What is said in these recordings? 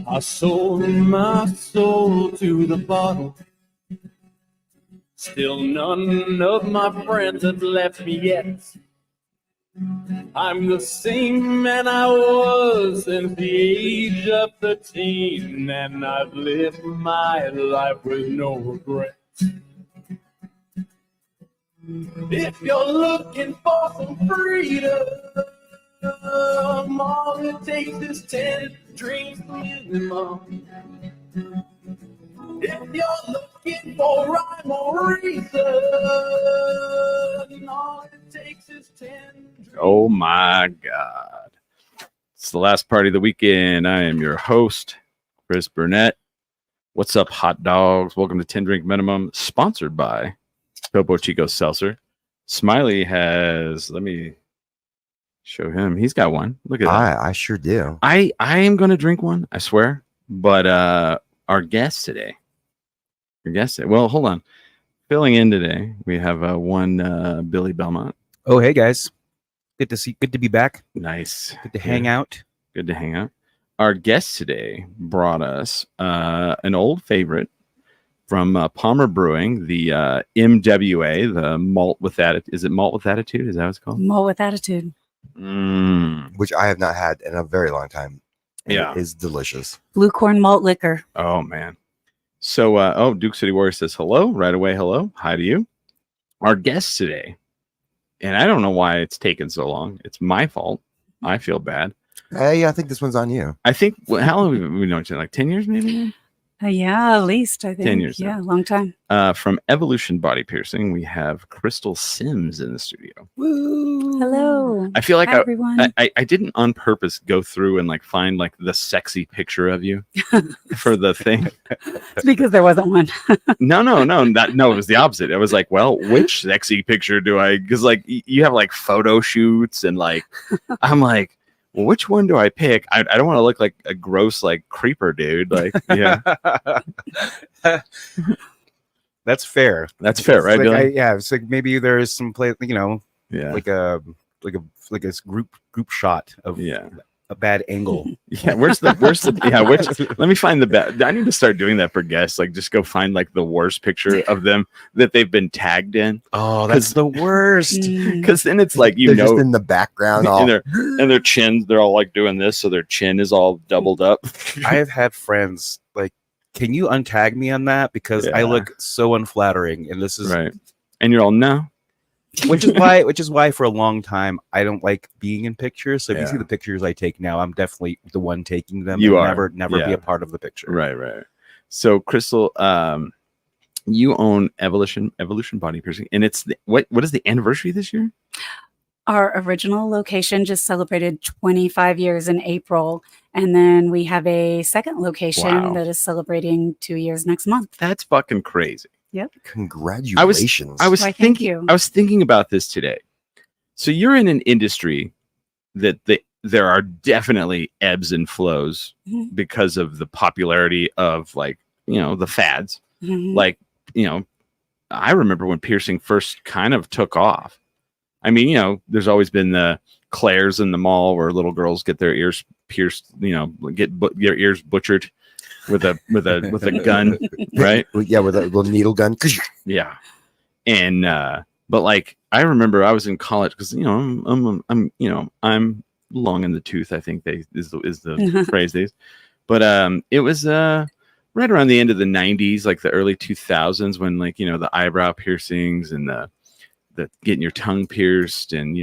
I sold my soul to the bottle. Still none of my friends have left me yet. I'm the same man I was since the age of 13, and I've lived my life with no regret. If you're looking for some freedom, all it takes is 10 drinks minimum. If you're looking for rhyme or reason, all it takes is 10 drinks. Oh my God. It's the last party of the weekend. I am your host, Chris Burnett. What's up, hot dogs? Welcome to 10 Drink Minimum, sponsored by Topo Chico Seltzer. Smiley has, let me show him. He's got one. Look at that. I sure do. I am going to drink one, I swear. But our guest today, well, hold on. Filling in today, we have one Billy Belmont. Oh, hey guys. Good to be back. Nice. Good to hang out. Good to hang out. Our guest today brought us an old favorite from Palmer Brewing, the MWA, the malt with attitude. Is it malt with attitude? Is that what it's called? Malt with attitude. Which I have not had in a very long time. Yeah. It is delicious. Blue corn malt liquor. Oh, man. So, Duke City Warrior says hello. Right away, hello. Hi to you. Our guest today, and I don't know why it's taken so long. It's my fault. I feel bad. Hey, I think this one's on you. I think, how long have we known each other? Like 10 years maybe? Yeah, at least, I think. 10 years. Yeah, long time. From Evolution Body Piercing, we have Crystal Sims in the studio. Woo! Hello. I feel like Hi, everyone. I didn't on purpose go through and like find like the sexy picture of you for the thing. It's because there wasn't one. No, it was the opposite. It was like, well, which sexy picture do I? Because like you have like photo shoots and like I'm like, well, which one do I pick? I don't want to look like a gross like creeper dude. Like, yeah, That's fair. That's fair, right? Like, it's like maybe there is some play, Yeah, like a group shot of a bad angle. Yeah, where's the let me find the best. I need to start doing that for guests. Like, just go find like the worst picture of them that they've been tagged in. Oh, that's the worst. Because then it's like They're just in the background, and their chins, they're all like doing this, so their chin is all doubled up. I have had friends like, can you untag me on that because I look so unflattering, and this is right. And you're all no. Which is why for a long time I don't like being in pictures. So if you see the pictures I take now, I'm definitely the one taking them. You are never be a part of the picture. Right. So Crystal, you own Evolution Body Piercing, and it's what is the anniversary this year? Our original location just celebrated 25 years in April, and then we have a second location that is celebrating 2 years next month. That's fucking crazy. Yep. Congratulations. I was thinking about this today. So you're in an industry that there are definitely ebbs and flows because of the popularity of like, the fads. Like, I remember when piercing first kind of took off. I mean, there's always been the Claire's in the mall where little girls get their ears pierced, get their ears butchered with a gun, right? Yeah, with a little needle gun. Yeah, and but like I remember I was in college because I'm long in the tooth. I think is the phrase these, but it was right around the end of the 90s, like the early 2000s, when like the eyebrow piercings and the getting your tongue pierced and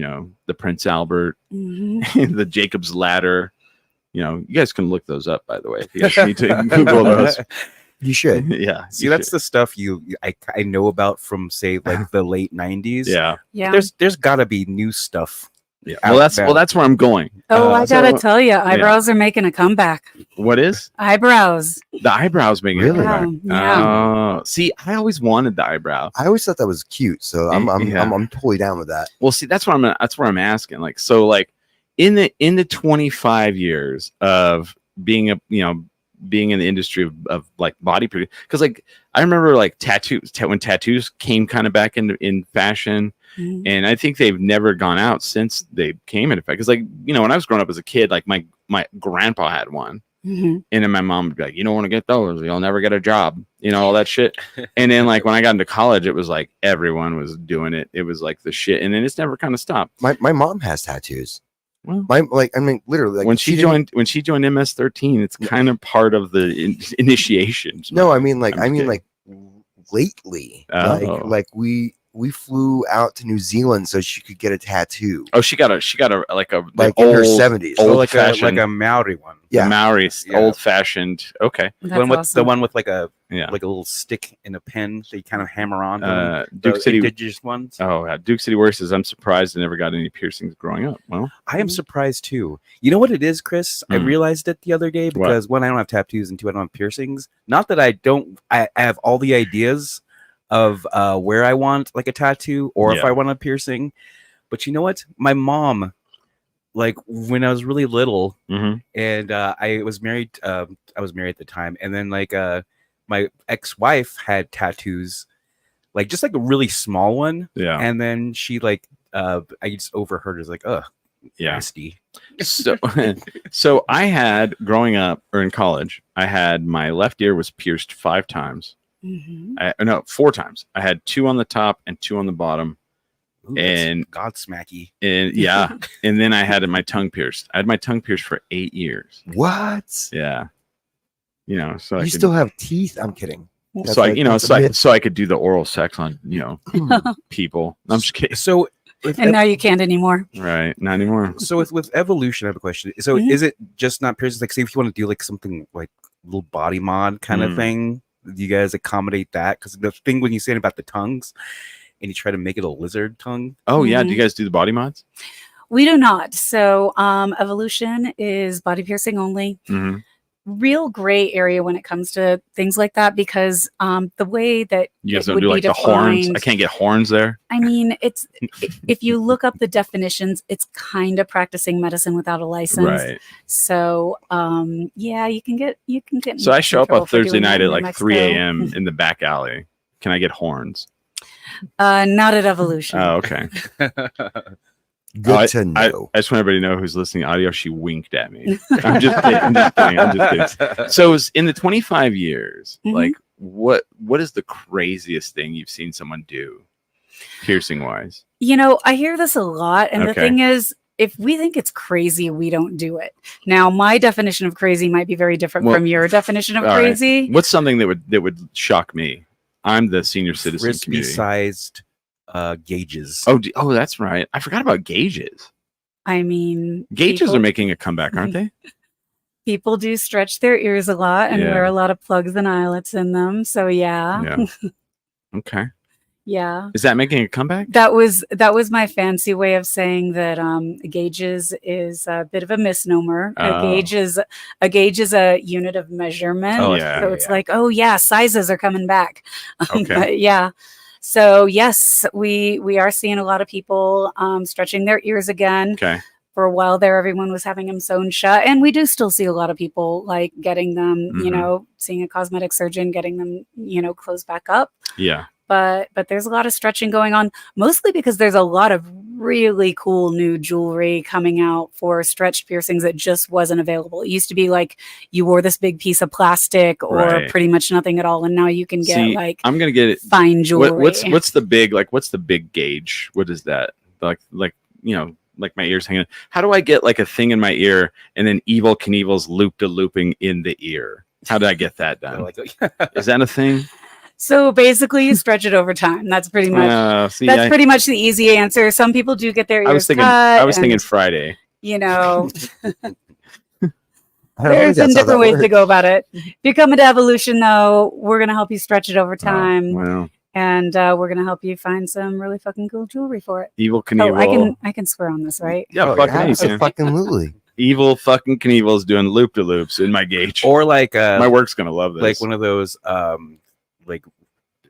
the Prince Albert, the Jacob's Ladder. You guys can look those up, by the way. If you guys need to Google those. You should. Yeah. See, that's the stuff I know about from, say, like the late 90s. Yeah. There's got to be new stuff. Yeah. Well, that's where I'm going. Oh, I gotta tell you, eyebrows are making a comeback. What is? Eyebrows. The eyebrows making a comeback. Yeah. See, I always wanted the eyebrow. I always thought that was cute, so I'm totally down with that. Well, see, that's where I'm asking. Like, so like in the 25 years of being being in the industry of like body producing, because like I remember like tattoos when tattoos came kind of back in fashion. And I think they've never gone out since they came into effect. Because, like, you know, when I was growing up as a kid, like my grandpa had one, and then my mom would be like, "You don't want to get those; you'll never get a job," you know, all that shit. And then, like, when I got into college, it was like everyone was doing it. It was like the shit, and then it's never kind of stopped. My mom has tattoos. Well, Literally, like when she joined MS-13, it's kind of part of the initiation. No, I mean, like lately, Oh. like we flew out to New Zealand so she could get a tattoo. Oh, she got a like in her 70s. Oh, old like fashioned, a Maori one. the Yeah. Maori Yeah. old fashioned. Okay, That's The awesome. one with like a yeah. little stick and a pen that you kind of hammer on. Duke The City. indigenous ones. Oh, Duke City Warriors says, I'm surprised I never got any piercings growing up. Well, I am surprised too. You know what it is, Chris? I realized it the other day because one, I don't have tattoos, and two, I don't have piercings. Not that I don't. I have all the ideas of where I want like a tattoo or if I want a piercing. But you know what? My mom, like when I was really little, and I was married. I was married at the time, and then like my ex-wife had tattoos, like just like a really small one. yeah, And then she like I just overheard her like, "Ugh, yeah. nasty." So I had growing up or in college, I had my left ear was pierced 5 times. No, 4 times. I had 2 on the top and 2 on the bottom. Ooh, And Godsmacky. and yeah, and then I had my tongue pierced. I had my tongue pierced for 8 years. What? Yeah, you know, so You still have teeth? I'm kidding. That's so I, like- you know, that's a myth. so I could do the oral sex on, you know, people. I'm just kidding. So with And now you can't anymore. Right, not anymore. so with evolution, I have a question. So is it just not piercings? Like, say if you want to do like something like little body mod kind of thing, do you guys accommodate that? Because the thing when you say about the tongues, and you try to make it a lizard tongue. Oh yeah, do you guys do the body mods? We do not. So evolution is body piercing only. Real gray area when it comes to things like that, because the way that You guys it don't would do be like the horns. I defined- can't get horns there. I mean, it's if you look up the definitions, it's kind of practicing medicine without a license. Right. So yeah, you can get So I show up trouble on for Thursday doing night that at in like Mexico. 3 a.m. in the back alley. Can I get horns? Not at evolution. Oh, okay. Good to know. I just want everybody to know who's listening audio. She winked at me. I'm just kidding. I'm just kidding. So in the 25 years, like what is the craziest thing you've seen someone do piercing wise? You know, I hear this a lot, and the Okay. thing is, if we think it's crazy, we don't do it. Now, my definition of crazy might be very different Well, from your definition of all right. crazy. What's something that would shock me? I'm the senior citizen Frisbee community. sized gauges. Oh, that's right. I forgot about gauges. I mean, Gauges people, are making a comeback, aren't they? people do stretch their ears a lot and Yeah. wear a lot of plugs and eyelets in them. So yeah, Yeah. Okay. yeah. Is that making a comeback? That was my fancy way of saying that gauges is a bit of a misnomer. Oh. A gauge is a unit of measurement. Oh, yeah, So it's like, oh yeah, sizes are coming back. Okay. But yeah. So yes, we are seeing a lot of people stretching their ears again. Okay. For a while there, everyone was having them sewn shut, and we do still see a lot of people like getting them, you Mhm. know, seeing a cosmetic surgeon, getting them, you know, closed back up. Yeah. But there's a lot of stretching going on, mostly because there's a lot of really cool new jewelry coming out for stretched piercings that just wasn't available. It used to be like you wore this big piece of plastic or Right. pretty much nothing at all, and now you can get See, like I'm gonna get it. fine jewelry. What's the big what's the big gauge? What is that? Like you know, like my ears hanging. How do I get like a thing in my ear and then Evil Knievel's looping in the ear? How did I get that done? Like, Is that a thing? So basically, you stretch it over time. That's pretty much See, that's pretty much the easy answer. Some people do get their ears I was thinking. cut. I was thinking and, Friday. you know, I don't there's think some that's how different that ways to works. go about it. If you come into evolution, though, we're gonna help you stretch it over time, Wow. and we're gonna help you find some really fucking cool jewelry for it. Evil Oh, Knievel. I can swear on this, right? Yeah, Oh, fucking yeah, you can. fucking Lily. Evil fucking Knievel's doing loop-de-loops in my gauge. or like my work's gonna love this. like one of those like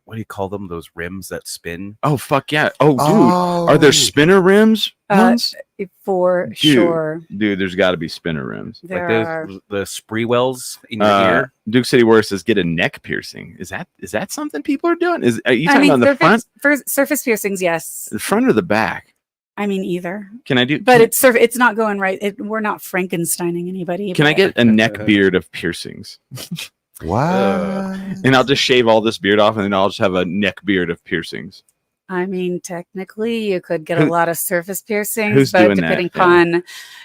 what do you call them? Those rims that spin. Oh fuck yeah! Oh dude, Oh, are there spinner rims? ones? For Dude. sure. Dude, there's got to be spinner rims. There Like are. the Spreewells in your ear. Duke City Warrior says get a neck piercing. Is that something people are doing? Are you I talking mean, on the front, surface piercings, yes. the front or the back? I mean, either. Can I do? But it's not going right. We're not Frankensteining anybody. Can I but- get a neck beard of piercings? What? And I'll just shave all this beard off, and then I'll just have a neck beard of piercings. I mean, technically, you could get a Who- lot of surface piercings, who's but doing that?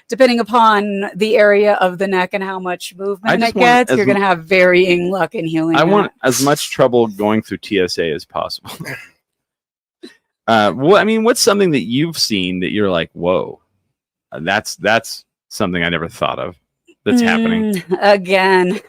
depending upon the area of the neck and how much I movement just it want gets, as you're going to have varying luck in healing. I want that. as much trouble going through TSA as possible. Well, I mean, what's something that you've seen that you're like, whoa, that's something I never thought of that's happening. Again.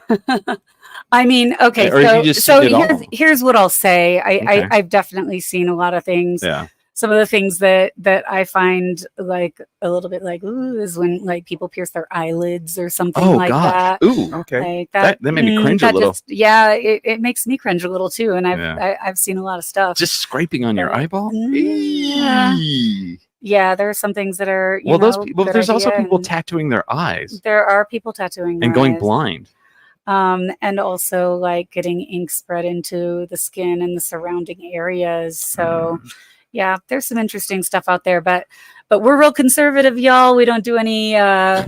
I mean, okay, Or have you just so seen it all? here's what I'll say. Okay. I've definitely seen a lot of things. Yeah. Some of the things that I find like a little bit like ooh is when like people pierce their eyelids or something Oh like gosh. that. Ooh. Okay. Like That made me cringe a that little. it makes me cringe a little too, and Yeah. I've seen a lot of stuff. Just scraping on your But- eyeball. Yeah. Eee. Yeah, there are some things that are Well, those know, people. good There's also idea, people and tattooing their eyes there are people tattooing and their going eyes. blind. And also like getting ink spread into the skin and the surrounding areas. So yeah, there's some interesting stuff out there, but we're real conservative, y'all. We don't do any eyeball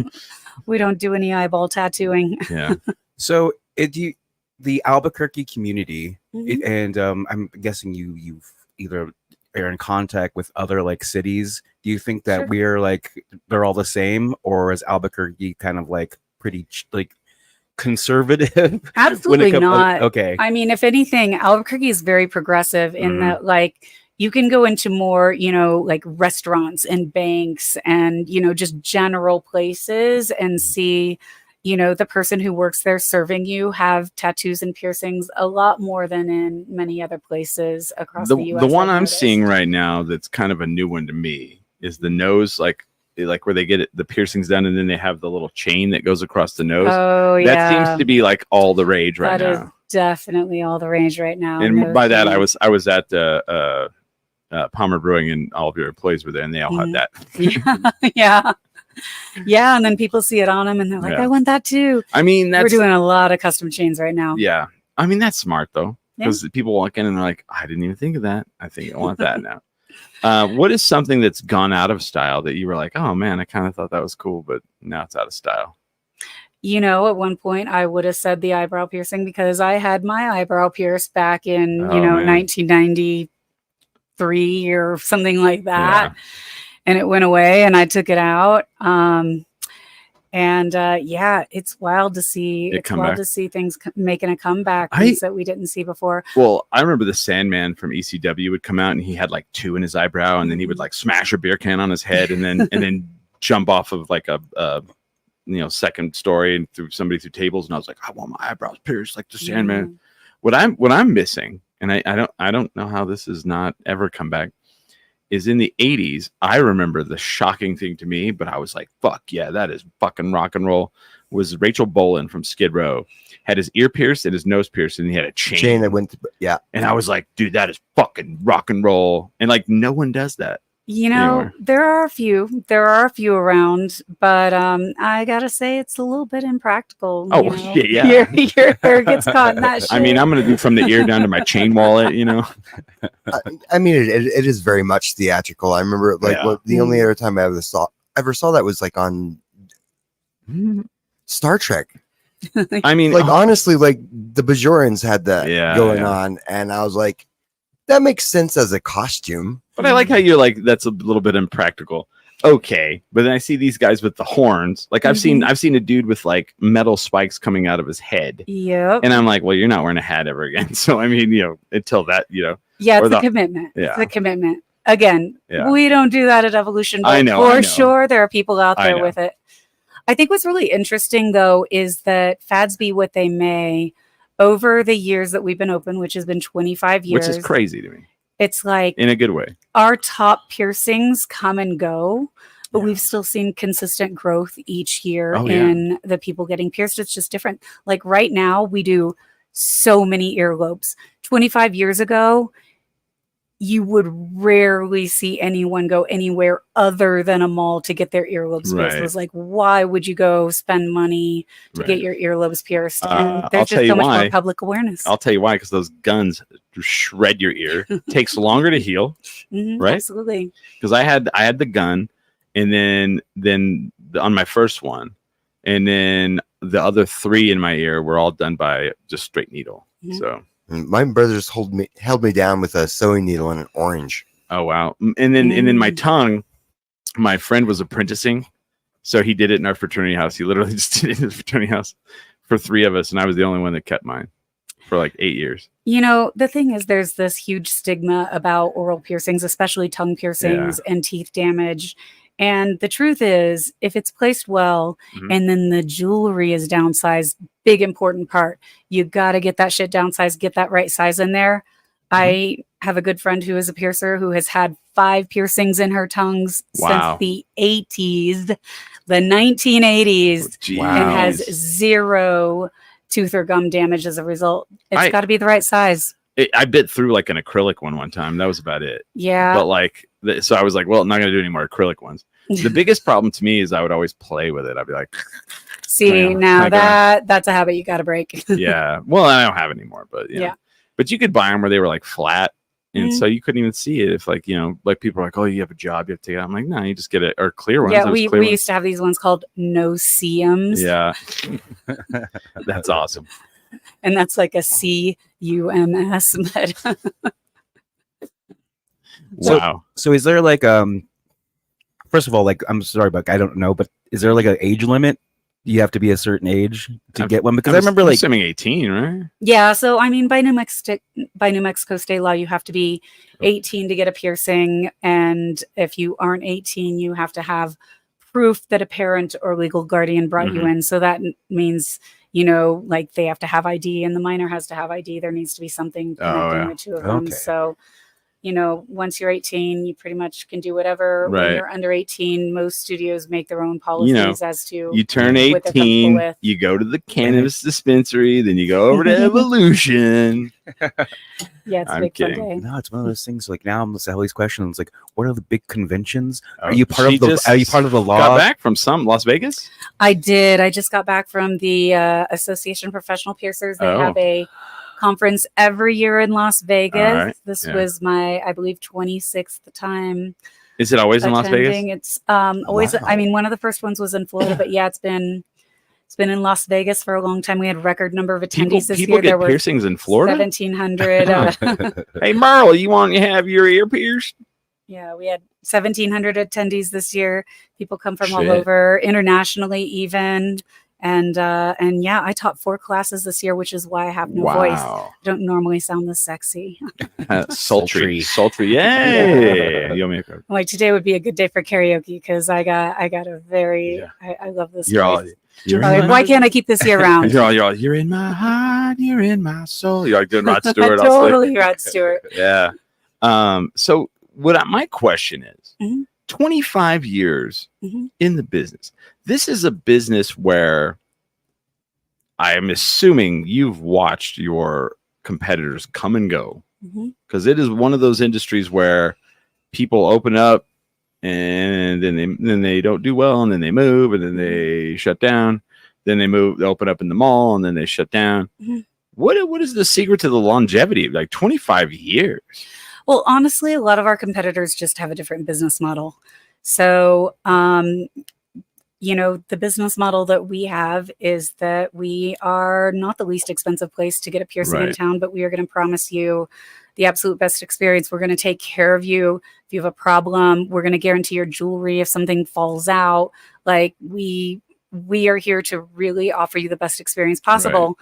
tattooing. Yeah. So the Albuquerque community, Mhm. and I'm guessing you've either are in contact with other like cities. Do you think that Sure. we're like they're all the same, or is Albuquerque kind of like pretty like conservative? Absolutely not. Okay. I mean, if anything, Albuquerque is very progressive in Mhm. that, like, you can go into more, like restaurants and banks and, just general places and see, the person who works there serving you have tattoos and piercings a lot more than in many other places across the U.S. The one I've I'm noticed. seeing right now that's kind of a new one to me is the nose, like where they get the piercings done and then they have the little chain that goes across the nose. Oh, That yeah. seems to be like all the rage right That is now. definitely all the rage right now. And No by that, I kidding. was at Palmer Brewing, and all of your employees were there, and they all had that. Yeah. Yeah. And then people see it on them and they're like, Yeah. I want that too. I mean, We're that's doing a lot of custom chains right now. yeah. I mean, that's smart though, Yeah. because people walk in and they're like, I didn't even think of that. I think I want that now. What is something that's gone out of style that you were like, oh man, I kind of thought that was cool, but now it's out of style? At one point I would have said the eyebrow piercing because I had my eyebrow pierced back in, Oh, man. 1993 or something like that. Yeah. And it went away and I took it out. It's wild to see. It It's come wild back. to see things making a comeback, I- things that we didn't see before. Well, I remember the Sandman from ECW would come out and he had like 2 in his eyebrow, and then he would like smash a beer can on his head, and then jump off of like a second story and through tables. And I was like, I want my eyebrows pierced like the Sandman. What I'm missing, and I don't know how this has not ever come back, is in the 80s. I remember the shocking thing to me, but I was like, fuck yeah, that is fucking rock and roll. Was Rachel Bolan from Skid Row had his ear pierced and his nose pierced, and he had a Chain that went. Yeah. and I was like, dude, that is fucking rock and roll. And like, no one does that. Anywhere. There are a few around, but I gotta say it's a little bit impractical. Oh, yeah. Your hair gets caught in that shit. I mean, I'm going to do from the ear down to my chain wallet, I mean, it is very much theatrical. I remember like Yeah. the only other time I ever saw that was like on Star Trek. I mean, Like honestly, like the Bajorans had that Yeah, going yeah. on, and I was like, that makes sense as a costume. but I like how you're like, that's a little bit impractical. Okay. But then I see these guys with the horns. Like I've seen a dude with like metal spikes coming out of his head. Yep. And I'm like, well, you're not wearing a hat ever again. So, I mean, until that, Yeah, or it's the- a commitment. Yeah. It's a commitment. Again, Yeah. we don't do that at Evolution, but I know, for I know. sure there are people out I there know. with it. I think what's really interesting though is that fads be what they may, over the years that we've been open, which has been 25 years, which is crazy to me it's like in a good way. our top piercings come and go, but Yeah. we've still seen consistent growth each year Oh, yeah. in the people getting pierced. It's just different. Like right now, we do so many earlobes. 25 years ago, you would rarely see anyone go anywhere other than a mall to get their earlobes pierced. It Right. was like, why would you go spend money to Right. get your earlobes pierced? And I'll there's tell just you so much why. more public awareness. I'll tell you why, because those guns shred your ear. Takes longer to heal, right? Absolutely. Because I had the gun, and then on my first one, and then the other 3 in my ear were all done by just straight needle. Mhm. So, And my brothers held me down with a sewing needle and an orange. oh wow. And then my tongue, my friend was apprenticing, so he did it in our fraternity house. He literally just did it in the fraternity house for 3 of us, and I was the only one that kept mine for like 8 years. You know, the thing is, there's this huge stigma about oral piercings, especially tongue piercings and teeth damage. And the truth is, if it's placed well Mhm. and then the jewelry is downsized, big important part, you got to get that shit downsized, get that right size in there. I have a good friend who is a piercer who has had 5 piercings in her tongues Wow. since the 80s, the 1980s, Jeez. and has 0 tooth or gum damage as a result. It's I- got to be the right size. I bit through like an acrylic one time. That was about it. Yeah. But like, so I was like, well, I'm not gonna do any more acrylic ones. The biggest problem to me is I would always play with it. I'd be like, See, Yeah, now I got that's a habit you got to break. yeah. Well, I don't have any more, but you know. Yeah. But you could buy them where they were like flat, and Mhm. so you couldn't even see it. If like like people are like, oh, you have a job, you have to take it out. I'm like, no, you just get it, or clear ones. Yeah, Those we clear ones. used to have these ones called no-see-ums. Yeah, that's awesome. And that's like a C-U-M-S. But So- Wow. So is there like first of all, like I'm sorry, but I don't know, but is there like an age limit? You have to be a certain age to I'm- get one? Because I'm I remember I'm like assuming 18, right? yeah, so I mean, by New Mexico state law, you have to be 18 to get a piercing. And if you aren't 18, you have to have proof that a parent or legal guardian brought you Mhm. in. So that means, like they have to have ID and the minor has to have ID. There needs to be something connecting yeah. the two of them. Okay. So, once you're 18, you pretty much can do whatever. Right. When you're under 18, most studios make their own policies as to You turn what they're comfortable 18, with. you go to the cannabis dispensary, then you go over to Evolution. Yeah, it's a I'm big fun kidding. day. no, it's one of those things. Like now, I'm listening to all these questions. Like, what are the big conventions? Oh, Are you part she of the? just Are you part of the law? Got back from Las Vegas? I did. I just got back from the Association of Professional Piercers. They Oh. have a conference every year in Las Vegas. right. This Yeah. was my, I believe, 26th time Is it always in Las attending. Vegas? It's always. Wow. I mean, one of the first ones was in Florida, but yeah, it's been in Las Vegas for a long time. We had record number of attendees this People year. There get were piercings in Florida? 1,700. Hey, Merle, you want to have your ear pierced? Yeah, we had 1,700 attendees this year. People come from all Shit. over, internationally even. And yeah, I taught 4 classes this year, which is why I have no voice. I don't normally sound this sexy. Sultry. Sultry. Yeah. Yay. You'll make a, Like today would be a good day for karaoke because I got a very Yeah. I love this. you're all, place. you're Like, in why my- can't I keep this year round? you're in my heart, you're in my soul. You're like doing Rod Stewart. I'll say. Totally, Rod Stewart. Yeah. So my question is, Mhm. 25 years Mhm. in the business. This is a business where I am assuming you've watched your competitors come and go, Mhm. because it is one of those industries where people open up and then they don't do well, and then they move, and then they shut down. Then they open up in the mall, and then they shut down. Mhm. What is the secret to the longevity? Like 25 years. Well, honestly, a lot of our competitors just have a different business model. So, the business model that we have is that we are not the least expensive place to get a piercing in Right. town, but we are going to promise you the absolute best experience. We're going to take care of you. If you have a problem, we're going to guarantee your jewelry if something falls out. Like we are here to really offer you the best experience possible.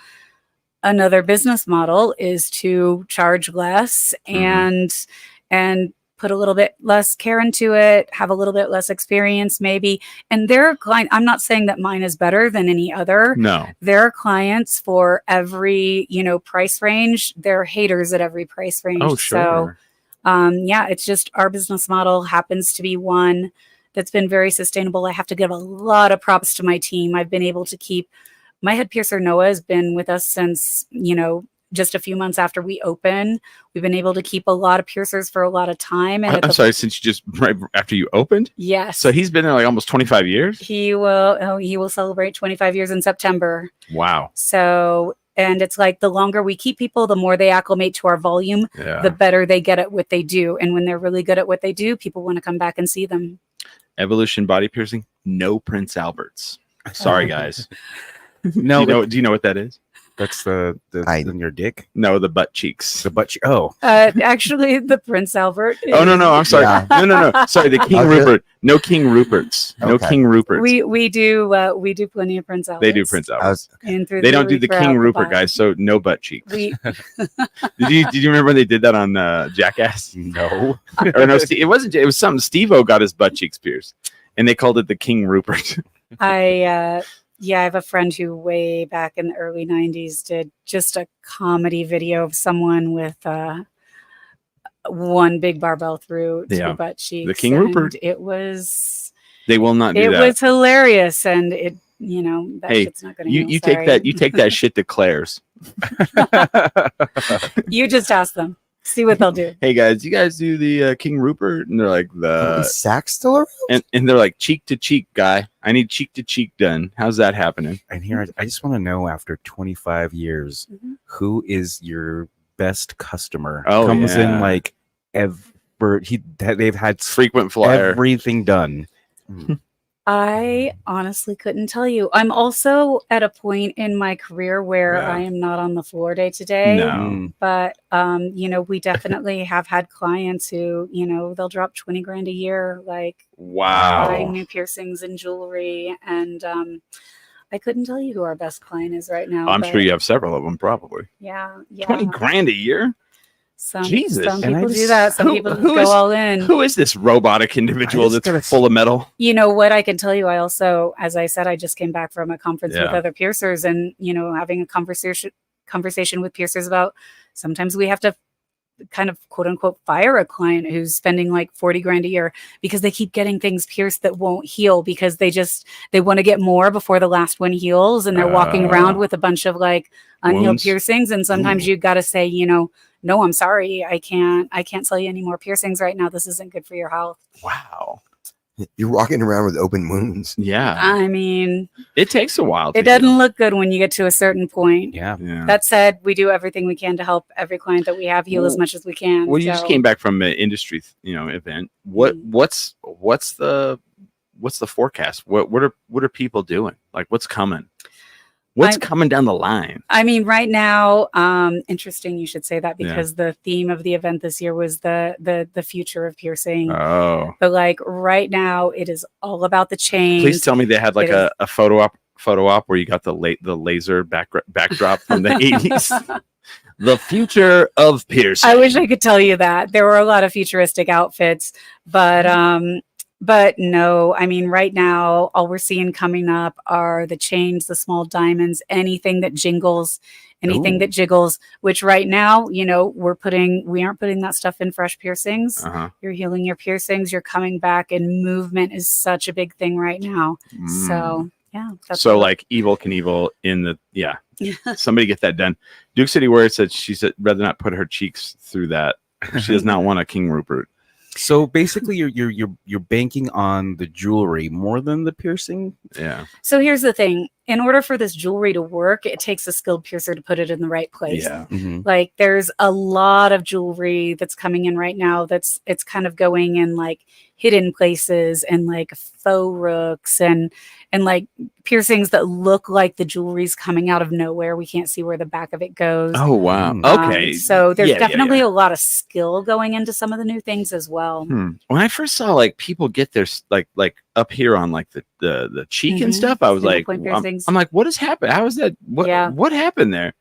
Another business model is to charge less Mhm. and put a little bit less care into it, have a little bit less experience maybe. And their client, I'm not saying that mine is better than any other. No. There are clients for every, price range. They're haters at every price range. Oh, So, sure. yeah, it's just our business model happens to be one that's been very sustainable. I have to give a lot of props to my team. I've been able to keep my head piercer Noah has been with us since, just a few months after we open. We've been able to keep a lot of piercers for a lot of time. And I'm sorry, since you just right after you opened. Yes. So he's been there like almost 25 years. He will celebrate 25 years in September. Wow. So, and it's like the longer we keep people, the more they acclimate to our volume, Yeah. the better they get at what they do. And when they're really good at what they do, people want to come back and see them. Evolution body piercing, no Prince Alberts. Sorry, guys. No, Do you know what that is? that's the in your dick. No, the butt cheeks. The butt. Oh, Actually, the Prince Albert. Oh no! I'm sorry. Yeah. No! Sorry, the King Okay. Rupert. No King Ruperts. No Okay. King Ruperts. We do plenty of Prince Alberts. They do Prince Alberts. And through They don't do the throughout King the Rupert, body. guys. So no butt cheeks. We Did you remember when they did that on Jackass? no. Or no, it wasn't. It was something. Steve-O got his butt cheeks pierced, and they called it the King Rupert. I have a friend who way back in the early 90s did just a comedy video of someone with one big barbell through Yeah. two butt cheeks. The King and Rupert. It was They will not do that. was hilarious, and it that Hey, shit's not going to you take that. You take that shit to Claire's. You just ask them, see what they'll do. Hey guys, you guys do the King Rupert? And they're like Is Sack still around? and they're like cheek to cheek guy. I need cheek to cheek done. How's that happening? And here, I just want to know, after 25 years, Mhm. who is your best customer? Oh, Comes yeah. in like they've had Frequent flyer. everything done. I honestly couldn't tell you. I'm also at a point in my career where Yeah. I am not on the floor day to day. No. Mm. But we definitely have had clients who, they'll drop 20 grand a year, like Wow. buying new piercings and jewelry. And I couldn't tell you who our best client is right now. I'm but sure you have several of them, probably. Yeah. 20 grand a year? Some, Jesus. some And I people do just- that. Some who- people who go is- all in. Who is this robotic individual just that's gotta- full of metal? You know what I can tell you? I also, as I said, I just came back from a conference with Yeah. other piercers, and having a conversation with piercers about sometimes we have to kind of quote unquote fire a client who's spending like 40 grand a year because they keep getting things pierced that won't heal because they want to get more before the last one heals, and they're walking around with a bunch of like unhealed Wounds. piercings, and sometimes you got to say, no, I'm sorry, I can't sell you any more piercings right now. This isn't good for your health. Wow. You're walking around with open wounds. Yeah. I mean, It takes a while. it doesn't look good when you get to a certain point. Yeah. Yeah. That said, we do everything we can to help every client that we have heal as Well, much as we can. Well, you just So, came back from an industry, event. What's the forecast? What are people doing? Like, what's coming? What's coming down the line? I mean, right now, interesting you should say that because the theme of the event this year was the future of piercing. Oh, But like right now, it is all about the change. please tell me they had like It a photo op where you got the laser backdrop from the 80s. The future of piercing. I wish I could tell you that. There were a lot of futuristic outfits, but no, I mean, right now, all we're seeing coming up are the chains, the small diamonds, anything that jingles, anything Ooh. that jiggles, which right now, we aren't putting that stuff in fresh piercings. Uh-huh. You're healing your piercings, you're coming back, and movement is such a big thing right now. Mm. So, yeah. So like Evil Knievel in the somebody get that done. Duke City Warrior said she said rather not put her cheeks through that. She does not want a King Rupert. So basically, you're banking on the jewelry more than the piercing. Yeah. So here's the thing. In order for this jewelry to work, it takes a skilled piercer to put it in the right place. Yeah. Mm-hmm. Like there's a lot of jewelry that's coming in right now it's kind of going in like hidden places and like faux rooks and like piercings that look like the jewelry's coming out of nowhere. We can't see where the back of it goes. Oh wow. Mm. Okay. So there's Yeah, yeah, definitely yeah. a lot of skill going into some of the new things as well. When I first saw like people get their like up here on like the cheek and Mhm. stuff, I was Single like, point piercings. I'm like, what has happened? How is that? Yeah. What happened there?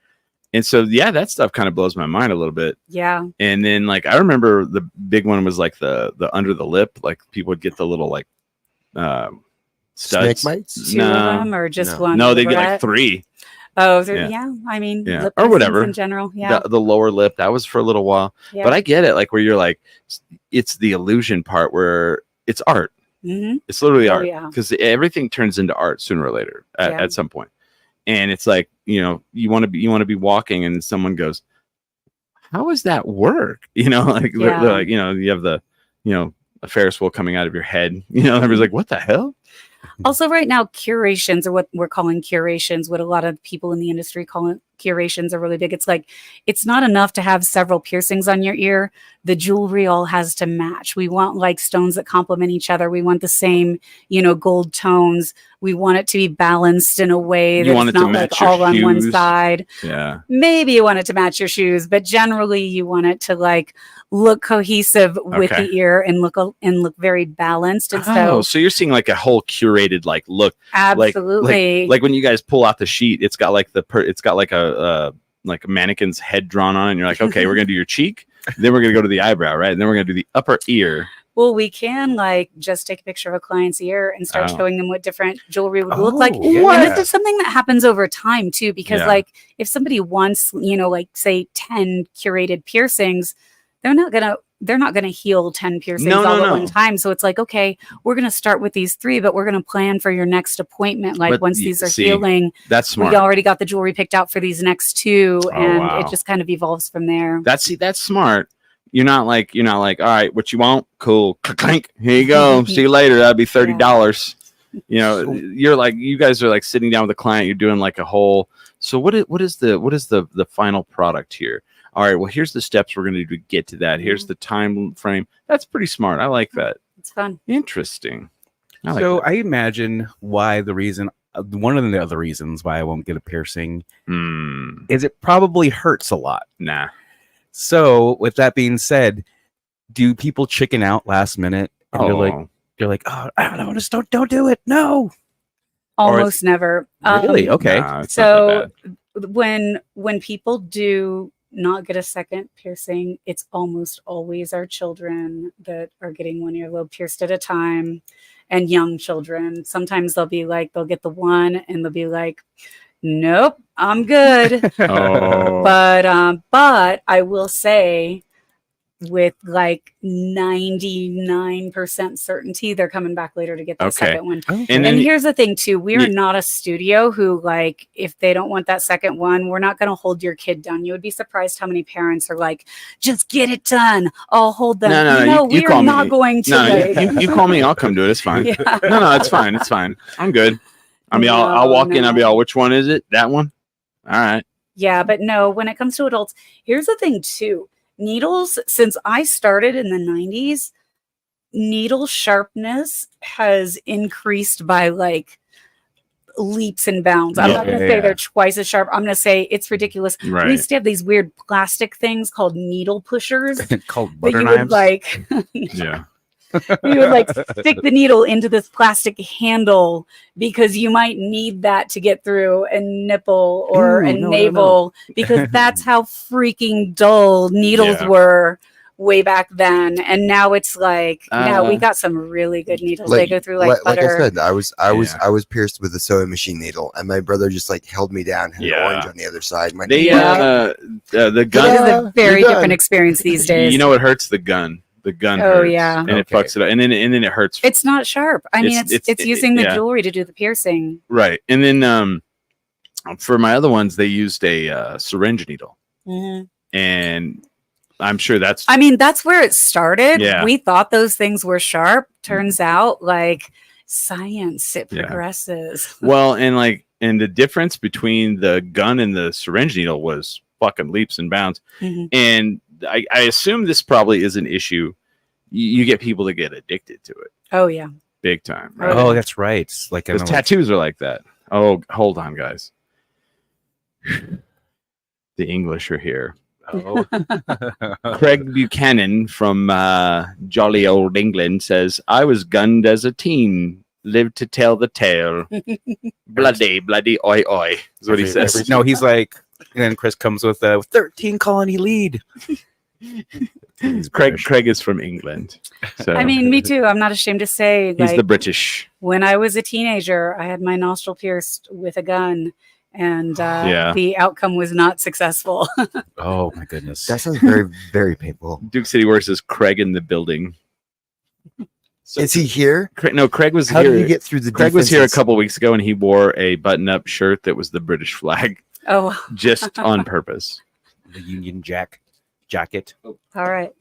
And so that stuff kind of blows my mind a little bit. Yeah. And then like I remember the big one was like the under the lip, like people would get the little like studs. Snake bites? Two of them or just No. one? No, they get Right? like 3. Oh, Yeah. yeah. I mean, Yeah. lip Or piercings whatever. in general. Yeah. The lower lip, that was for a little while. Yeah. But I get it, like where you're like, it's the illusion part where it's art. Mhm. It's literally Oh, art yeah. because everything turns into art sooner or later Yeah. at some point. and it's like, you know, you want to be walking, and someone goes, "How does that work?" You know, like they're like, you know, you have the, you know, a Ferris wheel coming out of your head. You know, everybody's like, "What the hell?" Also, right now, curations, or what we're calling curations, what a lot of people in the industry call it, curations, are really big. It's like, it's not enough to have several piercings on your ear. The jewelry all has to match. We want like stones that complement each other. We want the same, you know, gold tones. We want it to be balanced in a way You that's want it to not match like your all on one shoes. side. Yeah. Maybe you want it to match your shoes, but generally you want it to like look cohesive with Okay. the ear and look very balanced. And Oh, so so you're seeing like a whole curated like look. absolutely. Like when you guys pull out the sheet, it's got like it's got like a mannequin's head drawn on it, and you're like, okay, we're gonna do your cheek, then we're gonna go to the eyebrow, right? And then we're gonna do the upper ear. Well, we can like just take a picture of a client's ear and start Oh. showing them what different jewelry would look like. yeah. And this is something that happens over time too, because Yeah. like if somebody wants, you know, like say 10 curated piercings, they're not gonna heal 10 piercings No, all no, at no. one time. So it's like, okay, we're gonna start with these 3, but we're gonna plan for your next appointment. Like But once y- these are see, healing, That's smart. we already got the jewelry picked out for these next 2, and wow. it just kind of evolves from there. That's smart. You're not like, all right, what you want? Cool. Clink. Here you go. See you later. That'd be $30. You know, you're like, you guys are like sitting down with a client, you're doing like a whole, so what is the final product here? All right, well, here's the steps we're going to do to get to that. Here's the time frame. That's pretty smart. I like that. It's fun. Interesting. I like So that. I imagine why the reason, one of the other reasons why I won't get a piercing is it probably hurts a lot. Nah. So with that being said, do people chicken out last minute? And they're like, oh, I don't just don't do it. No. Almost never. Really? Okay. Nah, it's not So that bad. when people do not get a second piercing, it's almost always our children that are getting one earlobe pierced at a time, and young children. Sometimes they'll get the one and they'll be like, nope, I'm good. Oh. But I will say, with like 99% certainty, they're coming back later to get that Okay. second one. Okay. And And then here's the thing too, we are Yeah. not a studio who, like, if they don't want that second one, we're not going to hold your kid down. You would be surprised how many parents are like, just get it done, I'll hold them. No, you we call are not me. going to No, wait. you call me, I'll come do it. It's fine. Yeah. No, it's fine. It's fine. I'm good. I mean, I'll walk in, I'll be all, which one is it? That one? All right. Yeah, but no, when it comes to adults, here's the thing too. Needles, since I started in the 90s, needle sharpness has increased by like leaps and bounds. I'm not going to say they're twice as sharp. I'm going to say it's ridiculous. We Right. used to have these weird plastic things called needle pushers Called that butter you knives. would like Yeah. you would like stick the needle into this plastic handle because you might need that to get through a nipple or Ooh, a no. navel because that's how freaking dull needles Yeah. were way back then. And now it's like, now we Uh, got some really good needles. They go through like like I butter. said, I was Yeah. pierced with a sewing machine needle, and my brother just like held me down, had Yeah. an orange on the other side. My They Yeah. the It gun. is Yeah, a very you're done. different experience these days. You know what hurts? The gun. The gun Oh, hurts. yeah. And it Okay. fucks it up. And then it hurts. It's not sharp. I mean, It's- it's using the yeah. jewelry to do the piercing. Right. And then for my other ones, they used a syringe needle. And I'm sure that's I mean, that's where it started. Yeah. We thought those things were sharp. Turns out, like, science, it Yeah. progresses. well, and the difference between the gun and the syringe needle was fucking leaps and bounds. Mhm. And I assume this probably is an issue. You get people that get addicted to it Oh, yeah. big time, right? Oh, that's right. It's like, Because tattoos are like that. Oh, hold on, guys. The English are here. oh. Craig Buchanan from jolly old England says, I was gunned as a teen, lived to tell the tale. bloody, bloody, oi, oi, is what he says. No, he's like, and then Chris comes with a 13 colony lead. He's British. Craig is from England. So I mean, me too. I'm not ashamed to say, he's like, the British. when I was a teenager, I had my nostril pierced with a gun, and Yeah. the outcome was not successful. Oh my goodness. That sounds very, very painful. Duke City Works is Craig in the building. So Is he here? No, Craig was How here. did he get through the Craig was here a defenses? couple weeks ago, and he wore a button-up shirt that was the British flag, Oh, just on purpose. The Union Jack jacket. all right.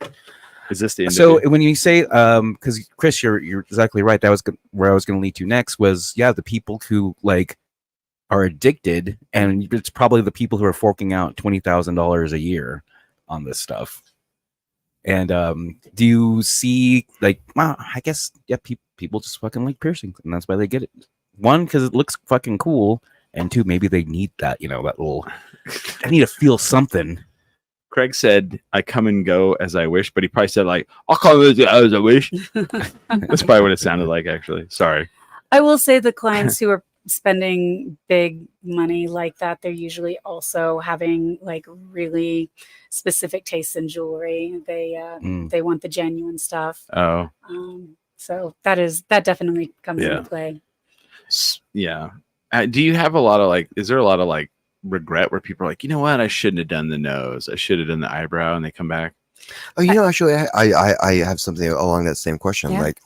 Is this the end? So of it? when you say, because Chris, you're exactly right. That was where I was going to lead to next. Was the people who like are addicted, and it's probably the people who are forking out $20,000 a year on this stuff. And do you see like, well, I guess people just fucking like piercings, and that's why they get it. One, because it looks fucking cool, and two, maybe they need that, that little. I need to feel something. Craig said, "I come and go as I wish," but he probably said like, "I'll come and go as I wish." That's probably what it sounded like. Actually, sorry. I will say the clients who are spending big money like that, they're usually also having like really specific tastes in jewelry. They want the genuine stuff. Oh, So that definitely comes into play. Yeah. Do you have a lot of like? Is there a lot of like regret where people are like, you know what, I shouldn't have done the nose, I should have done the eyebrow, and they come back? Oh, actually, I have something along that same question. Yeah. Like,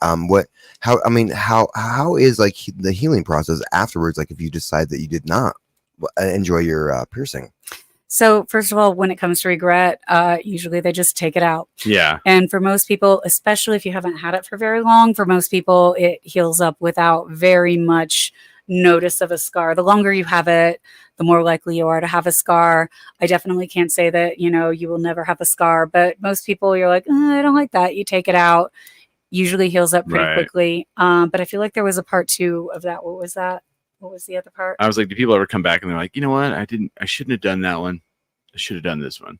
how is like the healing process afterwards? Like, if you decide that you did not enjoy your piercing. So first of all, when it comes to regret, usually they just take it out. Yeah. And for most people, especially if you haven't had it for very long, for most people, it heals up without very much notice of a scar. The longer you have it, the more likely you are to have a scar. I definitely can't say that, you will never have a scar, but most people, you're like, I don't like that. You take it out, usually heals up pretty quickly. But I feel like there was a part 2 of that. What was that? What was the other part? I was like, do people ever come back and they're like, you know what, I shouldn't have done that one. I should have done this one.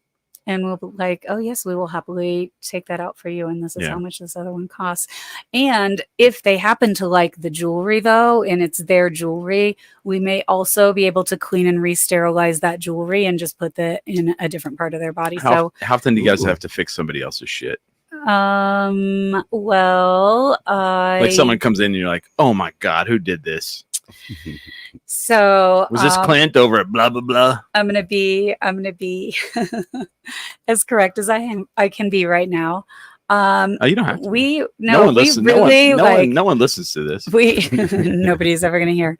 And we'll be like, oh, yes, we will happily take that out for you. And this is how much this other one costs. And if they happen to like the jewelry, though, and it's their jewelry, we may also be able to clean and re-sterilize that jewelry and just put that in a different part of their body. How often do you guys have to fix somebody else's shit? Well, like someone comes in and you're like, oh my God, who did this? So was this Clint over at blah blah blah? I'm gonna be as correct as I can be right now. You don't have to. No one listens to this. Nobody's ever gonna hear.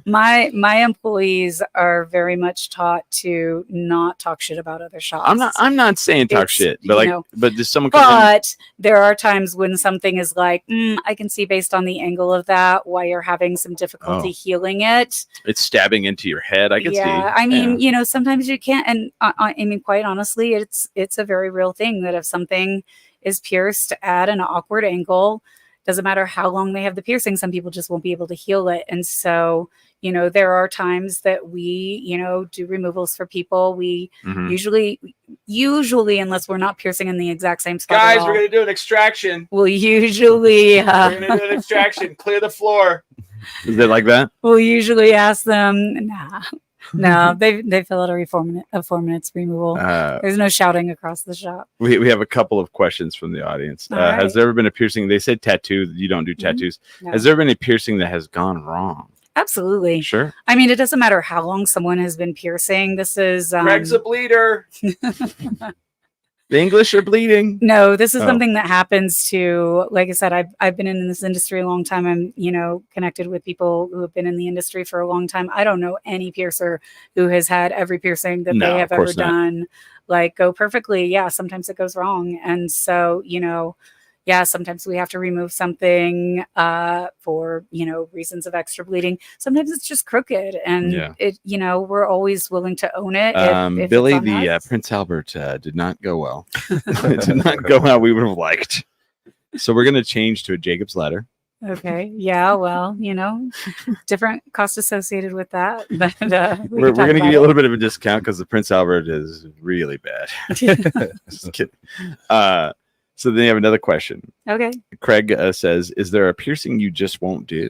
My employees are very much taught to not talk shit about other shops. I'm not saying talk shit, but but does someone But there are times when something is like, I can see based on the angle of that why you're having some difficulty healing it. It's stabbing into your head. I can see. I mean, sometimes you can't, and I mean, quite honestly, it's a very real thing that if something is pierced at an awkward angle, doesn't matter how long they have the piercing, some people just won't be able to heal it. And so, there are times that we, do removals for people. We usually, unless we're not piercing in the exact same spot. Guys, we're going to do an extraction. We'll usually, we're going to do an extraction. Clear the floor. Is it like that? We'll usually ask them, No, they fill out a 4 minutes removal. There's no shouting across the shop. We have a couple of questions from the audience. Right. Has there ever been a piercing? They said tattoo. You don't do tattoos. No. Has there been a piercing that has gone wrong? Absolutely. Sure. I mean, it doesn't matter how long someone has been piercing. This is Greg's a bleeder. The English are bleeding. No, this is something that happens to, like I said, I've been in this industry a long time. I'm, connected with people who have been in the industry for a long time. I don't know any piercer who has had every piercing that they have ever done, like go perfectly. Yeah. Sometimes it goes wrong. And so, sometimes we have to remove something for, reasons of extra bleeding. Sometimes it's just crooked and we're always willing to own it. If Billy, the Prince Albert did not go well. It did not go how we would have liked. So we're going to change to a Jacob's ladder. Okay. Yeah. Well, different cost associated with that, but we're going to give you a little bit of a discount because the Prince Albert is really bad. Just kidding. So then you have another question. Okay. Craig says, is there a piercing you just won't do?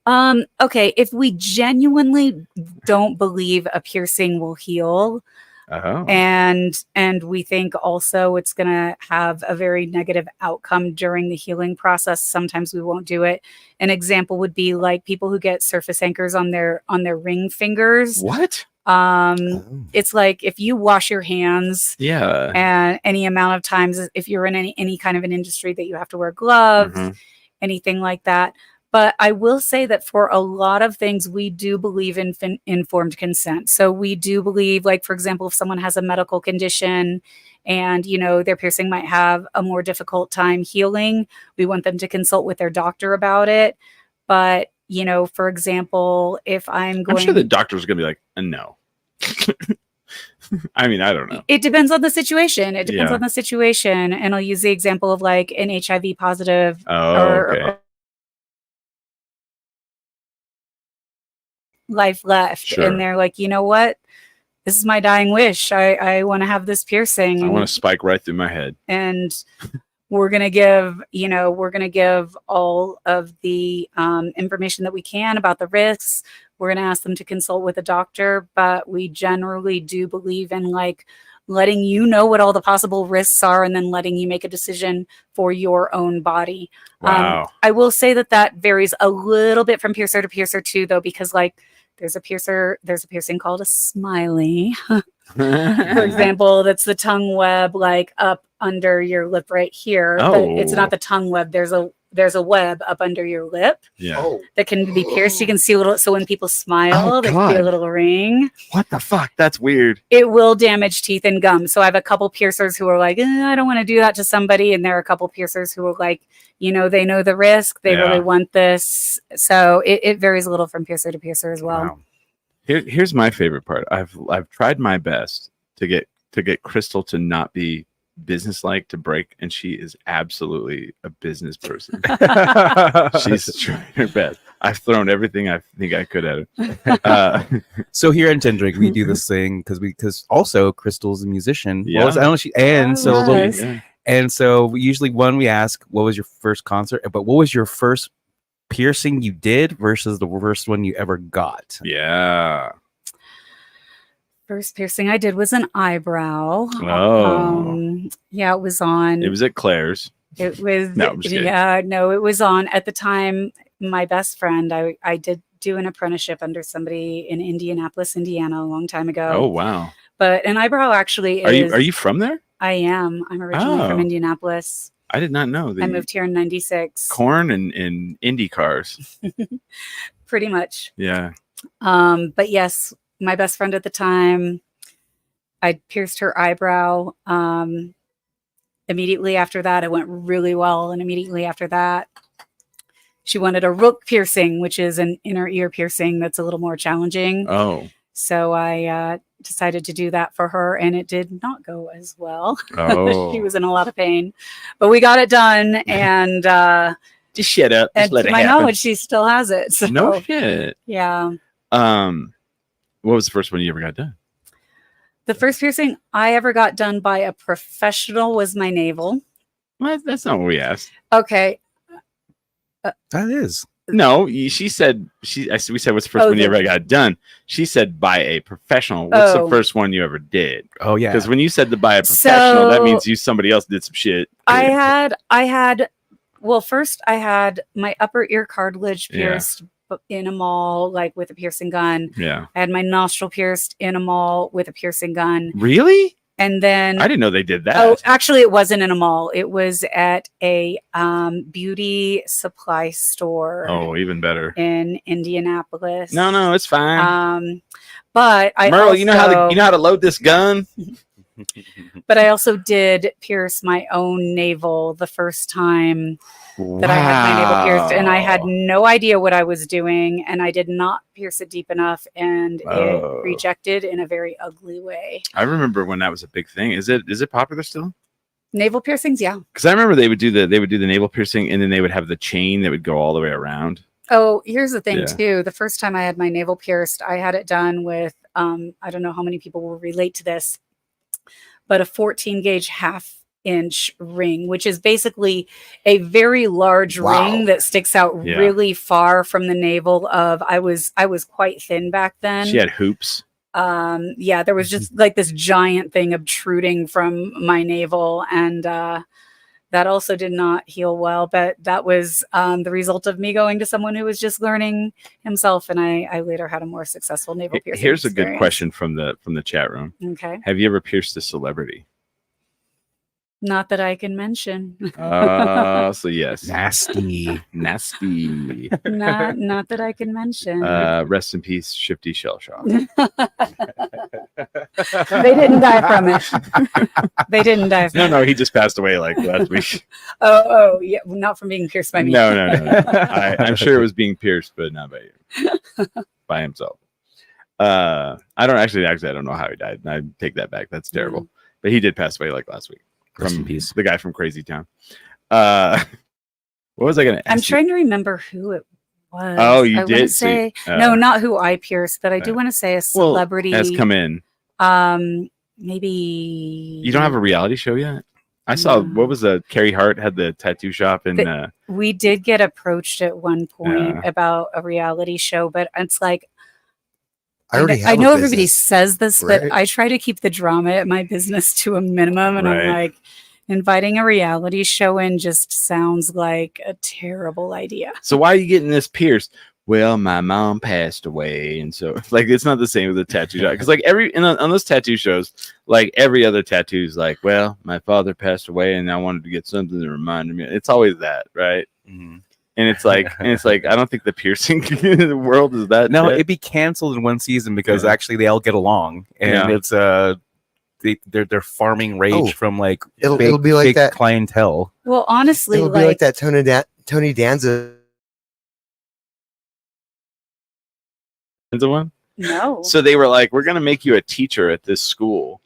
Okay. If we genuinely don't believe a piercing will heal, and we think also it's going to have a very negative outcome during the healing process, sometimes we won't do it. An example would be like people who get surface anchors on their ring fingers. What? It's like if you wash your hands and any amount of times, if you're in any kind of an industry that you have to wear gloves, anything like that. But I will say that for a lot of things, we do believe in informed consent. So we do believe, like, for example, if someone has a medical condition and, their piercing might have a more difficult time healing, we want them to consult with their doctor about it. But, for example, if I'm sure the doctor's going to be like, no. I mean, I don't know. It depends on the situation. And I'll use the example of like an HIV positive okay. life left. Sure. And they're like, you know what? This is my dying wish. I want to have this piercing. I want to spike right through my head. And we're going to give all of the information that we can about the risks. We're going to ask them to consult with a doctor, but we generally do believe in like letting you know what all the possible risks are and then letting you make a decision for your own body. Wow. I will say that varies a little bit from piercer to piercer too, though, because like there's a piercing called a smiley, for example, that's the tongue web like up under your lip right here. But it's not the tongue web. There's a web up under your lip that can be pierced. You can see a little. So when people smile, there can be a little ring. What the fuck? That's weird. It will damage teeth and gums. So I have a couple piercers who are like, I don't want to do that to somebody. And there are a couple piercers who are like, they know the risk. They really want this. So it varies a little from piercer to piercer as well. Wow. Here's my favorite part. I've tried my best to get Crystal to not be businesslike to break, and she is absolutely a business person. She's trying her best. I've thrown everything I think I could at her. So here in Tendrick, we do this thing because also Crystal's a musician. Yeah. Well, I don't know she and so nice. and so we usually we ask what was your first concert, but what was your first piercing you did versus the first one you ever got? Yeah. First piercing I did was an eyebrow. Yeah, it was on. It was at Claire's. It was. No, I'm just kidding. Yeah, no, it was on at the time. My best friend, I did do an apprenticeship under somebody in Indianapolis, Indiana, a long time ago. Oh wow! But an eyebrow actually is. Are you from there? I am. I'm originally from Oh. Indianapolis. I did not know that. I moved here in '96. Corn and Indy cars. Pretty much. Yeah. But yes, my best friend at the time, I pierced her eyebrow. Immediately after that, it went really well. And immediately after that, she wanted a rook piercing, which is an inner ear piercing that's a little more challenging. Oh. So I decided to do that for her, and it did not go as well. Oh. She was in a lot of pain, but we got it done. And Just shut up. Just and let to it my happen. knowledge, she still has it. So, No shit. yeah. What was the first one you ever got done? The first piercing I ever got done by a professional was my navel. Well, that's not what we asked. Okay. That is. No, she said we said what's the first one you ever got done. She said by a professional. What's the first one you ever did? Oh yeah. Because when you said by a professional, that means somebody else did some shit. I had well, first I had my upper ear cartilage pierced in a mall, like with a piercing gun. Yeah. I had my nostril pierced in a mall with a piercing gun. Really? And then I didn't know they did that. Oh, actually, it wasn't in a mall. It was at a beauty supply store. Oh, even better. In Indianapolis. No, it's fine. But I Merle, also, you know how to load this gun? But I also did pierce my own navel the first time that I had my navel pierced, and I had no idea what I was doing, and I did not pierce it deep enough, and it rejected in a very ugly way. I remember when that was a big thing. Is it popular still? Navel piercings, yeah. Because I remember they would do the navel piercing, and then they would have the chain that would go all the way around. Oh, here's the thing too. The first time I had my navel pierced, I had it done with I don't know how many people will relate to this, but a 14 gauge half-inch ring, which is basically a very large ring that sticks out really far from the navel of I was quite thin back then. She had hoops. There was just like this giant thing obtruding from my navel, and that also did not heal well, but that was the result of me going to someone who was just learning himself, and I later had a more successful navel piercing. Here's a good question from the chat room. Okay. Have you ever pierced a celebrity? Not that I can mention. So yes, Nasty. nasty. Not that I can mention. Rest in peace, Shifty Shellshock. They didn't die from it. They didn't die from No, it. he just passed away like last week. Oh, yeah. Not from being pierced by me. No. I'm sure it was being pierced, but not by you. By himself. I don't know how he died. I take that back. That's terrible. But he did pass away like last week. Rest in From peace. the guy from Crazy Town. What was I going to ask? I'm trying to remember who it was. Oh, you I did wanna say- say no, not who I pierced, but I do uh, want to say a Well, celebrity. has come in. Maybe You don't have a reality show yet? I saw, No. what was Carrie Hart had the tattoo shop in We did get approached at one point Yeah. about a reality show, but it's like I already have I a know everybody business. says this, right? but I try to keep the drama at my business to a minimum, and Right. I'm like, inviting a reality show in just sounds like a terrible idea. So why are you getting this pierced? Well, my mom passed away, and so like it's not the same with a tattoo shop because like on those tattoo shows, like every other tattoo is like, well, my father passed away, and I wanted to get something that reminded me. It's always that, right? Mhm. And it's like I don't think the piercing world is that. No, dead. it'd be canceled in one season because Yeah. actually they all get along, and Yeah. it's they're farming rage Oh, from like it'll big, be like big that. clientele. Well, honestly, It'll be like that Tony Danza. Is it one? no. So they were like, we're gonna make you a teacher at this school,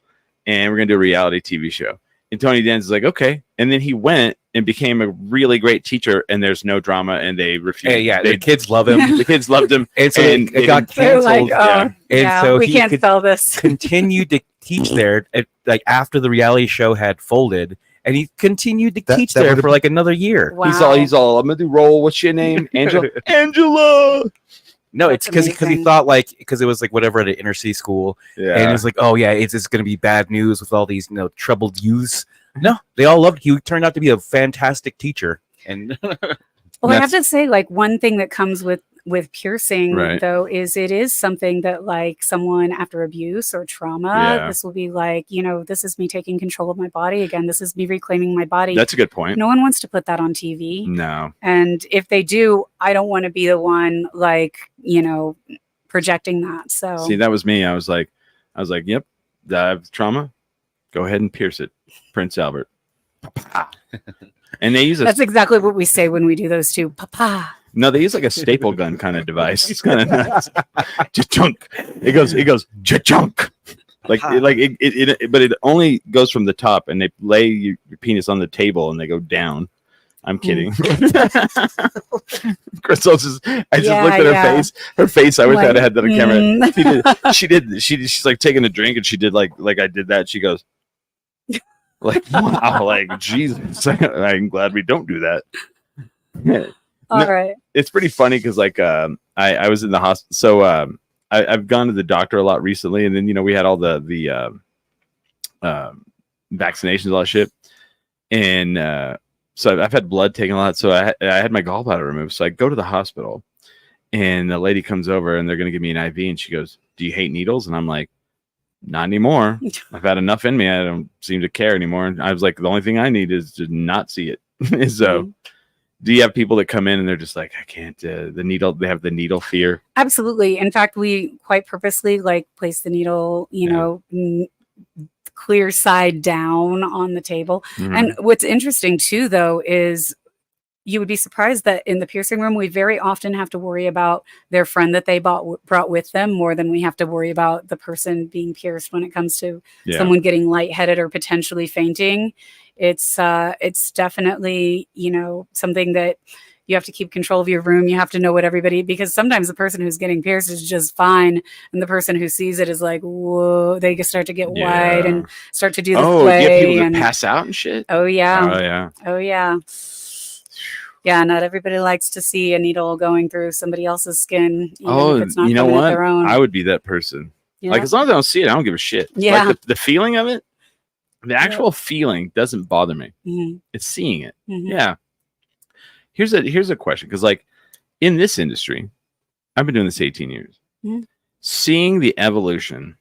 and we're gonna do a reality TV show. And Tony Danza's like, okay. And then he went and became a really great teacher, and there's no drama, and they refused. Hey, yeah, they, the kids love him, the kids loved him. and so And it got They're canceled. like, oh, and yeah, so we he can't could sell this. continue to teach there, like after the reality show had folded, and he continued to That- teach that there would've for like another year. Wow. He's all. I'm gonna do roll. What's your name? Angela. Angela. No, That's it's because he amazing. thought because it was like whatever at an inner city school, Yeah. and it's like, oh yeah, it's going to be bad news with all these troubled youths. No, they all loved. He turned out to be a fantastic teacher, and Well, I have That's- to say, like, one thing that comes with piercing, Right. though, is it is something that, like, someone after abuse or trauma, Yeah. this will be like, this is me taking control of my body again. This is me reclaiming my body. That's a good point. No one wants to put that on TV. No. And if they do, I don't want to be the one, like, projecting that. So See, that was me. I was like, yep, I have trauma. Go ahead and pierce it, Prince Albert. And they use that's exactly what we say when we do those two. Papa. No, they use like a staple gun kind of device. It's kind of nice. Cha-chunk. It goes cha-chunk. But it only goes from the top, and they lay your penis on the table and they go down. I'm kidding. Crystal I just Yeah, looked at her yeah. face. Her face, I wish Like, I'd had that on camera. mm. She's like taking a drink, and she did like I did that. She goes, like, wow, like Jesus. I'm glad we don't do that. Yeah. All right. It's pretty funny because like I was in the hospital, so I've gone to the doctor a lot recently, and then we had all the vaccinations, all that shit, and so I've had blood taken a lot. So I had my gallbladder removed. So I go to the hospital, and the lady comes over, and they're gonna give me an IV, and she goes, "Do you hate needles?" And I'm like, "Not anymore. I've had enough in me. I don't seem to care anymore." And I was like, "The only thing I need is to not see it." So. Do you have people that come in and they're just like, I can't, the needle, they have the needle fear? Absolutely. In fact, we quite purposely place the needle, clear side down on the table. Mhm. And what's interesting too, though, is you would be surprised that in the piercing room, we very often have to worry about their friend that they brought with them more than we have to worry about the person being pierced when it comes to Yeah. someone getting lightheaded or potentially fainting. It's definitely, something that you have to keep control of your room. You have to know what everybody, because sometimes the person who's getting pierced is just fine. And the person who sees it is like, whoa, they start to get wide and start to do the Oh, play. you get people and, that pass out and shit? oh, yeah. Oh, yeah. Oh, yeah. Yeah, not everybody likes to see a needle going through somebody else's skin. Even if it's not you know coming at what? their own. I would be that person. Yeah. Like, as long as I don't see it, I don't give a shit. Yeah. Like, the feeling of it, the actual feeling doesn't bother me. Mhm, It's seeing it. mhm. Yeah. Here's a question. Because, like, in this industry, I've been doing this 18 years. Mhm. Seeing the evolution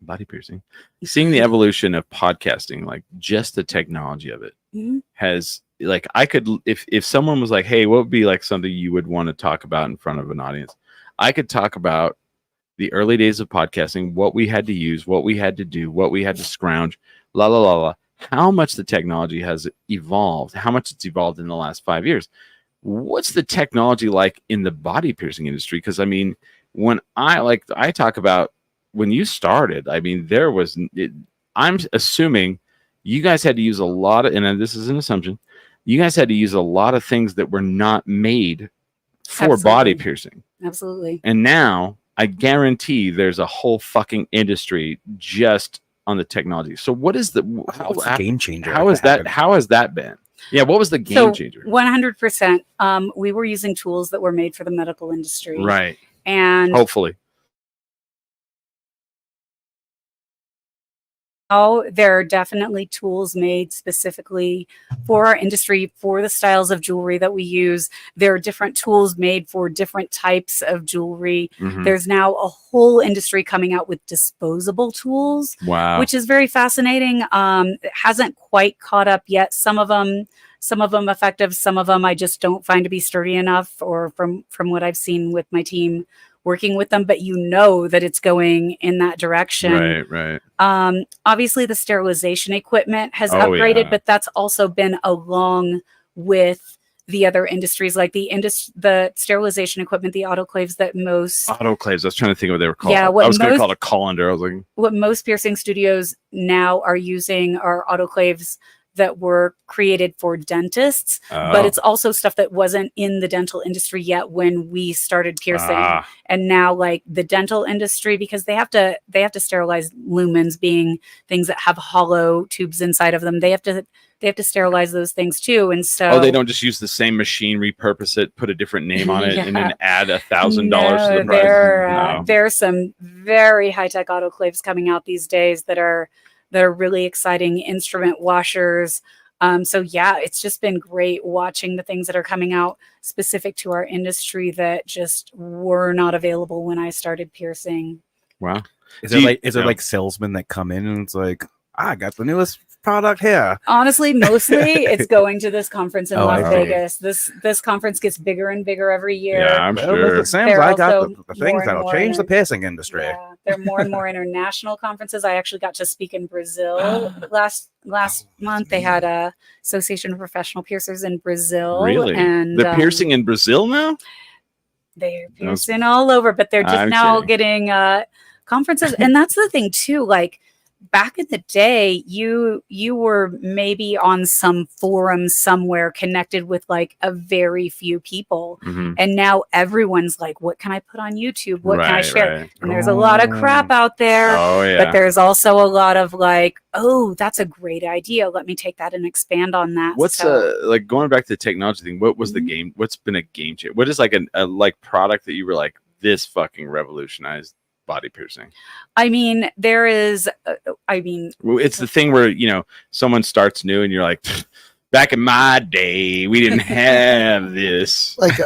body piercing, seeing the evolution of podcasting, like just the technology of it has, like, I could, if someone was like, hey, what would be like something you would want to talk about in front of an audience? I could talk about the early days of podcasting, what we had to use, what we had to do, what we had to scrounge, la la la la. How much the technology has evolved, how much it's evolved in the last 5 years. What's the technology like in the body piercing industry? Because I mean, when I talk about when you started, I mean, there was, I'm assuming you guys had to use a lot of, and this is an assumption, you guys had to use a lot of things that were not made for body piercing. Absolutely. And now I guarantee there's a whole fucking industry just on the technology. So what is the game changer? How is that? How has that been? Yeah, what was the game changer? 100%. We were using tools that were made for the medical industry, Right? And hopefully, there are definitely tools made specifically for our industry, for the styles of jewelry that we use. There are different tools made for different types of jewelry. There's now a whole industry coming out with disposable tools, wow, which is very fascinating. It hasn't quite caught up yet. Some of them effective, some of them I just don't find to be sturdy enough, or from what I've seen with my team working with them, but you know that it's going in that direction. Right. Obviously the sterilization equipment has upgraded, but that's also been along with the other industries, like the sterilization equipment, the autoclaves that most autoclaves. I was trying to think of what they were called. Yeah, I was going to call it a colander. I was like, what most piercing studios now are using are autoclaves that were created for dentists, but it's also stuff that wasn't in the dental industry yet when we started piercing. And now, like the dental industry, because they have to sterilize lumens, being things that have hollow tubes inside of them. They have to sterilize those things too. And so they don't just use the same machine, repurpose it, put a different name on it, and then add $1,000 to the price. There's some very high-tech autoclaves coming out these days that are really exciting, instrument washers. So yeah, it's just been great watching the things that are coming out specific to our industry that just were not available when I started piercing. Wow. Is there like salesmen that come in and it's like, I got the newest product here? Honestly, mostly it's going to this conference in Las Vegas. This conference gets bigger and bigger every year. Yeah, I'm sure. It seems I got the things that'll change the piercing industry. Yeah, there are more and more international conferences. I actually got to speak in Brazil last month. They had a Association of Professional Piercers in Brazil. Really? And they're piercing in Brazil now? They're piercing all over, but they're just now getting conferences. And that's the thing too, like back in the day, you were maybe on some forum somewhere connected with like a very few people. And now everyone's like, what can I put on YouTube? What can I share? And there's a lot of crap out there. But there's also a lot of like, oh, that's a great idea. Let me take that and expand on that. What's like going back to the technology thing, what was the game? What's been a game changer? What is like a like product that you were like, this fucking revolutionized body piercing? I mean, there is, it's the thing where, you know, someone starts new and you're like, back in my day, we didn't have this. Like,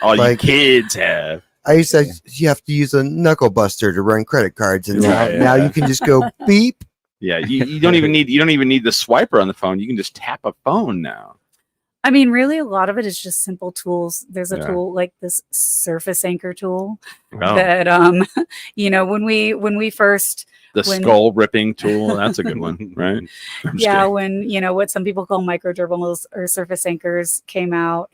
all you kids have. I used to, you have to use a knuckle buster to run credit cards, and now you can just go beep. Yeah, you don't even need the swiper on the phone. You can just tap a phone now. I mean, really, a lot of it is just simple tools. There's a tool like this surface anchor tool that, you know, when we first skull ripping tool, that's a good one, right? Yeah, when, you know, what some people call microdermals or surface anchors came out.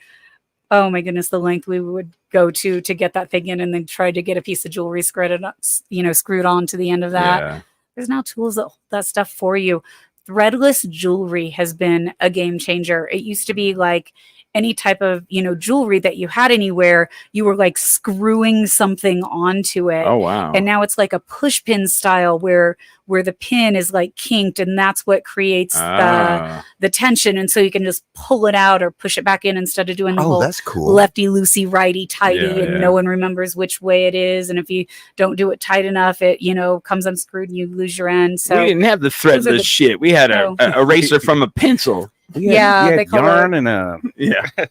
Oh my goodness, the length we would go to get that thing in, and then try to get a piece of jewelry screwed on to the end of that. Yeah. There's now tools that hold that stuff for you. Threadless jewelry has been a game changer. It used to be like any type of, you know, jewelry that you had anywhere, you were like screwing something onto it. Oh, wow. And now it's like a push pin style where the pin is like kinked, and that's what creates the tension. And so you can just pull it out or push it back in instead of doing the whole that's cool. lefty loosey righty tighty, and no one remembers which way it is. And if you don't do it tight enough, it, you know, comes unscrewed and you lose your end. So we didn't have the threadless shit. We had a eraser from a pencil. They call yarn it, and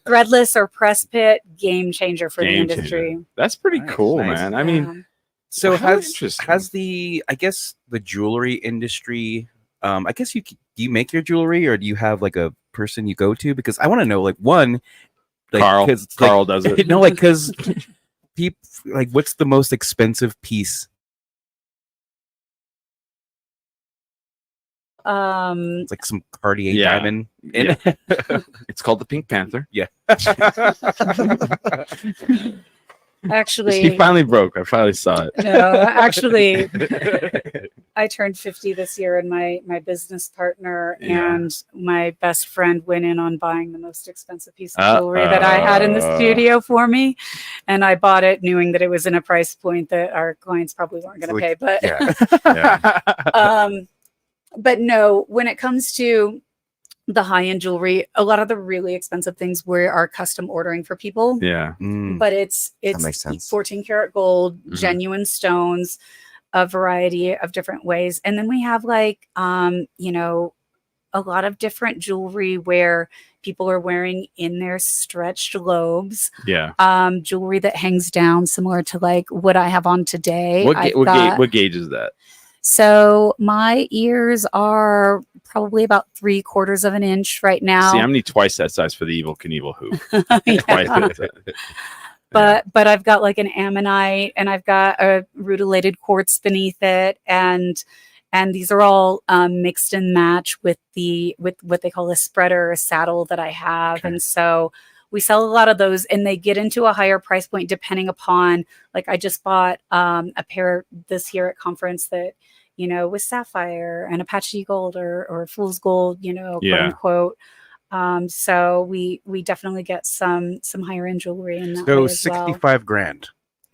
threadless or press pit, game changer for the industry. That's pretty cool, man. I mean, So How has interesting. I guess the jewelry industry, I guess do you make your jewelry, or do you have like a person you go to? Because I want to know, like, one, like, Carl does it. no, like, because people, like, what's the most expensive piece? It's like some Cartier Yeah. diamond. Yeah. It's called the Pink Panther. Yeah. Actually, She finally broke. I finally saw it. no, actually, I turned 50 this year, and my business partner Yeah. and my best friend went in on buying the most expensive piece of jewelry that I had in the studio for me, and I bought it knowing that it was in a price point that our clients probably weren't going to pay. But Yeah. but no, when it comes to the high-end jewelry, a lot of the really expensive things we are custom ordering for people. Yeah. But it's makes sense. 14 karat gold, Mhm. genuine stones, a variety of different ways. And then we have like you know, a lot of different jewelry where people are wearing in their stretched lobes. Yeah. Jewelry that hangs down similar to like what I have on today. What gauge is that? So my ears are probably about 3/4 of an inch right now. See, I'm need twice that size for the Evil Knievel hoop. Yeah. Twice that size. But I've got like an ammonite, and I've got a rutilated quartz beneath it, and these are all mixed and match with what they call a spreader, a saddle that I have. Okay. And so we sell a lot of those, and they get into a higher price point depending upon, like, I just bought a pair this year at conference that, you know, was sapphire and Apache gold or fool's gold, you know, Yeah. quote unquote. So we definitely get some higher end jewelry in that So way as well. 65 grand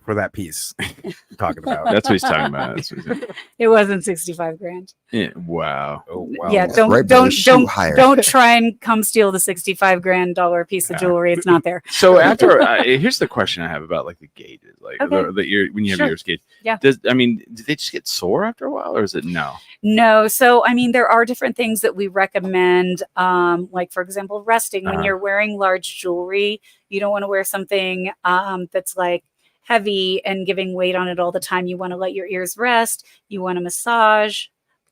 for that piece I'm talking about. That's what he's talking about. That's what he's- It wasn't 65 grand. yeah. Wow. Oh, wow. Yeah, Right, but don't higher. don't try and come steal the 65 grand piece of Yeah. jewelry. It's not there. So after here's the question I have about like the gauges, like Okay. the ear when you have Sure. your ears gauge. Yeah. Do they just get sore after a while, or is it no? No, so I mean, there are different things that we recommend. Like for example, resting. When Uh-huh. you're wearing large jewelry, you don't want to wear something that's like heavy and giving weight on it all the time. You want to let your ears rest. You want to massage.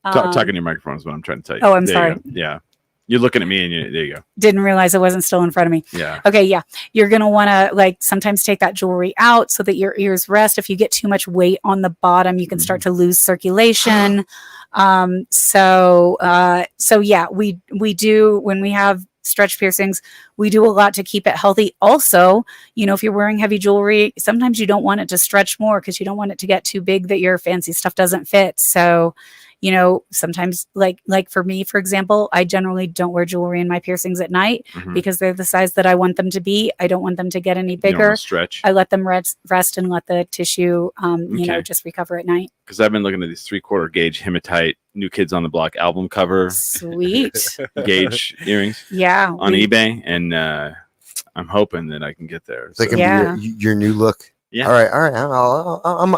Talking your microphone is what I'm trying to tell you. Oh, I'm There you sorry. go. Yeah. You're looking at me, and there you go. Didn't realize it wasn't still in front of me. Yeah. Okay, yeah. You're going to want to like sometimes take that jewelry out so that your ears rest. If you get too much weight on the bottom, you can start to lose circulation. So yeah, we do, when we have stretch piercings, we do a lot to keep it healthy. Also, you know, if you're wearing heavy jewelry, sometimes you don't want it to stretch more because you don't want it to get too big that your fancy stuff doesn't fit. So, you know, sometimes like for me, for example, I generally don't wear jewelry in my piercings at night Mhm. because they're the size that I want them to be. I don't want them to get any You don't wanna bigger. stretch. I let them rest and let the tissue, you know, Okay. just recover at night. Because I've been looking at these 3/4 gauge hematite New Kids on the Block album cover Sweet. gauge earrings Yeah. on we- eBay, and I'm hoping that I can get there. It's like So, Yeah. your new look. Yeah. All right.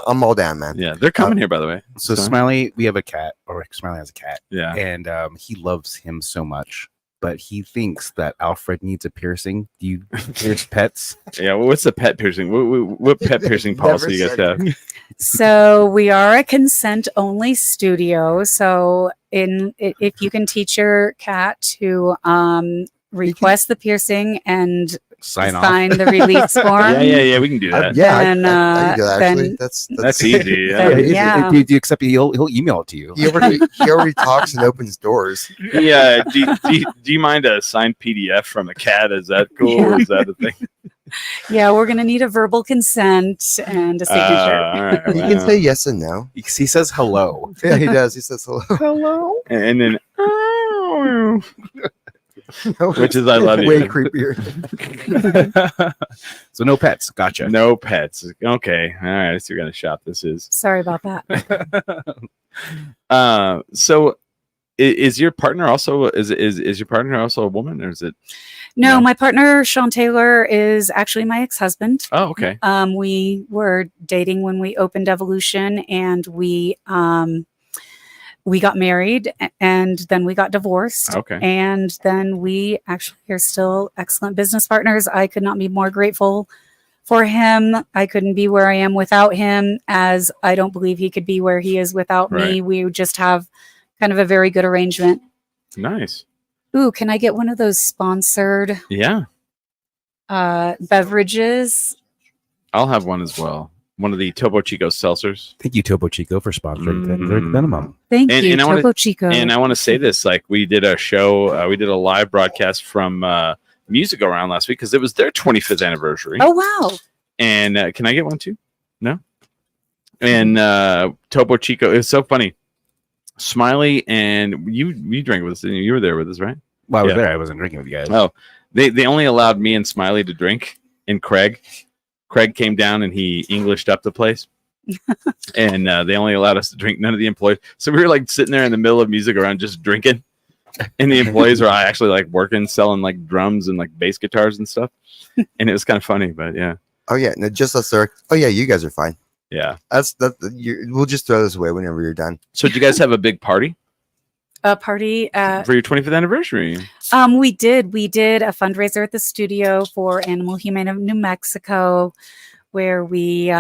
I'm all down, man. yeah, they're coming here, by the way. So Smiley, we have a cat, or Smiley has a cat, Yeah. and he loves him so much, but he thinks that Alfred needs a piercing. Do you pierce pets? Yeah. Well, what's the pet piercing? What pet piercing Never policy you guys said have? So we are a consent only studio. So if you can teach your cat to request the piercing and Sign off. sign the release form. Yeah. We can do that. Yeah, Then, I can do that, actually. then- That's easy. Yeah, Yeah. Yeah. Do you accept it? He'll email it to you. He already talks and opens doors. Yeah. Do you mind a signed PDF from a cat? Is that cool? Yeah. Is that a thing? Yeah, we're going to need a verbal consent and a signature. All right. He can say yes and no. He says hello. Yeah, he does. He says hello. Hello. And then, which is I love you. Way creepier. So no pets. Gotcha. No pets. Okay. All right. So you're gonna shop. This is. Sorry about that. So is your partner also is your partner also a woman, or is it? No, No. my partner, Sean Taylor, is actually my ex-husband. Oh, okay. We were dating when we opened Evolution, and we got married, and then we got divorced. Okay. And then we actually are still excellent business partners. I could not be more grateful for him. I couldn't be where I am without him, as I don't believe he could be where he is without me. Right. We just have kind of a very good arrangement. Nice. Ooh, can I get one of those sponsored Yeah, beverages? I'll have one as well. One of the Topo Chico seltzers. Thank you, Topo Chico, for sponsoring Third Minimum. Thank And- you, and I wanna- Topo Chico. And I want to say this: like, we did a show, we did a live broadcast from Music Around last week because it was their 25th anniversary. Oh wow! And can I get one too? No. And Topo Chico, it was so funny. Smiley and you drank with us, didn't you? You were there with us, right? Well, I was Yeah. there. I wasn't drinking with you guys. Oh, they only allowed me and Smiley to drink, and Craig came down and he Englished up the place. And they only allowed us to drink, none of the employees. So we were like sitting there in the middle of Music Around just drinking. And the employees are actually like working, selling like drums and like bass guitars and stuff. And it was kind of funny, but yeah. Oh yeah, no, just us. There. Oh yeah, you guys are fine. Yeah. We'll just throw this away whenever you're done. So did you guys have a big party A party. for your 25th anniversary? We did a fundraiser at the studio for Animal Humane of New Mexico, where we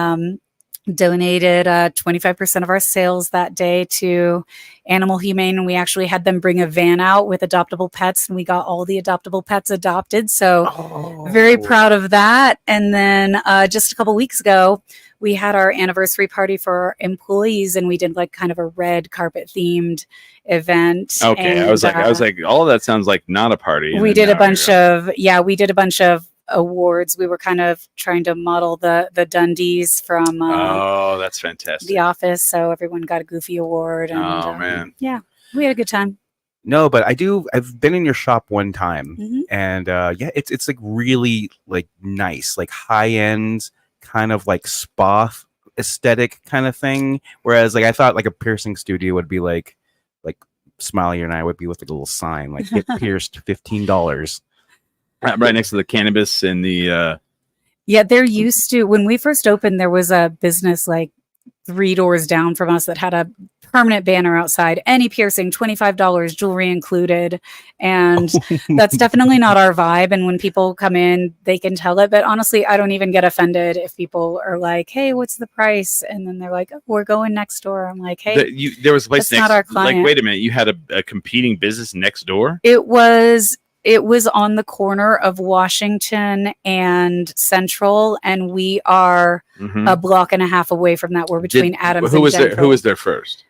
donated 25% of our sales that day to Animal Humane, and we actually had them bring a van out with adoptable pets, and we got all the adoptable pets adopted. So very proud of that. And then just a couple weeks ago, we had our anniversary party for our employees, and we did like kind of a red carpet themed event. Okay. And, I was like, all of that sounds like not a party. we did a bunch of awards. We were kind of trying to model the Dundies from Oh, that's fantastic. The Office, so everyone got a Goofy award. And, Oh, man. yeah, we had a good time. No, but I've been in your shop one time, Mhm. and yeah, it's like really like nice, like high end, kind of like spa aesthetic kind of thing. Whereas like I thought like a piercing studio would be like Smiley and I would be with like a little sign like get pierced $15. Right next to the cannabis and the Yeah, they're used to, when we first opened, there was a business like 3 doors down from us that had a permanent banner outside, any piercing, $25, jewelry included. And that's definitely not our vibe. And when people come in, they can tell it. But honestly, I don't even get offended if people are like, hey, what's the price? And then they're like, oh, we're going next door. I'm like, hey, there was a place that's not next. our client. Like, wait a minute, you had a competing business next door? it was on the corner of Washington and Central, and we are Mhm. a block and a half away from that. We're between Adams Who and was there? Central. Who was there first?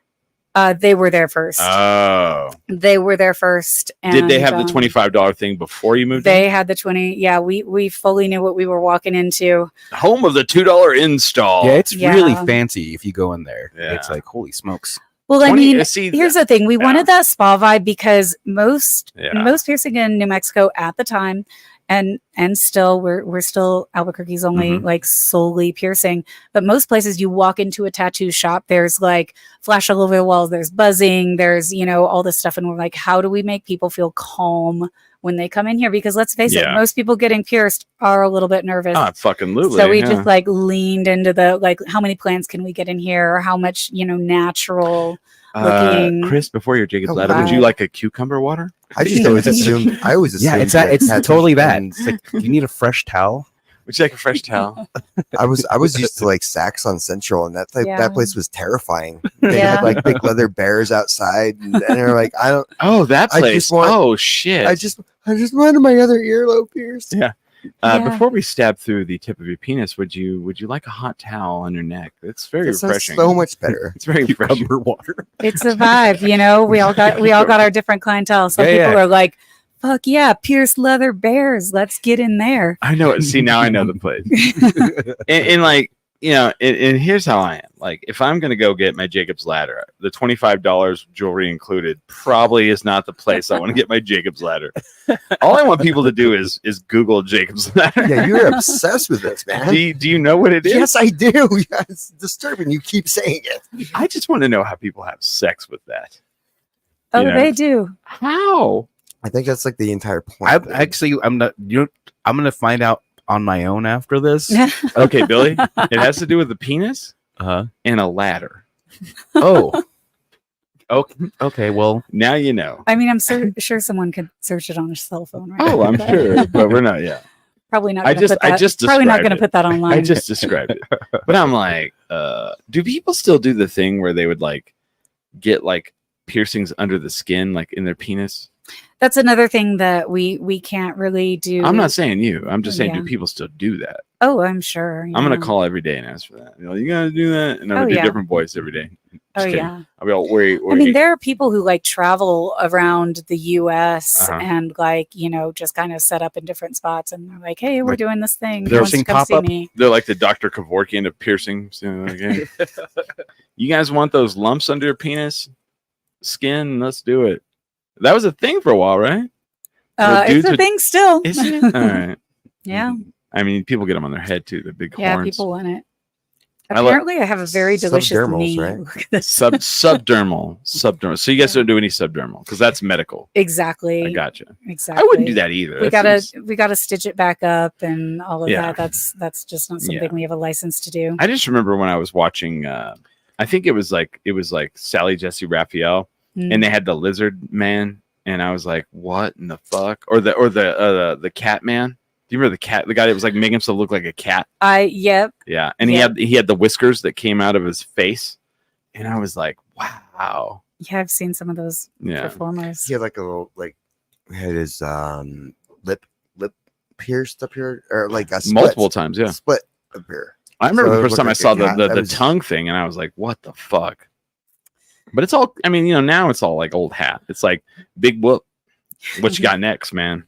They were there first. Oh, They were there first. did they have the and, $25 thing before you moved? They had the 20. Yeah, we fully knew what we were walking into. in? Home of the $2 install. Yeah, it's really Yeah. fancy if you go in there. Yeah. It's like holy smokes. Well, I 20 mean, see, here's the thing. We wanted that spa vibe because most Yeah. piercing in New Mexico at the time, and still we're still Albuquerque's only Mhm. like solely piercing. But most places you walk into a tattoo shop, there's like flash all over the walls, there's buzzing, there's all this stuff, and we're like, how do we make people feel calm when they come in here? Because let's face it, Yeah. most people getting pierced are a little bit nervous. Ah, fucking Lulu. So we just like leaned into the like, how many plants can we get in here, or how much natural looking. Chris, before your Jacob's Oh, ladder, would wow. you like a cucumber water? I just always assumed. I always Yeah, assumed it's that totally that. and It's like you need a fresh towel. Would you like a fresh towel? I was used to like Saks on Central, and Yeah. that place was terrifying. They Yeah. had like big leather bears outside, and they're like, Oh, that I place. just want- Oh, shit. I just wanted my other earlobe pierced. Yeah. Yeah. Before we stab through the tip of your penis, would you like a hot towel on your neck? It's very This is refreshing. so much better. It's very refreshing. Cucumber water. It's a vibe, We all got our different clientele. Some Yeah, people yeah. are like, fuck yeah, pierced leather bears. Let's get in there. I know it. See, now I know the place. and like, and here's how I am. Like, if I'm going to go get my Jacob's ladder, the $25 jewelry included probably is not the place I want to get my Jacob's ladder. All I want people to do is Google Jacob's ladder. Yeah, you're obsessed with this, man. Do you know what it is? Yes, I do. Yeah, it's disturbing. You keep saying it. I just want to know how people have sex with that. Oh, You know? they do. How? I think that's like the entire point. I'm not. I'm gonna find out on my own after this. Okay, Billy. It has to do with the penis Uh-huh. and a ladder. Oh. Okay. Well, Now you know. I mean, I'm sure someone could search it on a cell phone, right? Oh, I'm sure, but we're not yet. Probably not. I Gonna put that, just probably not described going to it. put that online. I just described it. But I'm like, do people still do the thing where they would like get like piercings under the skin, like in their penis? That's another thing that we can't really do. I'm not saying you. I'm just saying, Yeah. do people still do that? Oh, I'm sure. I'm gonna call every day and ask for that. You know, you gotta do that, and I'm gonna do yeah. different voice every day. Oh Just kidding. yeah. I'll be all worried. I mean, there are people who like travel around the U.S. Uh-huh. and like just kind of set up in different spots, and they're like, "Hey, we're Like doing this thing. They're Who wants to seeing come see pop-up? me?" They're like the Dr. Kevorkian of piercings. You know, like, hey, you guys want those lumps under your penis skin? Let's do it. That was a thing for a while, right? Well, It's dudes a would- thing still. Is it? All right. Yeah, I mean, people get them on their head too. The big yeah. horns. People want it. I like- Apparently, I have a very delicious Subdermals, knee. right? Look at this. Subdermal. So you guys don't do any subdermal because that's medical. Exactly. I gotcha. Exactly. I wouldn't do that either. We That seems- we gotta stitch it back up and all of Yeah. that. That's just not something Yeah. we have a license to do. I just remember when I was watching. I think it was like Sally Jesse Raphael, Mm. and they had the lizard man, and I was like, "What in the fuck?" Or the cat man. Do you remember the guy that was like making himself look like a cat? Yep. Yeah, and Yep. he had the whiskers that came out of his face, and I was like, "Wow." Yeah, I've seen some of those Yeah. performers. He had like a little had his lip pierced up here, or like a split, Multiple times, yeah. split up here. I remember So the it first looked time I like a saw cat. the That was- tongue thing, and I was like, "What the fuck?" But it's all. I mean, now it's all like old hat. It's like big whoop. What you got next, man?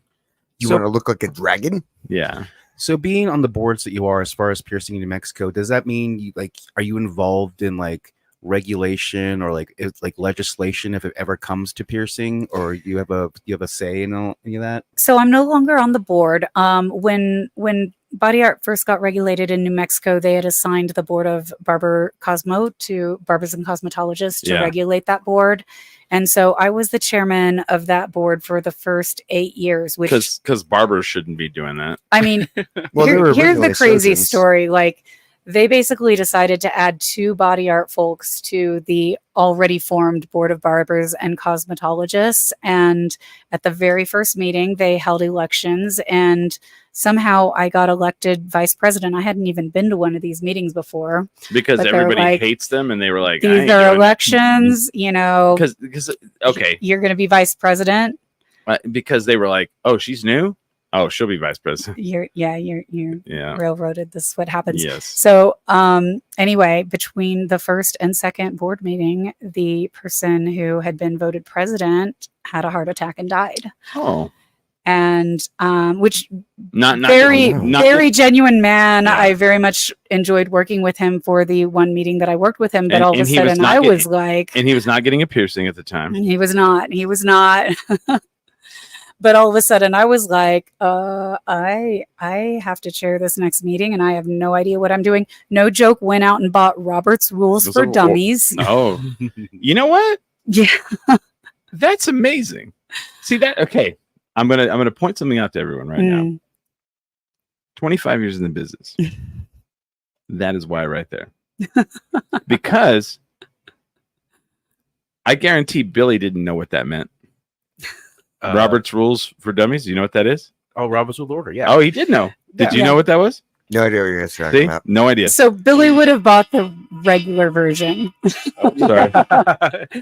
You So- want to look like a dragon? Yeah. So being on the boards that you are as far as piercing in New Mexico, does that mean you are you involved in like regulation or like legislation if it ever comes to piercing, or you have a say in any of that? So I'm no longer on the board. When body art first got regulated in New Mexico, they had assigned the board of Barbers and Cosmetologists to Yeah. regulate that board. And so I was the chairman of that board for the first 8 years, which Because barbers shouldn't be doing that. I mean, Well, they were here's the originally crazy surgeons. story. Like, they basically decided to add 2 body art folks to the already formed board of barbers and cosmetologists. And at the very first meeting, they held elections, and somehow I got elected vice president. I hadn't even been to one of these meetings before. Because But they're everybody like, hates them, and they were like, These are elections, Because okay, you're going to be vice president. because they were like, "Oh, she's new. Oh, she'll be vice president." You're Yeah. railroaded. This is what happens. Yes. So anyway, between the first and second board meeting, the person who had been voted president had a heart attack and died. Oh, And which not very, not very genuine man. Yeah. I very much enjoyed working with him for the one meeting that I worked with him. But And- all of a and he was sudden not I getting- was like, and he was not getting a piercing at the time. he was not. But all of a sudden I was like, I have to chair this next meeting, and I have no idea what I'm doing. No joke, went out and bought Robert's Rules Those for are- Dummies. Oh, you know what? Yeah. That's amazing. See that? Okay, I'm gonna point something out to everyone right now. Mm. 25 years in the business. That is why right there. Because I guarantee Billy didn't know what that meant. Robert's Rules for Dummies. Do you know what that is? Robert's Rule Order. Yeah. Oh, he did know. Did you Yeah. know what that was? No idea what you're guys talking See? about. No idea. So Billy would have bought the regular version. Sorry.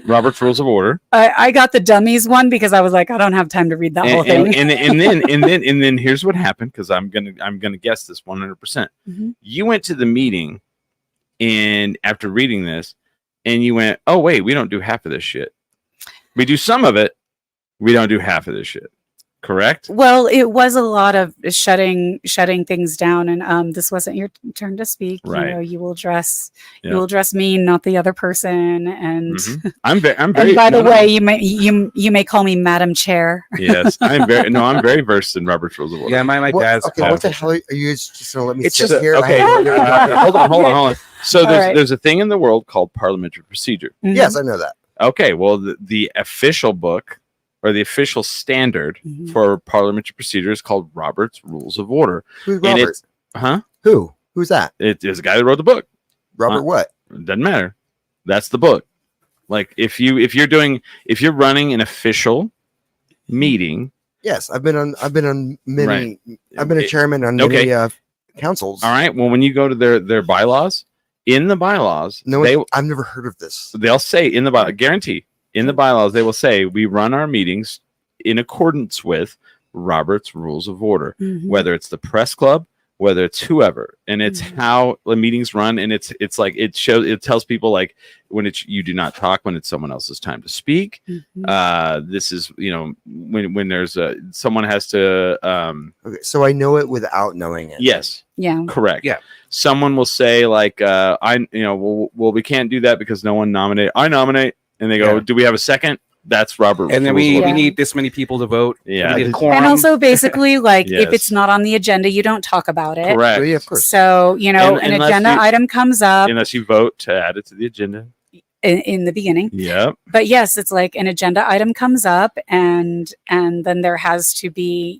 Robert's Rules of Order. I got the dummies one because I was like, I don't have time to read that whole And, thing. and then here's what happened, because I'm gonna guess this 100%. Mhm. You went to the meeting, and after reading this, and you went, "Oh wait, we don't do half of this shit. We do some of it. We don't do half of this shit." Correct? Well, it was a lot of shutting things down, and this wasn't your turn to speak. Right. You know, you will address Yeah. me, not the other person. And Mhm. I'm very. and by the way, you may call me Madam Chair. yes, I'm very versed in Robert's Rules of Order. Yeah, my What, dad's. okay, what the hell are you guys just gonna let me It's sit just- here? Okay, hold on. So All right. there's a thing in the world called parliamentary procedure. Mhm. Yes, I know that. Okay, well, the official book or the official standard Mhm. for parliamentary procedure is called Robert's Rules of Order. Who's And Robert? Huh? Who's that? It is a guy that wrote the book. Robert what? It doesn't matter. That's the book. Like if you're running an official meeting, Yes, I've been on many. Right. I've been a chairman on many councils. All right. Well, when you go to their bylaws, in the bylaws, I've never heard of this. They'll say in the guarantee in the bylaws they will say we run our meetings in accordance with Robert's Rules of Order, whether it's the press club, whether it's whoever, and it's how the meetings run, and it's like it tells people like when you do not talk when it's someone else's time to speak. This is when there's someone has to okay, so I know it without knowing it. Yes. Yeah. Correct. Yeah. Someone will say like we can't do that because no one nominated. I nominate, and they go, do we have a second? That's Robert. And then we need this many people to vote. Yeah. We need a quorum. And also basically like Yes. if it's not on the agenda, you don't talk about it. Correct. Oh, yeah, of course. So, an unless agenda item comes up Unless you vote to add it to the agenda. in the beginning. Yep. But yes, it's like an agenda item comes up and then there has to be,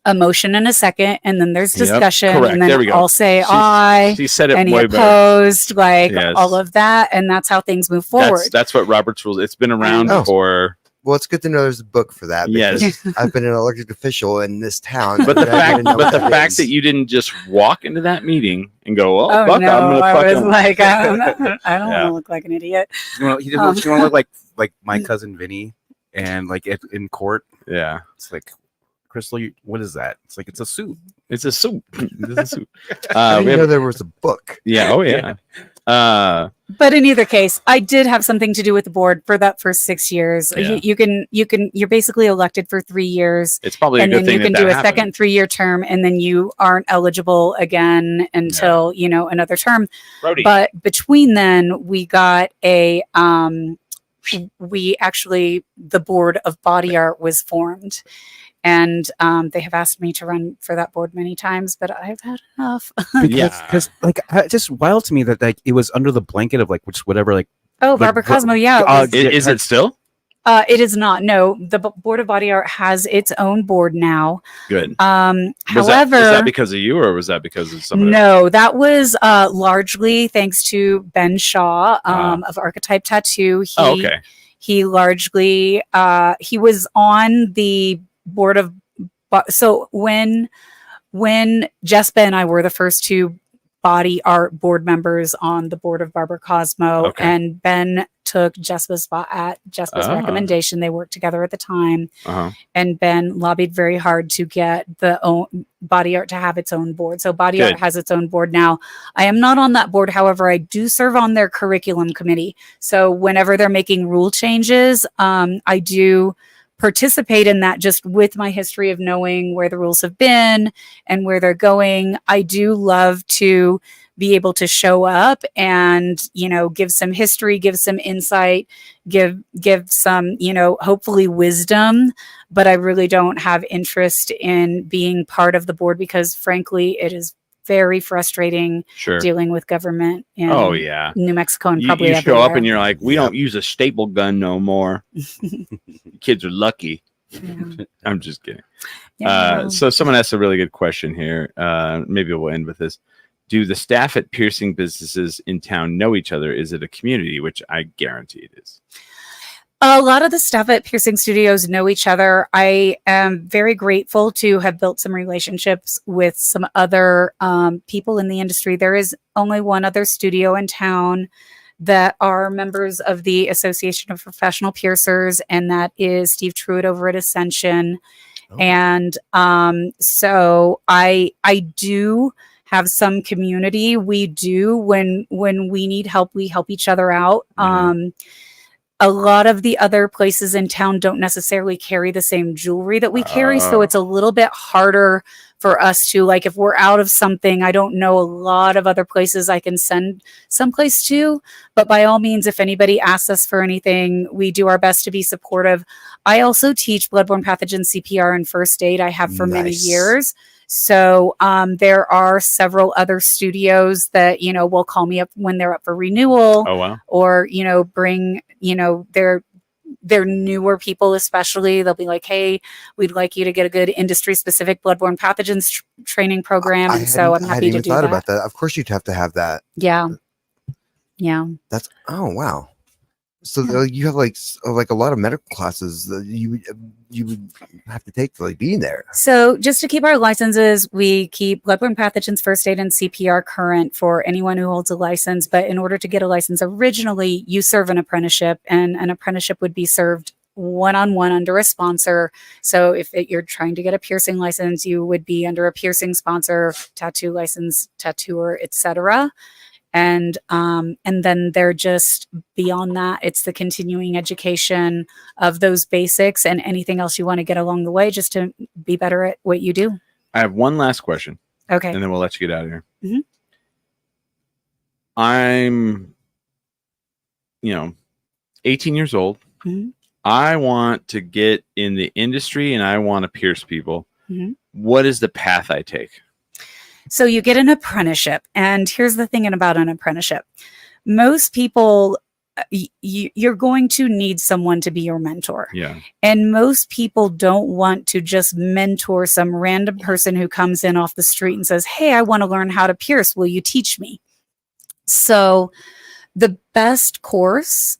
a motion and a second, and then there's Yep, discussion, correct. and then There we go. I'll say aye, She said it any way better. opposed, like Yes. all of that, and that's how things move forward. That's what Robert's Rules. It's been around Oh. for. Well, it's good to know there's a book for that. Yes. Because I've been an elected official in this town. But the I didn't know what that is. fact that you didn't just walk into that meeting and go, "Oh, Oh fuck, no! I'm gonna I was fucking." like, I don't Yeah. want to look like an idiot. You want to look like my cousin Vinny, and like in court, Yeah, it's like, Crystal, what is that? It's like it's a suit. it's a soup. It's a soup. I We didn't know have, there was a book. yeah. Oh yeah. But in either case, I did have something to do with the board for that first 6 years. Yeah. You're basically elected for 3 years. It's probably a And good then thing you can that do a happened. second 3-year term, and then you aren't eligible again until another term. Brody. But between then, we got the board of body art was formed, and they have asked me to run for that board many times, but I've had enough. Because like it's just wild to me that like it was under the blanket of like whatever like Oh, Like, Barbara Cosmo, yeah. Is it still It is not. No, the board of body art has its own board now. good? However, Was that because of you, or was that because of somebody? no, that was largely thanks to Ben Shaw of Archetype Tattoo. Oh, okay. He largely he was on the board of. So when Jespa and I were the first two body art board members on the board of Barbara Cosmo, Okay. and Ben took Jespa's spot at Jespa's recommendation. They worked together at the time. Uh-huh. And Ben lobbied very hard to get the body art to have its own board. So body Good. art has its own board now. I am not on that board. However, I do serve on their curriculum committee. So whenever they're making rule changes, I do participate in that, just with my history of knowing where the rules have been and where they're going. I do love to be able to show up and, give some history, give some insight, give some, hopefully wisdom, but I really don't have interest in being part of the board because frankly, it is very frustrating Sure. dealing with government in Oh yeah. New Mexico and You probably show up everywhere. and you're like, we don't use a staple gun no more. Kids are lucky. Yeah. I'm just kidding. Yeah. So someone asked a really good question here. Maybe we'll end with this. Do the staff at piercing businesses in town know each other? Is it a community? Which I guarantee it is. A lot of the staff at piercing studios know each other. I am very grateful to have built some relationships with some other people in the industry. There is only one other studio in town that are members of the Association of Professional Piercers, and that is Steve Truitt over at Ascension. Oh. And so I do have some community. We do when we need help, we help each other out. A lot of the other places in town don't necessarily carry the same jewelry that we carry. So it's a little bit harder for us to, like, if we're out of something, I don't know a lot of other places I can send someplace to. But by all means, if anybody asks us for anything, we do our best to be supportive. I also teach bloodborne pathogen CPR and first aid. I have for many Nice. years. So there are several other studios that, will call me up when they're up for renewal, Oh wow. or, bring, their newer people, especially. They'll be like, hey, we'd like you to get a good industry specific bloodborne pathogens training program. And so I'm I happy hadn't to even do thought that. about that. Of course, you'd have to have that. Yeah. Yeah. Oh wow. So you have like a lot of medical classes that you would have to take to like be there. So just to keep our licenses, we keep bloodborne pathogens, first aid, and CPR current for anyone who holds a license. But in order to get a license, originally you serve an apprenticeship, and an apprenticeship would be served one-on-one under a sponsor. So if you're trying to get a piercing license, you would be under a piercing sponsor, tattoo license, tattooer, etc. And then they're just beyond that, it's the continuing education of those basics and anything else you want to get along the way just to be better at what you do. I have one last question, Okay. and then we'll let you get out of here. Mhm. I'm, 18 years old. Mhm. I want to get in the industry and I want to pierce people. Mhm. What is the path I take? So you get an apprenticeship, and here's the thing about an apprenticeship. Most people, you're going to need someone to be your mentor. Yeah. And most people don't want to just mentor some random person who comes in off the street and says, hey, I want to learn how to pierce. Will you teach me? So the best course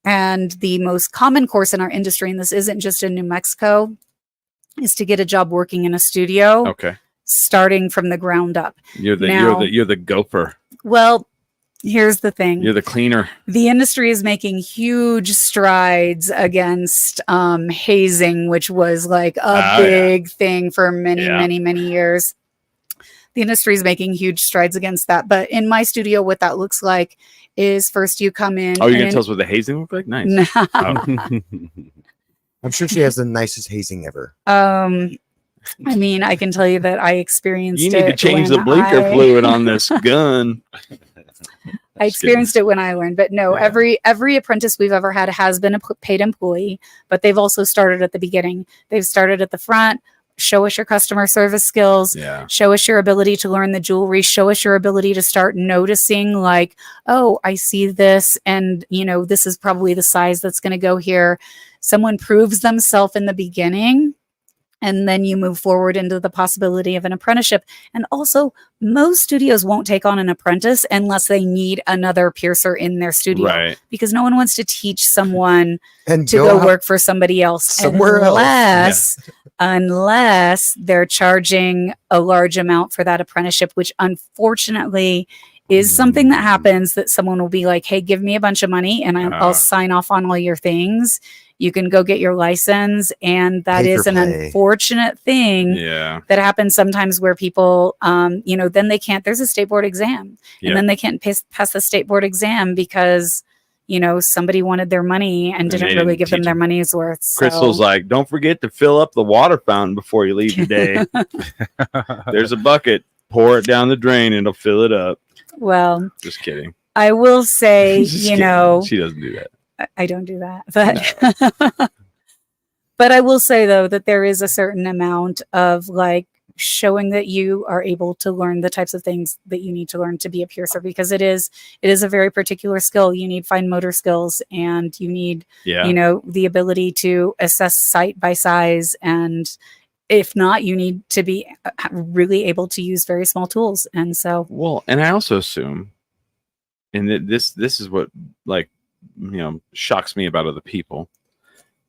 and the most common course in our industry, and this isn't just in New Mexico, is to get a job working in a studio. Okay. Starting from the ground up. You're Now- the gopher. Well, here's the thing. You're the cleaner. The industry is making huge strides against hazing, which was like a big thing for many, Yeah. many, many years. The industry is making huge strides against that. But in my studio, what that looks like is first you come in. Oh, you're going to tell us what the hazing looked like? Nice. Oh. I'm sure she has the nicest hazing ever. I mean, I can tell you that I experienced You it. need to change the when blinker fluid on this gun. I experienced it when I learned, but no, Yeah. every apprentice we've ever had has been a paid employee, but they've also started at the beginning. They've started at the front. Show us your customer service skills. Yeah. Show us your ability to learn the jewelry. Show us your ability to start noticing like, oh, I see this, and this is probably the size that's going to go here. Someone proves themselves in the beginning, and then you move forward into the possibility of an apprenticeship. And also, most studios won't take on an apprentice unless they need another piercer in their studio, Right. because no one wants to teach someone And to go work for somebody else somewhere else. unless they're charging a large amount for that apprenticeship, which unfortunately is something that happens, that someone will be like, hey, give me a bunch of money and I'll sign off on all your things. You can go get your license. And that Pay is for an play. unfortunate thing Yeah. that happens sometimes, where people, then they can't, there's a state board exam, Yeah. and then they can't pass the state board exam because, somebody wanted their money and they didn't really didn't give them teach their them. money's worth. So. Crystal's like, don't forget to fill up the water fountain before you leave today. There's a bucket. Pour it down the drain and it'll fill it up. Well, Just kidding. I will say, Just kidding. She doesn't do that. I don't do that, but but I will say though that there is a certain amount of like showing that you are able to learn the types of things that you need to learn to be a piercer, because it is a very particular skill. You need fine motor skills, and you need Yeah. the ability to assess sight by size, and if not, you need to be really able to use very small tools. And so, Well, and I also assume, and this is what shocks me about other people.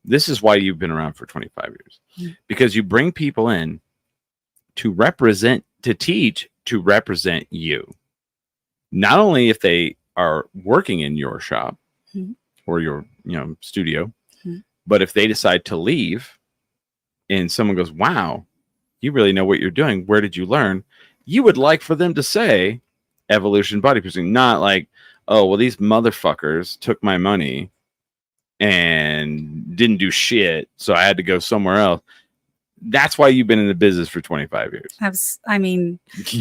This is why you've been around for 25 years, because you bring people in to teach, to represent you. Not only if they are working in your shop or your studio, but if they decide to leave and someone goes, wow, you really know what you're doing. Where did you learn? You would like for them to say Evolution Body Piercing, not like, oh, well, these motherfuckers took my money and didn't do shit, so I had to go somewhere else. That's why you've been in the business for 25 years. I mean,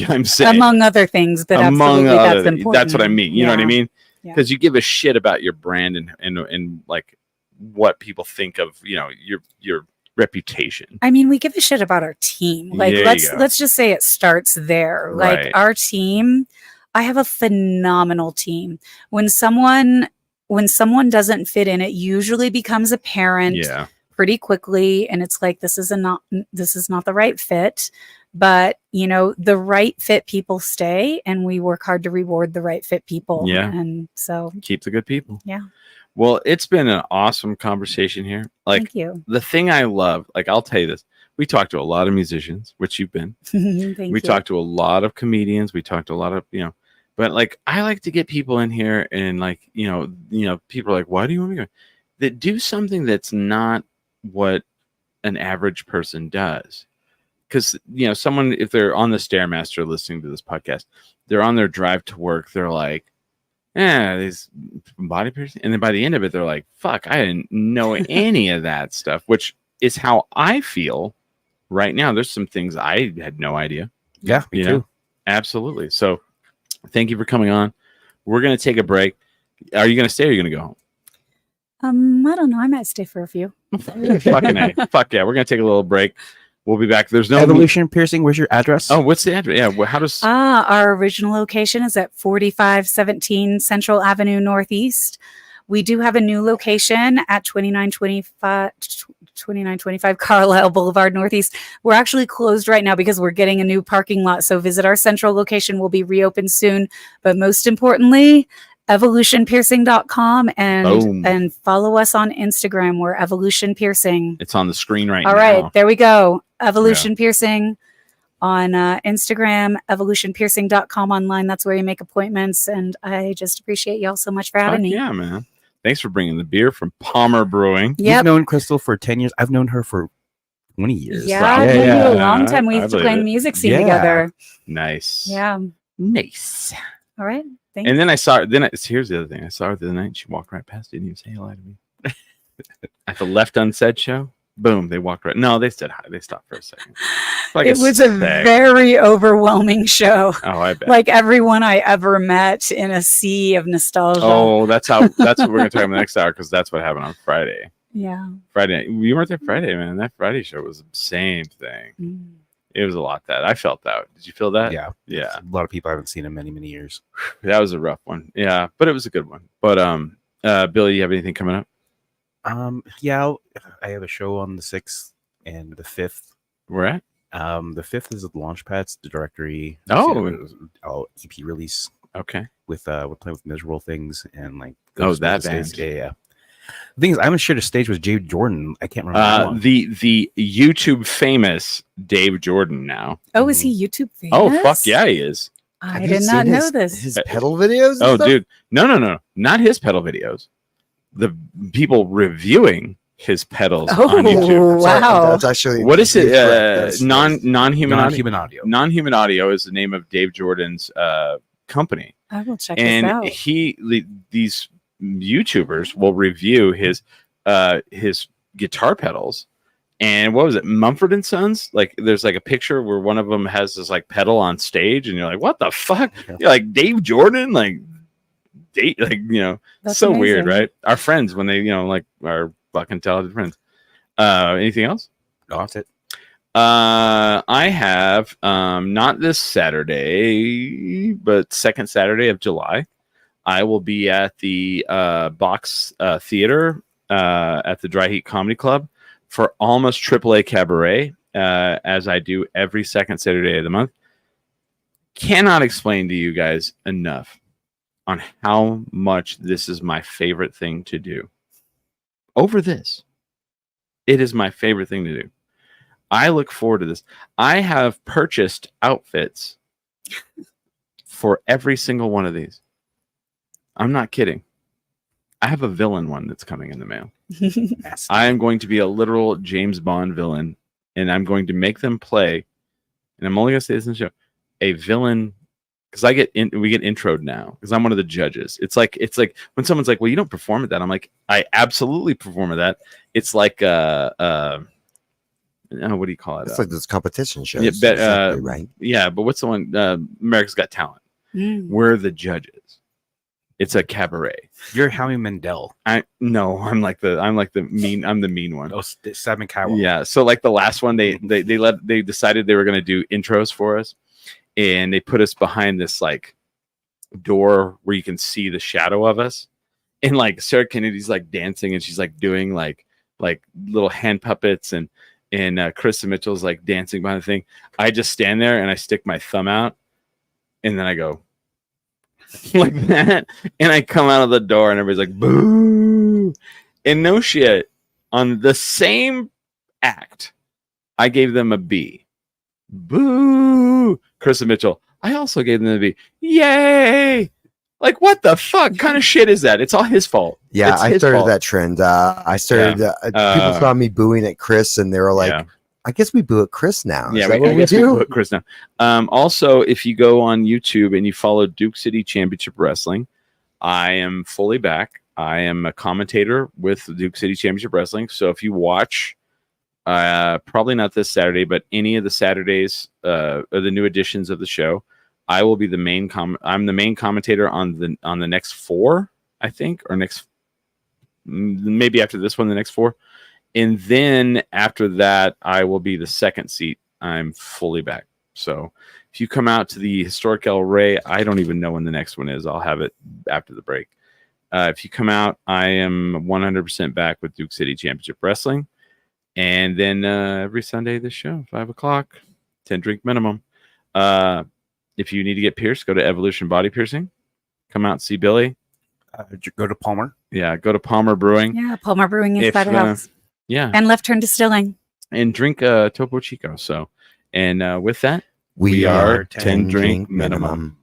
I'm saying, among other things, but absolutely that's important. that's what I mean. You know what I mean? Yeah. Because you give a shit about your brand and like what people think of, your reputation. I mean, we give a shit about our team. Like, There you go. let's just say it starts there. Like Right. our team, I have a phenomenal team. When someone doesn't fit in, it usually becomes apparent Yeah. pretty quickly, and it's like, this is not the right fit. but the right fit people stay, and we work hard to reward the right fit people. Yeah. And so Keep the good people. Yeah. Well, it's been an awesome conversation here. Like, thank you. the thing I love, like, I'll tell you this. We talked to a lot of musicians, which you've been. Thank We you. talked to a lot of comedians. We talked to a lot of, but like, I like to get people in here and like, people are like, why do you want me to go? That do something that's not what an average person does. Because, someone, if they're on the Stairmaster listening to this podcast, they're on their drive to work. They're like, these body piercing. And then by the end of it, they're like, fuck, I didn't know any of that stuff, which is how I feel right now. There's some things I had no idea. Yeah, me too. Absolutely. So thank you for coming on. We're going to take a break. Are you going to stay or are you going to go home? I don't know. I might stay for a few. Fucking A. Fuck yeah. We're going to take a little break. We'll be back. There's no Evolution Piercing. Where's your address? Oh, what's the address? Yeah. Well, how does Our original location is at 4517 Central Avenue Northeast. We do have a new location at 2925 Carlisle Boulevard Northeast. We're actually closed right now because we're getting a new parking lot. So visit our central location. We'll be reopened soon. But most importantly, evolutionpiercing.com Boom. and follow us on Instagram. We're Evolution Piercing. it's on the screen right All now? right, there we go. Evolution Piercing on Instagram, evolutionpiercing.com online. That's where you make appointments. And I just appreciate y'all so much for having me. Yeah, man. Thanks for bringing the beer from Palmer Brewing. You've Yep. known Crystal for 10 years. I've known her for 20 years. Yeah, Wow. I've known you a long Yeah, time. We I used to believe play in it. the music scene Yeah. together. Nice. Yeah. Nice. All right. Thanks. And then I saw her. Here's the other thing. I saw her the other night. And she walked right past. Didn't even say hello to me. At the Left Unsaid show. Boom. They walked right. No, they said hi. They stopped for a second. Like it was a sec. very overwhelming show. Oh, I bet. Like everyone I ever met in a sea of nostalgia. Oh, that's what we're gonna talk about next hour because that's what happened on Friday. Yeah. Friday night. You weren't there Friday, man. That Friday show was the same thing. Mm. It was a lot that I felt that. Did you feel that? Yeah. Yeah. A lot of people I haven't seen in many, many years. That was a rough one. Yeah, but it was a good one. But Billy, you have anything coming up? Yeah, I have a show on the 6th and the 5th. Where at? The 5th is at the Launchpads, the directory. EP release Okay. with we're playing with Miserable Things and like Oh, that Ghostbusters. band. Yeah. The thing is, I haven't shared a stage with Jay Jordan. I can't remember. how long. The YouTube famous Dave Jordan now. Oh, is he YouTube famous? Oh, fuck yeah, he is. I Have you did not seen know this. His pedal videos? and Oh, stuff? dude. No. Not his pedal videos. The people reviewing his pedals Oh, on YouTube. Sorry, wow. that's actually What is it? That's- Non-human audio. Non-human audio. Non-human audio is the name of Dave Jordan's company. I will check And this out. these YouTubers will review his guitar pedals. And what was it, Mumford and Sons? Like, there's like a picture where one of them has this like pedal on stage, and you're like, "What the fuck?" Yeah. You're like Dave Jordan, like, That's so weird, amazing. right? Our friends when they, like, our fucking talented friends. Anything else? No, that's it. I have not this Saturday, but second Saturday of July. I will be at the Box Theater at the Dry Heat Comedy Club for Almost AAA Cabaret, as I do every second Saturday of the month. Cannot explain to you guys enough on how much this is my favorite thing to do. Over this, it is my favorite thing to do. I look forward to this. I have purchased outfits for every single one of these. I'm not kidding. I have a villain one that's coming in the mail. I am going to be a literal James Bond villain, and I'm going to make them play. And I'm only going to say this in the show: a villain, because we get introed now because I'm one of the judges. It's like when someone's like, "Well, you don't perform at that." I'm like, I absolutely perform at that. It's like what do you call it? It's like those competition shows. Yeah, but, exactly, right? Yeah, but what's the one? America's Got Talent. Mm. We're the judges. It's a cabaret. You're Howie Mandel. I'm the mean one. Oh, Simon Cowell. Yeah. So like the last one, they decided they were going to do intros for us, and they put us behind this like door where you can see the shadow of us, and like Sarah Kennedy's like dancing, and she's like doing like little hand puppets, and and Krista Mitchell's like dancing behind the thing. I just stand there and I stick my thumb out, and then I go like that, and I come out of the door, and everybody's like, "Boo!" And no shit, on the same act, I gave them a B. Boo! Krista Mitchell. I also gave them a B. Yay! Like, what the fuck kind of shit is that? It's all his fault. Yeah, It's I his started fault. that trend. I started. People saw me booing at Chris, and they were like, Yeah. "I guess we boo at Chris now." Is Yeah, that I what we guess we do? put Chris now. Also, if you go on YouTube and you follow Duke City Championship Wrestling, I am fully back. I am a commentator with Duke City Championship Wrestling. So if you watch, probably not this Saturday, but any of the Saturdays, or the new editions of the show, I will be the main I'm the main commentator on the next 4, I think, or maybe after this one, the next 4. And then after that, I will be the second seat. I'm fully back. So if you come out to the Historic El Rey, I don't even know when the next one is. I'll have it after the break. If you come out, I am 100% back with Duke City Championship Wrestling. And then every Sunday, this show, 5 o'clock, 10 drink minimum. If you need to get pierced, go to Evolution Body Piercing. Come out and see Billy. Go to Palmer. Yeah, go to Palmer Brewing. Yeah, Palmer Brewing is If, by the house. Yeah. And Left Turn Distilling. And drink Topo Chico. So, and with that, We are are 10 drink minimum.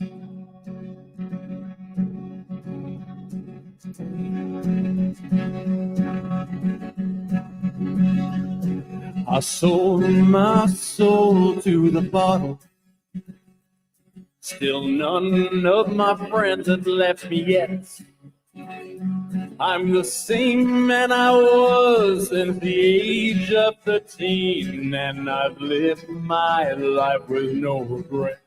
I sold my soul to the bottle. Still none of my friends have left me yet. I'm the same man I was since the age of 13, and I've lived my life with no regret.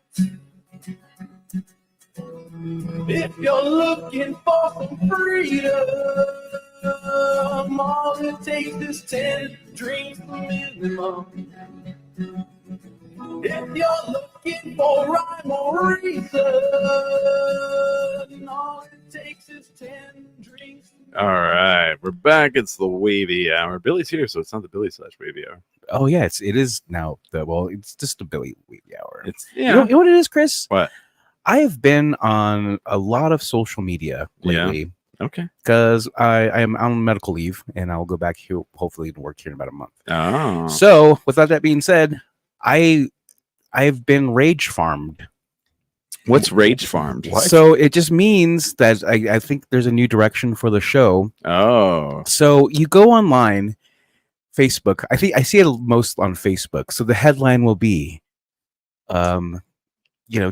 If you're looking for some freedom, all it takes is 10 drinks minimum. If you're looking for rhyme or reason, all it takes is 10 drinks. All right, we're back. It's the Wavy Hour. Billy's here, so it's not the Billy / Wavy Hour. Oh yeah, it is now. It's just the Billy Wavy Hour. It's You know what it is, Chris? What? I have been on a lot of social media lately Okay. because I am on medical leave, and I'll go back here hopefully to work here in about a month. Oh. So, without that being said, I've been rage farmed. What's Rage Farmed? What? So it just means that I think there's a new direction for the show. Oh. So you go online, Facebook. I think I see it most on Facebook. So the headline will be,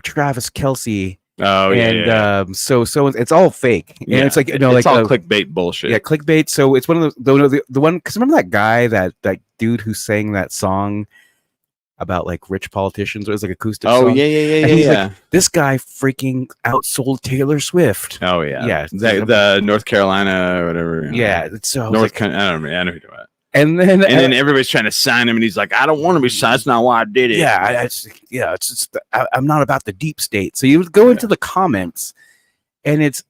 Travis Kelce. Oh, yeah. And yeah. so it's all fake. And Yeah. it's like, it's like all clickbait bullshit. yeah, clickbait. So it's one of the one, because remember that guy, that dude who sang that song about like rich politicians? It was like acoustic Oh, song. yeah. And he's like, yeah. this guy freaking outsold Taylor Swift. Oh, yeah. Yeah. The North Carolina or whatever. Yeah. So I was North like, Carolina. I don't know who you're talking about. and then everybody's trying to sign him, and he's like, I don't want to be signed. That's not why I did it. yeah, it's just I'm not about the deep state. So you would go into the comments, and it's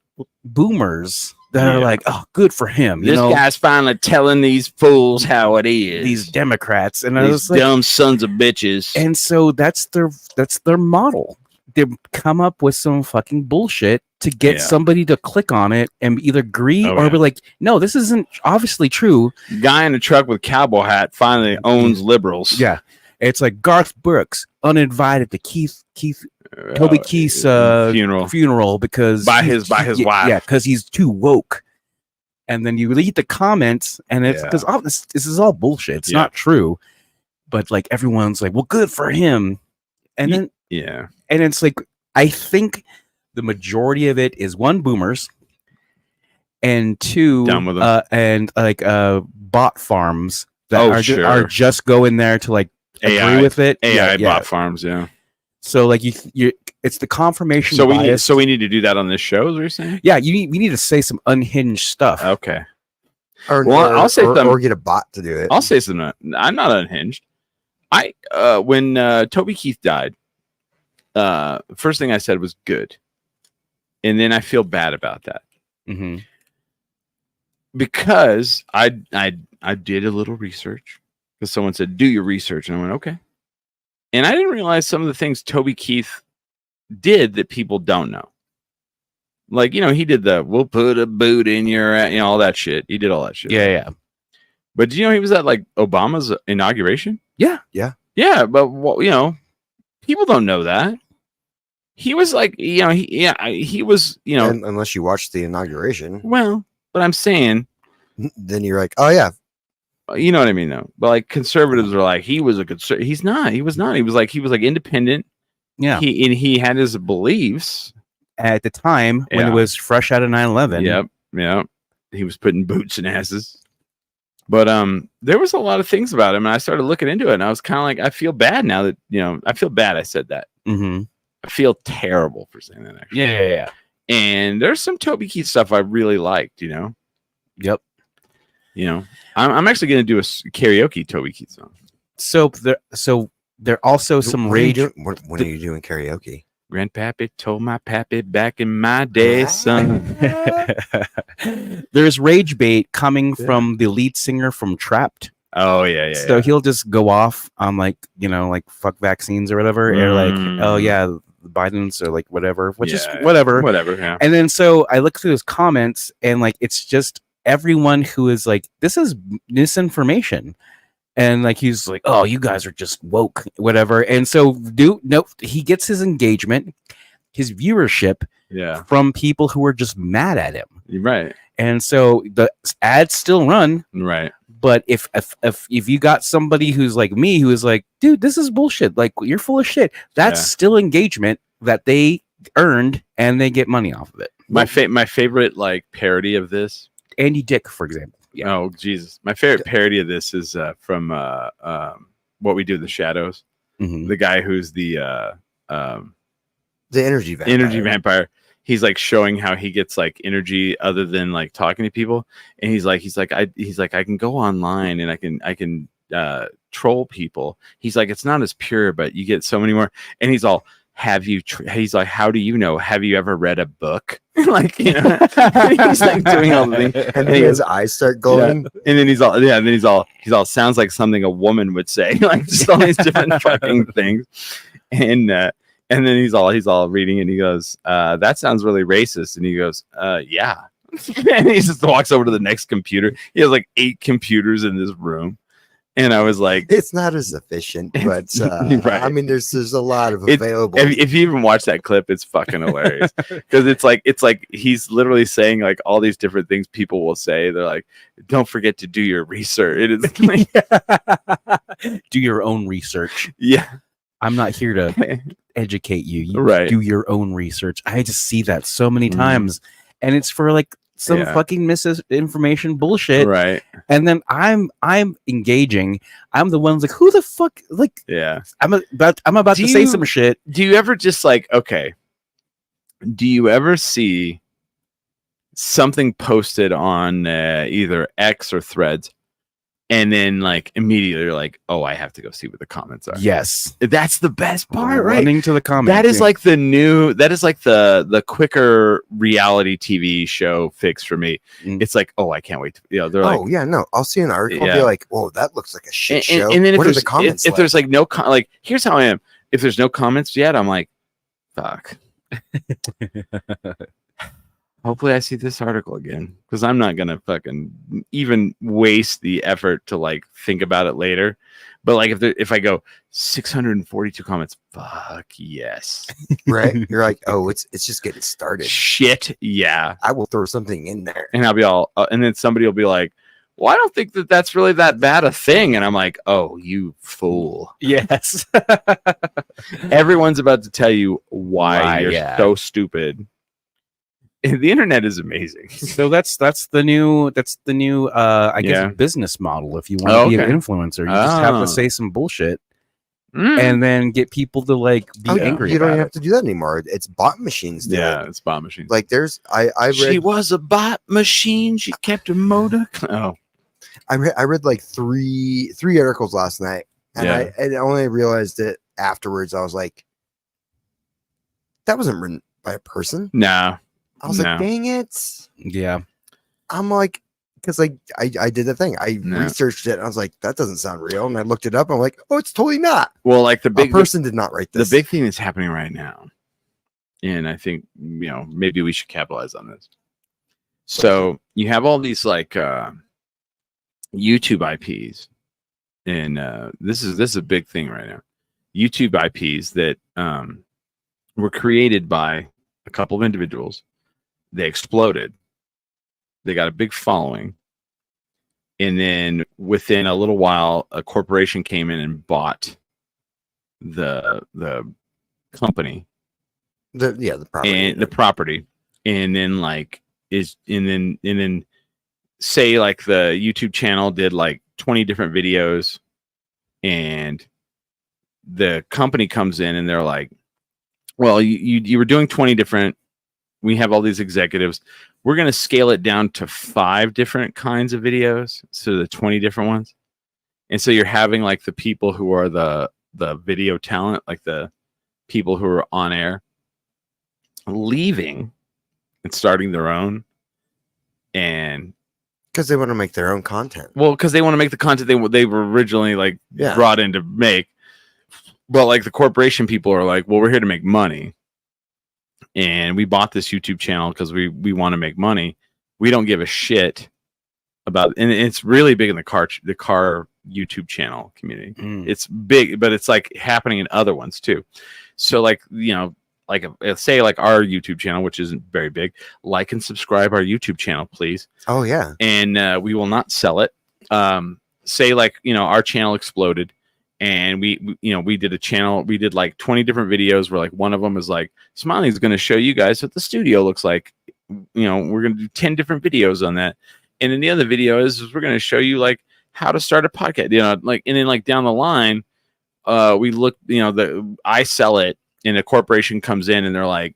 boomers that are Yeah. like, oh, good for him. This guy's finally telling these fools how it is. These Democrats, and I these was like, dumb sons of bitches. and so that's their model. They come up with some fucking bullshit to get Yeah. somebody to click on it and either agree Oh, or yeah. be like, no, this isn't obviously true. Guy in a truck with cowboy hat finally owns liberals. Yeah, it's like Garth Brooks uninvited to Toby Keith's funeral because By he's- his yeah, wife. Yeah, because he's too woke. And then you read the comments, and it's Yeah. because this is all bullshit. It's Yeah. not true. But like everyone's like, well, good for him. And then Yeah. and it's like, I think the majority of it is one, boomers, and two, Done with them. and like bot farms that Oh, are sure. are just going there to like AI agree with it. AI Yeah. bot farms, yeah. So like you it's the confirmation So bias. we need to do that on this show, is what you're saying? Yeah, we need to say some unhinged stuff. Okay. Or, Well, I'll say them- or get a bot to do it. I'll say something. I'm not unhinged. When Toby Keith died, first thing I said was good. And then I feel bad about that. Mm-hmm. Because I did a little research, because someone said, do your research, and I went, okay. And I didn't realize some of the things Toby Keith did that people don't know. Like, he did we'll put a boot in your, all that shit. He did all that shit. Yeah. But do you know he was at like Obama's inauguration? Yeah. Yeah, but people don't know that. He was like, he was, Unless you watch the inauguration, well, but I'm saying, then you're like, oh yeah, you know what I mean, though. But like conservatives are like, he was a conservative. He's not. He was not. He was like independent. Yeah. He had his beliefs At the time when Yeah. it was fresh out of 9/11. Yep. He was putting boots in asses. But there was a lot of things about him, and I started looking into it, and I was kind of like, I feel bad now that I feel bad. I said that. Mm-hmm. I feel terrible for saying that. Actually, Yeah. And there's some Toby Keith stuff I really liked. Yep. I'm actually going to do a karaoke Toby Keith song. So there are also some When are you rage. doing- when are you doing karaoke? Grandpappy told my pappy back in my day, son. There's rage bait coming from the lead singer from Trapped. Oh yeah. So he'll just go off on like fuck vaccines or whatever, or like, oh yeah, the Bidens or like whatever, which is Yeah. whatever. Whatever. Yeah. And then so I look through his comments, and like it's just everyone who is like, this is misinformation. And like he's like, oh, you guys are just woke, whatever. And so he gets his engagement. his viewership Yeah. from people who are just mad at him. You're right. And so the ads still run. Right. But if you got somebody who's like me, who is like, dude, this is bullshit. Like, you're full of shit. That's still engagement that they earned, and they get money off of it. My favorite like parody of this. Andy Dick, for example. Yeah. Oh Jesus! My favorite parody of this is from What We Do in the Shadows. Mhm. The guy who's the energy vampire. energy vampire. He's like showing how he gets like energy other than like talking to people, and he's like I can go online and I can troll people. He's like, it's not as pure, but you get so many more. And he's all, he's like, how do you know? Have you ever read a book? Like, you know, he's like doing all the things, And then his eyes start glowing. and then he's all sounds like something a woman would say, like just all these different fucking things, and then he's all reading, and he goes, that sounds really racist, and he goes, yeah. And he just walks over to the next computer. He has like 8 computers in this room. And I was like, It's not as efficient, but Right. I mean, there's a lot of available. if you even watch that clip, it's fucking hilarious because it's like he's literally saying like all these different things people will say. They're like, don't forget to do your research. It is like, Do your own research. yeah, I'm not here to educate you. You Right. do your own research. I just see that so many Mhm. times, and it's for like some Yeah. fucking misinformation bullshit. right, And then I'm engaging. I'm the one's like, who the fuck? Like, yeah. I'm about Do to say you- some shit. Do you ever just like, okay, do you ever see something posted on either X or Threads, and then like immediately you're like, oh, I have to go see what the comments are? Yes, That's the best part, right? running to the comments. That is yeah. like the quicker reality TV show fix for me. Mm. It's like, oh, I can't wait to, they're like, Oh yeah, no. I'll see an article and Yeah. be like, "Whoa, that looks like a shit show." and then if what are there's the comments? if there's like no like, here's how I am. If there's no comments yet, I'm like, fuck. Hopefully I see this article again, because I'm not gonna fucking even waste the effort to like think about it later. But like if I go 642 comments, fuck yes. right? You're like, "Oh, it's just getting started." Shit, yeah. I will throw something in there. And I'll be all, and then somebody will be like, well, I don't think that that's really that bad a thing. And I'm like, oh, you fool. yes. Everyone's about to tell you why Why, you're yeah. so stupid. The internet is amazing. So that's the new I guess Yeah. business model. If you want to Oh, be an okay. influencer, you just have Oh. to say some bullshit Mm. and then get people to like be Oh, angry you don't about even it. have to do that anymore. It's bot machines. Do Yeah, it. it's bomb machines. Like there's I she read was a bot machine. She kept a motor. Oh, I read like three articles last night, and Yeah. I only realized it afterwards. I was like, that wasn't written by a person. no. I was No. like, dang it. Yeah. I'm like, because like I did the thing. I No. researched it. And I was like, that doesn't sound real. And I looked it up. I'm like, oh, it's totally not. Well, like the A big person did not write the this. big thing that's happening right now, and I think maybe we should capitalize on this. So you have all these like YouTube IPs, and this is a big thing right now. YouTube IPs that were created by a couple of individuals. They exploded. They got a big following, and then within a little while, a corporation came in and bought the company the property. and the property, and then and then say like the YouTube channel did like 20 different videos, and the company comes in and they're like, well, you were doing 20 different, we have all these executives, we're going to scale it down to 5 different kinds of videos, so the 20 different ones. And so you're having like the people who are the video talent, like the people who are on air, leaving and starting their own. And Because they want to make their own content. well, because they want to make the content they were originally like Yeah. brought in to make. But like the corporation people are like, well, we're here to make money, and we bought this YouTube channel because we want to make money. We don't give a shit about, and it's really big in the car YouTube channel community. Mm. It's big, but it's like happening in other ones too. So like, say like our YouTube channel, which isn't very big, like and subscribe our YouTube channel, please. Oh yeah. And we will not sell it. Say like, our channel exploded and we did a channel, we did like 20 different videos where like one of them is like, Smiley's going to show you guys what the studio looks like. We're going to do 10 different videos on that. And then the other video is we're going to show you like how to start a podcast, like, and then like down the line, we look, I sell it and a corporation comes in and they're like,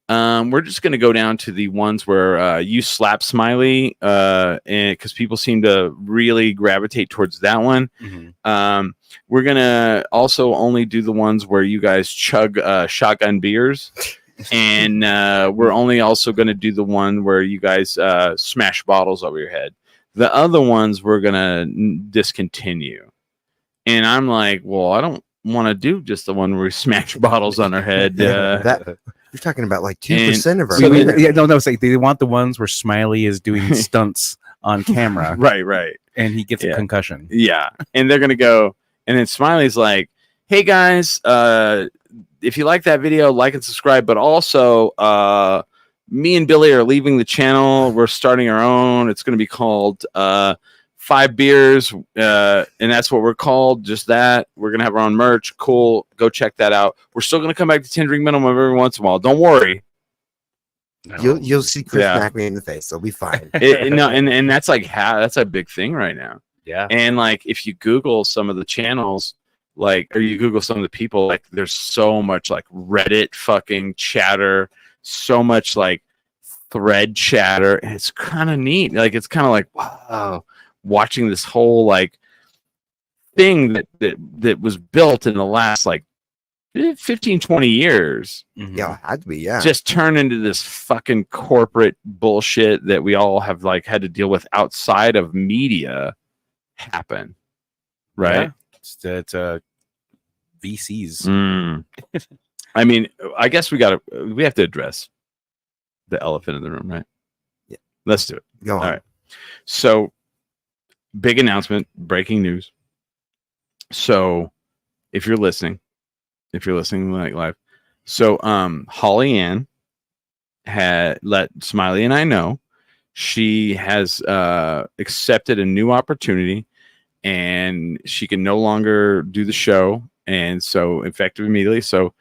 we're just going to go down to the ones where you slap Smiley, and because people seem to really gravitate towards that one. Mm-hmm. We're going to also only do the ones where you guys chug shotgun beers. And we're only also going to do the one where you guys smash bottles over your head. The other ones we're going to discontinue. And I'm like, well, I don't want to do just the one where we smash bottles on our head. That you're talking about like 2% of our. So it's like they want the ones where Smiley is doing stunts on camera, right, and he gets a concussion. Yeah, and they're gonna go, and then Smiley's like, "Hey guys, if you like that video, like and subscribe. But also, me and Billy are leaving the channel. We're starting our own. It's gonna be called 5 Beers, and that's what we're called. Just that. We're gonna have our own merch. Cool. Go check that out. We're still gonna come back to 10 drink minimum every once in a while. Don't worry. You'll see Chris smack me in the face. It'll be fine. And that's like that's a big thing right now. Yeah. And like if you Google some of the channels, like, or you Google some of the people, like there's so much like Reddit fucking chatter, so much like thread chatter, and it's kind of neat. Like it's kind of like, wow, watching this whole like thing that was built in the last like 15 20 years. Mm-hmm. Yeah, it had to be. Yeah, just turn into this fucking corporate bullshit that we all have like had to deal with outside of media happen, right? Yeah. It's VCs. I mean, I guess we have to address the elephant in the room, right? Yeah, let's do it. Go on. All right, so big announcement, breaking news. So if you're listening like live, so Holly Ann had let Smiley and I know she has accepted a new opportunity and she can no longer do the show, and so effective immediately. So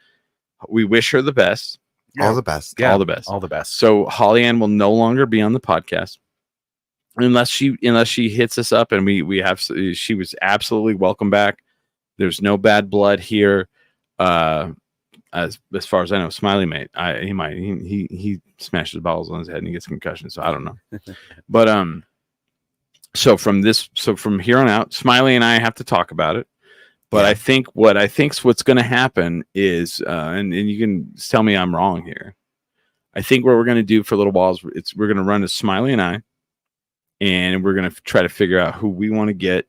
we wish her the best. All the best. Yeah, all the best. All the best. So Holly Ann will no longer be on the podcast unless she hits us up, and we have. She was absolutely welcome back. There's no bad blood here. As far as I know, Smiley he smashes balls on his head and he gets concussion, so I don't know. But so from here on out, Smiley and I have to talk about it. But yeah. I think what's going to happen is, and you can tell me I'm wrong here. I think what we're going to do for a little while is we're going to run as Smiley and I, and we're going to try to figure out who we want to get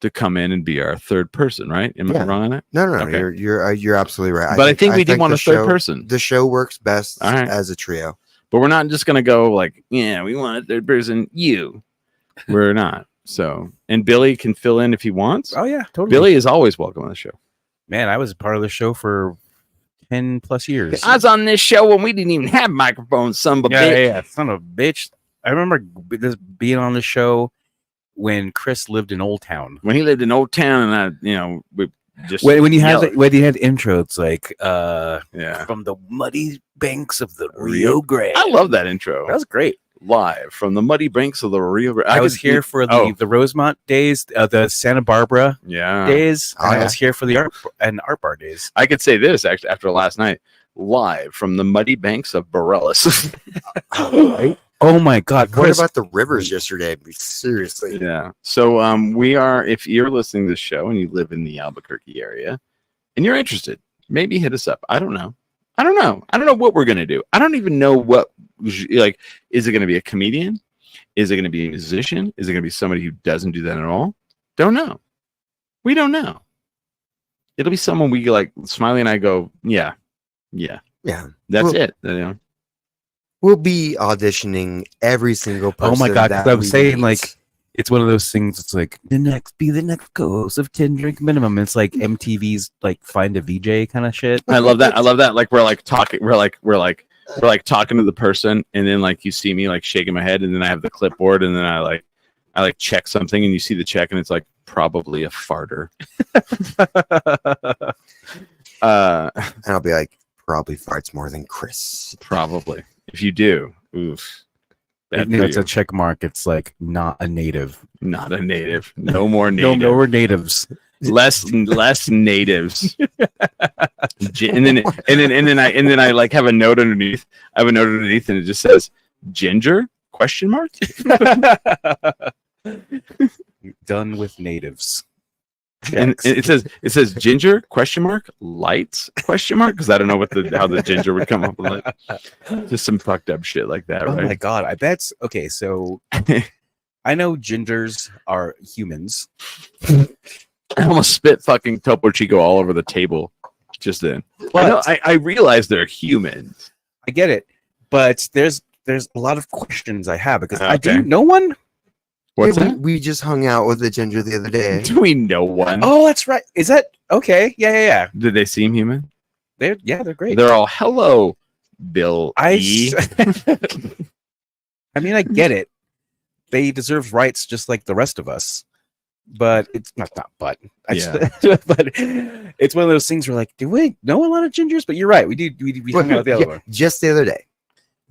to come in and be our third person, right? Am I wrong on that? No. Okay. You're absolutely right. But I think we do want a third person. The show works best as a trio. But we're not just going to go like, yeah, we want a third person. We're not. So, and Billy can fill in if he wants. Oh yeah, totally. Billy is always welcome on the show. Man, I was part of the show for 10 plus years. I was on this show when we didn't even have microphones, son of a bitch. Yeah, son of a bitch. I remember being on the show when Chris lived in Old Town. When he lived in Old Town, and we just when you had intro, it's like yeah, from the muddy banks of the Rio Grande. I love that intro. That was great. Live from the muddy banks of the Rio Grande. I was here for the Rosemont days, the Santa Barbara days. And I was here for the art bar days. I could say this actually after last night, live from the muddy banks of Borellis. Oh my God! What about the rivers yesterday? Seriously. Yeah. So we are. If you're listening to the show and you live in the Albuquerque area, and you're interested, maybe hit us up. I don't know what we're gonna do. I don't even know what. Like, is it gonna be a comedian? Is it gonna be a musician? Is it gonna be somebody who doesn't do that at all? Don't know. We don't know. It'll be someone we like. Smiley and I go, yeah. That's it. You know? We'll be auditioning every single person. Oh my God! I was saying, like, It's one of those things. It's like the next co-host of 10 Drink Minimum. It's like MTV's like Find a VJ kind of shit. I love that. I love that. Like we're like talking. We're like talking to the person, and then like you see me like shaking my head, and then I have the clipboard, and then I like check something, and you see the check, and it's like probably a farter. And I'll be like, probably farts more than Chris. Probably. If you do, oof. It's a check mark. It's like not a native. Not a native. No more native. No more natives. Less natives. and then I like have a note underneath. I have a note underneath, and it just says ginger ? Done with natives. And it says ginger ? Lights ? Because I don't know how the ginger would come up with it. Just some fucked up shit like that, Oh right? my god, I bet. Okay, so I know gingers are humans. I almost spit fucking Topo Chico all over the table just then. But I realize they're humans. I get it, but there's a lot of questions I have because I Okay. didn't know one. What's Hey, that? we just hung out with the ginger the other day. Do we know one? Oh, that's right. Is that okay? Yeah. Did they seem human? They're great. They're all hello, Bill. E. I mean, I get it. They deserve rights just like the rest of us. But it's not. But it's one of those things where like, do we know a lot of gingers? But you're right. We do. We hung out with the other one. Just the other day.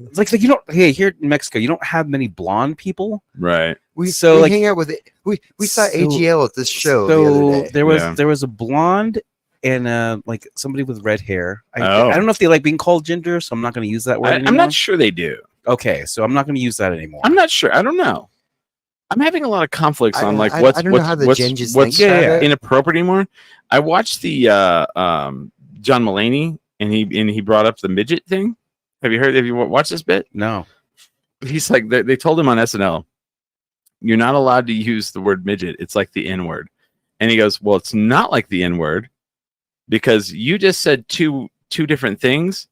It's like you don't. Hey, here in Mexico, you don't have many blonde people. Right. We So, like- hang out with it. We saw So- AGL at this show the So other day. there was a blonde and like somebody with red hair. I Oh. don't know if they like being called ginger, so I'm not going to use that word. I'm anymore. not sure they do. Okay, so I'm not going to use that anymore. I'm not sure. I don't know. I'm having a lot of conflicts on like I what's don't know how the gingers what's think about it. inappropriate anymore. I watched the John Mulaney and he brought up the midget thing. Have you watched this bit? No. He's like they told him on SNL, you're not allowed to use the word midget. It's like the N word. And he goes, well, it's not like the N word because you just said two different things,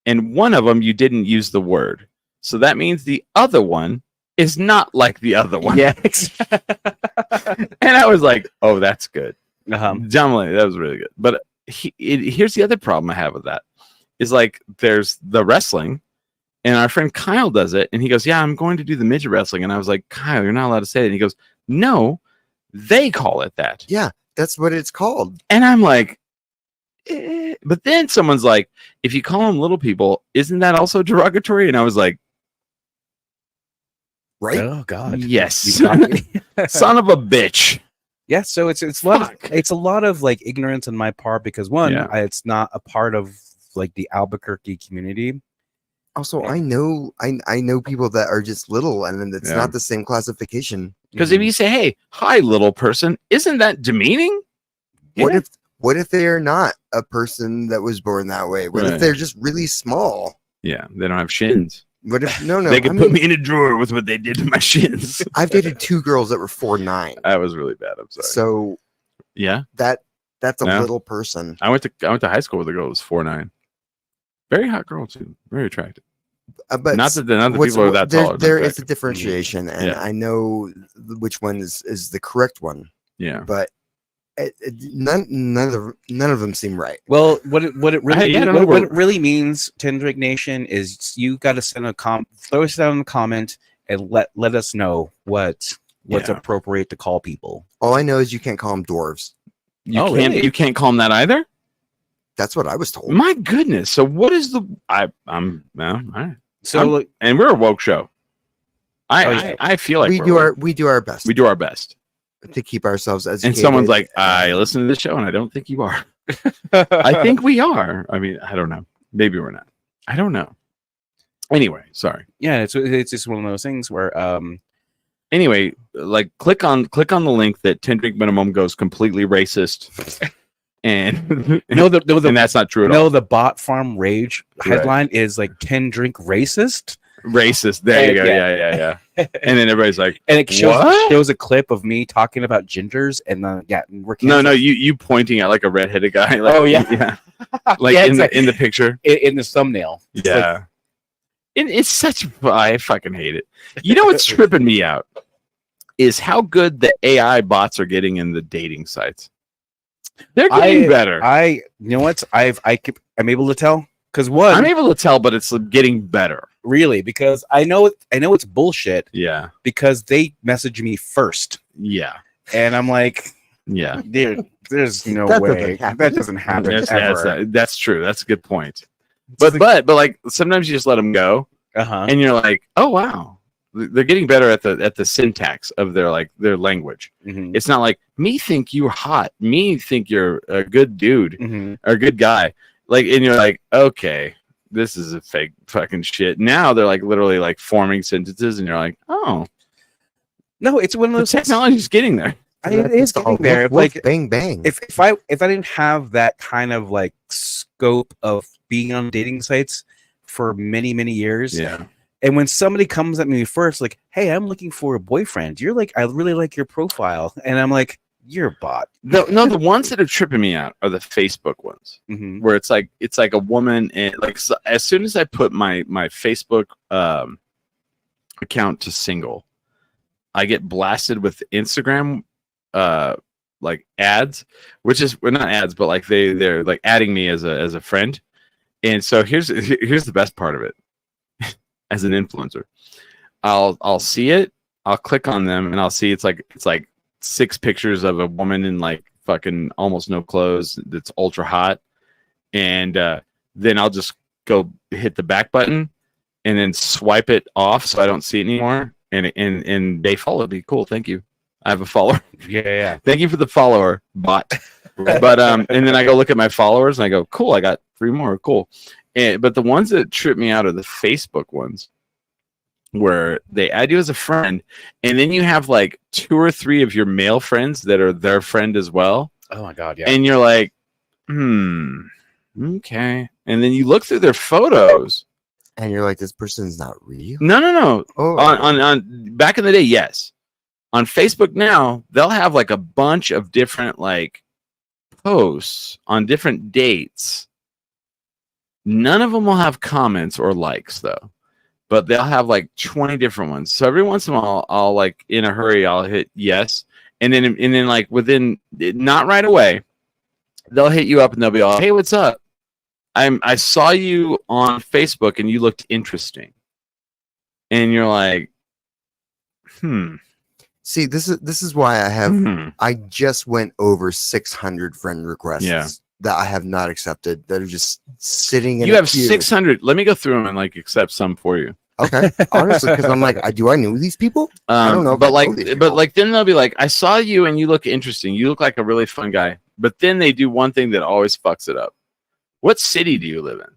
and one of them you didn't use the word. So that means the other one is not like the other one. Yeah. And I was like, oh, that's good. Um, John Mulaney, that was really good. But here's the other problem I have with that is like there's the wrestling, and our friend Kyle does it, and he goes, yeah, I'm going to do the midget wrestling. And I was like, Kyle, you're not allowed to say it. And he goes, no, they call it that. Yeah, that's what it's called. And I'm like, but then someone's like, if you call them little people, isn't that also derogatory? And I was like, Right? oh God. yes, You got me. son of a bitch. Yeah, so it's a lot of like ignorance on my part because one, Yeah. it's not a part of like the Albuquerque community. Also, I know people that are just little, and then it's Yeah. not the same classification. Because if you say, hey, hi, little person, isn't that demeaning? What if they are not a person that was born that way? What Right. if they're just really small? Yeah, they don't have shins. What if no? They could I put mean, me in a drawer with what they did to my shins. I've dated 2 girls that were 4'9", That was really bad. I'm sorry. so Yeah, that's a Yeah. little person. I went to high school with a girl who was 4'9". Very hot girl too. Very attractive. But Not that the what's- people are that there, tall. there is a differentiation, and Yeah. I know which one is the correct one, Yeah. but none of them seem right. Well, what it really I don't know what where- it really means, Tendrick Nation, is you got to send throw us down in the comment and let us know what's Yeah. appropriate to call people. All I know is you can't call them dwarves. You Oh, can't really? you can't call them that either? That's what I was told. My goodness. So what is the I'm well, all right. So I'm- like, And we're a woke show. Oh, yeah. I feel like we we're do woke. we do our best We do our best. to keep ourselves educated. And someone's like, I listen to this show and I don't think you are. I think we are. I mean, I don't know. Maybe we're not. I don't know. Anyway, sorry. yeah, it's just one of those things where Anyway, like click on the link that 10 Drink Minimum goes completely racist. And and that's not true at all. the bot farm rage Right. headline is like 10 drink racist, Racist. There you go. Yeah. Yeah. And then everybody's like, and it What? shows a clip of me talking about gingers, and we're no, you pointing at like a redheaded guy. Like, Oh, yeah. Like Yeah, in it's the the picture. in the thumbnail. It's like, Yeah. It's such I fucking hate it. You know what's tripping me out is how good the AI bots are getting in the dating sites. They're getting better. You know what? I'm able to tell because I'm able to tell, but it's getting better. Really, because I know it's bullshit. Yeah. Because they message me first. Yeah. And I'm like, yeah, there's no That way doesn't happen. that doesn't happen ever. That's true. That's a good point. But like sometimes you just let them go, and you're like, oh wow, they're getting better at the syntax of their language. Mm-hmm. It's not like me think you're hot, me think you're a good dude Mm-hmm. or a good guy. Like, and you're like, okay, this is a fake fucking shit. Now they're like literally like forming sentences, and you're like, oh, no, it's one of the those technology's getting there. It is getting there. Woof, Like bang bang. if I didn't have that kind of like scope of being on dating sites for many years, Yeah. and when somebody comes at me first, like, hey, I'm looking for a boyfriend. You're like, I really like your profile, and I'm like, you're a bot. No, the ones that are tripping me out are the Facebook ones, Mm-hmm. where it's like a woman, and like so as soon as I put my Facebook account to single, I get blasted with Instagram like ads, which is not ads, but like they're like adding me as a friend. And so here's the best part of it. As an influencer, I'll see it, I'll click on them, and I'll see it's like 6 pictures of a woman in like fucking almost no clothes that's ultra hot, and then I'll just go hit the back button and then swipe it off so I don't see it anymore, and they followed me. Cool, thank you. I have a follower. Yeah. Thank you for the follower bot. But and then I go look at my followers and I go, cool, I got 3 more. Cool. But the ones that trip me out are the Facebook ones, where they add you as a friend, and then you have like 2 or 3 of your male friends that are their friend as well. Oh my god, yeah. And you're like, okay. And then you look through their photos. And you're like, this person's not real. No. Oh, On back in the day, yes. On Facebook now, they'll have like a bunch of different like posts on different dates. None of them will have comments or likes though, but they'll have like 20 different ones. So every once in a while, I'll like in a hurry, I'll hit yes, and then like within not right away, they'll hit you up and they'll be all, hey, what's up? I saw you on Facebook and you looked interesting, and you're like, See, this is why I have. hmm. I just went over 600 friend requests Yeah. that I have not accepted. That are just sitting in. You a have queue. 600. Let me go through them and like accept some for you. Okay, honestly, because I'm like, do I know these people? I don't know if I but know like, these but people. like, then they'll be like, I saw you and you look interesting. You look like a really fun guy. But then they do one thing that always fucks it up. What city do you live in?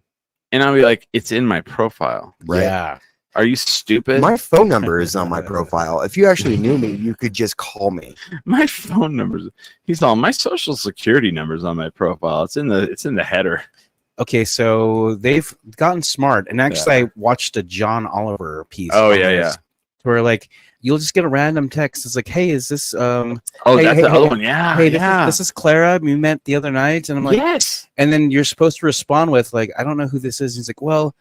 And I'll be like, it's in my profile. Right. Yeah. Are you stupid? My phone number is on my profile. If you actually knew me, you could just call me. My phone numbers. He's all, my social security number's on my profile. It's in the header. Okay, so they've gotten smart, and actually, I watched a John Oliver piece. Oh, on yeah, this, where like you'll just get a random text. It's like, hey, is this Oh, Hey, that's hey, the hey, other one. Yeah. hey, yeah. this is Clara. We met the other night, and I'm like, yes. and then you're supposed to respond with like, I don't know who this is. He's like, well,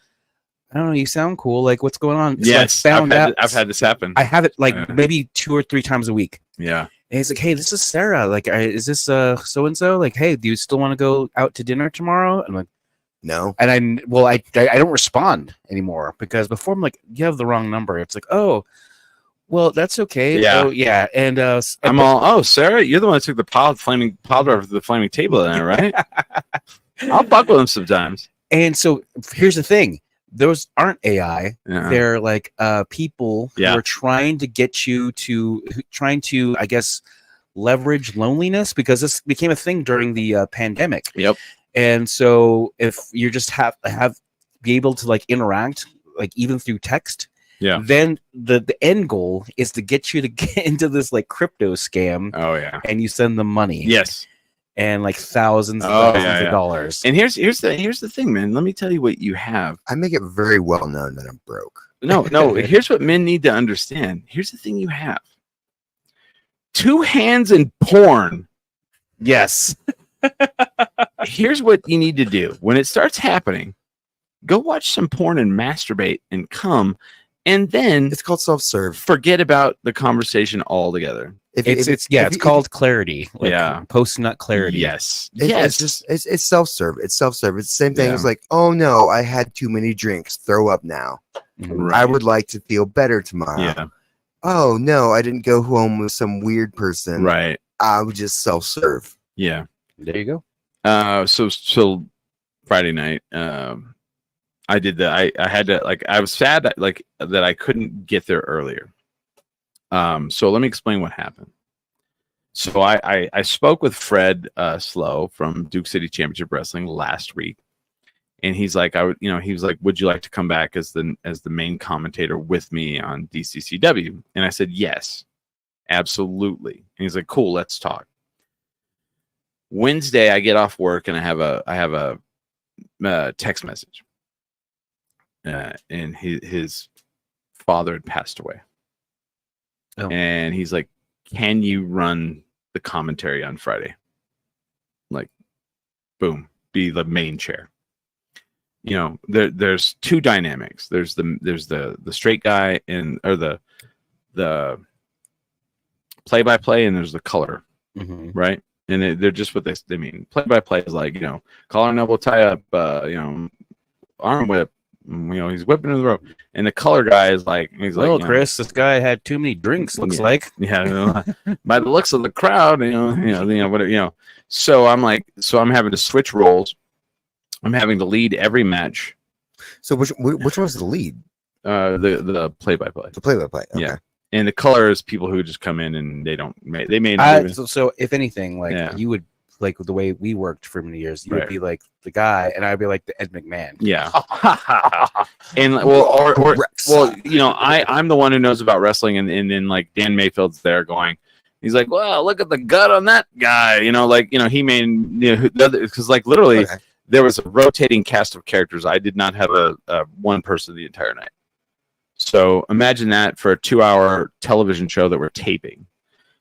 I don't know. You sound cool. Like, what's going on? So Yes. I found out. I've had this happen. I have it like Yeah. maybe 2 or 3 times a week. Yeah. And he's like, hey, this is Sarah. Like, is this so and so? Like, hey, do you still want to go out to dinner tomorrow? I'm like, No. and I don't respond anymore because before I'm like, you have the wrong number. It's like, oh, well, that's okay. Yeah. Oh, yeah. And I'm all, oh, Sarah, you're the one that took the pile driver of the flaming table then, right? I'll fuck with them sometimes. And so here's the thing. Those aren't AI. Yeah. They're like people Yeah. who are trying to get you to I guess, leverage loneliness because this became a thing during the pandemic. Yep. And so if you just have be able to like interact like even through text, Yeah. then the end goal is to get you to get into this like crypto scam, Oh yeah. and you send them money. Yes. And like thousands and Oh, thousands yeah, of yeah. dollars. And here's the thing, man. Let me tell you what you have. I make it very well known that I'm broke. No. Here's what men need to understand. Here's the thing you have. 2 hands in porn. Yes. Here's what you need to do. When it starts happening, go watch some porn and masturbate and come and then It's called self-serve. forget about the conversation altogether. It's called clarity. Yeah. Post-nut clarity. Yes. It's self-serve. It's self-serve. It's the same thing Yeah. as like, oh no, I had too many drinks. Throw up now. Mhm. I would like to feel better tomorrow. Yeah. Oh no, I didn't go home with some weird person. Right. I would just self-serve. Yeah. There you go. So Friday night, I did that. I had to, like, I was sad that, like, that I couldn't get there earlier. So let me explain what happened. So I spoke with Fred Slow from Duke City Championship Wrestling last week, and he's like, he was like, would you like to come back as the main commentator with me on DCCW? And I said yes, absolutely. And he's like, cool, let's talk. Wednesday, I get off work and I have a text message, and his father had passed away. Oh. And he's like, can you run the commentary on Friday? Like, boom, be the main chair. You know, there's two dynamics. There's the straight guy or the play-by-play, and there's the color, Mhm. right? And they're just what they mean. Play-by-play is like, collar and elbow tie up, arm whip. He's whipping in the rope, and the color guy is like, Well, Chris, this guy had too many drinks. Looks Yeah. like. Yeah, by the looks of the crowd, whatever. So I'm having to switch roles. I'm having to lead every match. So which was the lead? The play-by-play. The play-by-play. Okay. Yeah. And the color is people who just come in and they may not even, So if anything, like Yeah. you would, like the way we worked for many years, you Right. would be like the guy, and I'd be like the Ed McMahon. yeah. And I'm the one who knows about wrestling, and then like Dan Mayfield's there going, he's like, well, look at the gut on that guy, he made, because like literally Okay. there was a rotating cast of characters. I did not have a one person the entire night. So imagine that for a 2-hour television show that we're taping.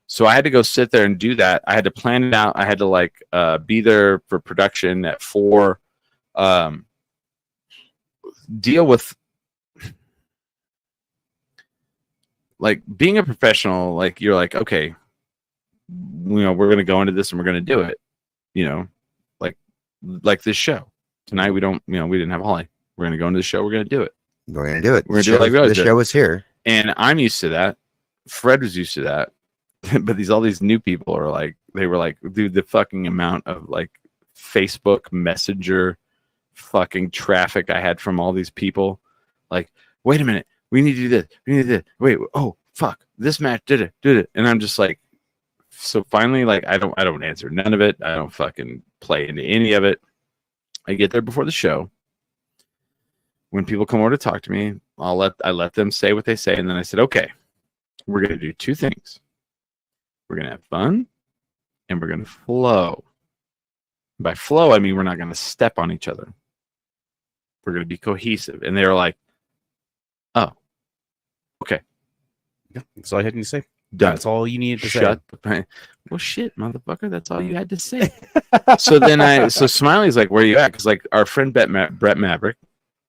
So I had to go sit there and do that. I had to plan it out. I had to be there for production at 4, deal with like being a professional. Like you're like, okay, we're going to go into this and we're going to do it, like this show tonight. We didn't have Holly. We're going to go into the show. We're going to do it. We're gonna do it. We're gonna do it like we always the do. show is here. And I'm used to that. Fred was used to that. But all these new people are like, they were like, dude, the fucking amount of like Facebook Messenger fucking traffic I had from all these people. Like, wait a minute, we need to do this. We need to do this. Wait, oh fuck, this match did it. And I'm just like, so finally, like, I don't answer none of it. I don't fucking play into any of it. I get there before the show. When people come over to talk to me, I let them say what they say, and then I said, okay, we're gonna do two things. We're gonna have fun, and we're gonna flow. By flow, I mean we're not gonna step on each other. We're gonna be cohesive. And they were like, oh, okay, Yeah, that's all I had to say. done. That's all you needed to Shut say. the pain. Well, shit, motherfucker. That's all you had to say. So Smiley's like, where are you at? Because like our friend Brett Maverick,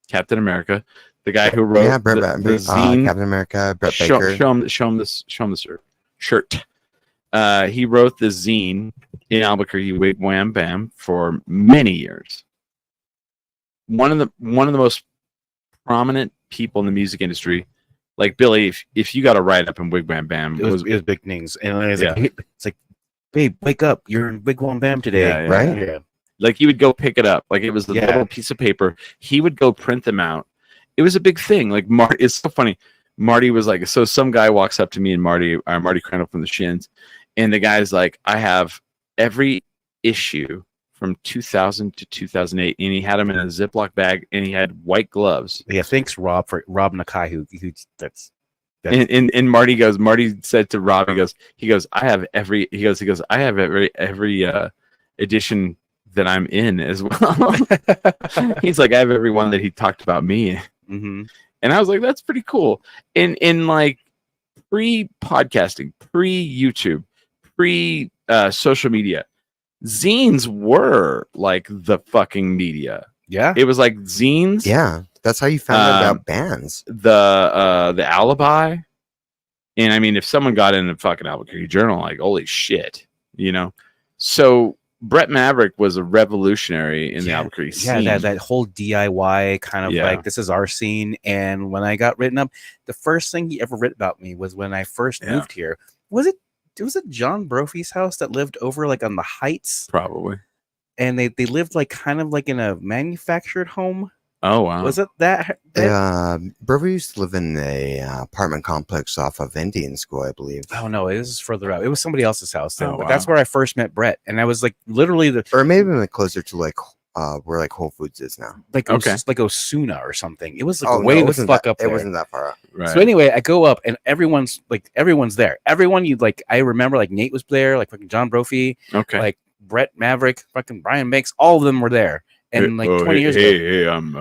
Captain America, the guy who wrote Brett the zine, Captain America, Brett Baker. show him this shirt. He wrote the zine in Albuquerque, Wig Wham Bam, for many years. One of the most prominent people in the music industry. Like Billy, if you got a write up in Wig Wham Bam, It was big things, and it was Yeah. like, it's like, babe, wake up! You're in Big One Bam today, Yeah, yeah, right? Yeah. like he would go pick it up. Like it was a Yeah. little piece of paper. He would go print them out. It was a big thing. Like it's so funny. Marty was like, so some guy walks up to me and Marty Crandall from the Shins, and the guy's like, I have every issue from 2000 to 2008, and he had them in a Ziploc bag, and he had white gloves. Yeah, thanks, Rob Nakai, who that's And Marty said to Rob, he goes, I have every edition that I'm in as well. He's like, I have every one that he talked about me. mm-hmm. And I was like, that's pretty cool. In like pre-podcasting, pre-YouTube, pre-social media, zines were like the fucking media. Yeah. It was like zines. Yeah. That's how you found out about bands. the Alibi, and I mean, if someone got in the fucking Albuquerque Journal, like holy shit, you know. So Brett Maverick was a revolutionary in the Albuquerque scene. Yeah, that whole DIY kind of Yeah. like this is our scene. And when I got written up, the first thing he ever wrote about me was when I first Yeah. moved here. Was it John Brophy's house that lived over like on the Heights? Probably. And they lived like kind of like in a manufactured home. Oh wow. Was it that? Brover used to live in a apartment complex off of Indian School, I believe. Oh no, it was further out. It was somebody else's house. Oh, But that's wow. where I first met Brett, and I was like literally Or maybe even closer to like where like Whole Foods is now. like Okay. like Osuna or something. It was like Oh, no, way it the wasn't fuck that, up It there. wasn't that far out. Right. So anyway, I go up and everyone's there. Everyone you like, I remember like Nate was there, like fucking John Brophy, Okay. like Brett Maverick, fucking Brian Banks, all of them were there. And like 20 years ago. Hey, I'm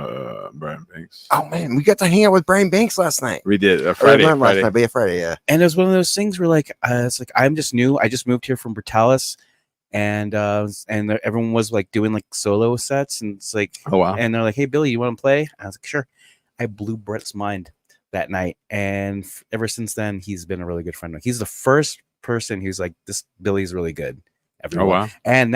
Brian Banks. Oh man, we got to hang out with Brian Banks last night. We did Or Friday. not last Friday. night, but yeah, Friday, yeah. And it was one of those things where like it's like I'm just new. I just moved here from Brutalis, and everyone was like doing like solo sets, and it's like, Oh wow. and they're like, "Hey Billy, you want to play?" I was like, "Sure." I blew Brett's mind that night, and ever since then, he's been a really good friend. He's the first person who's like, "This Billy's really good." Oh Everyone. wow. And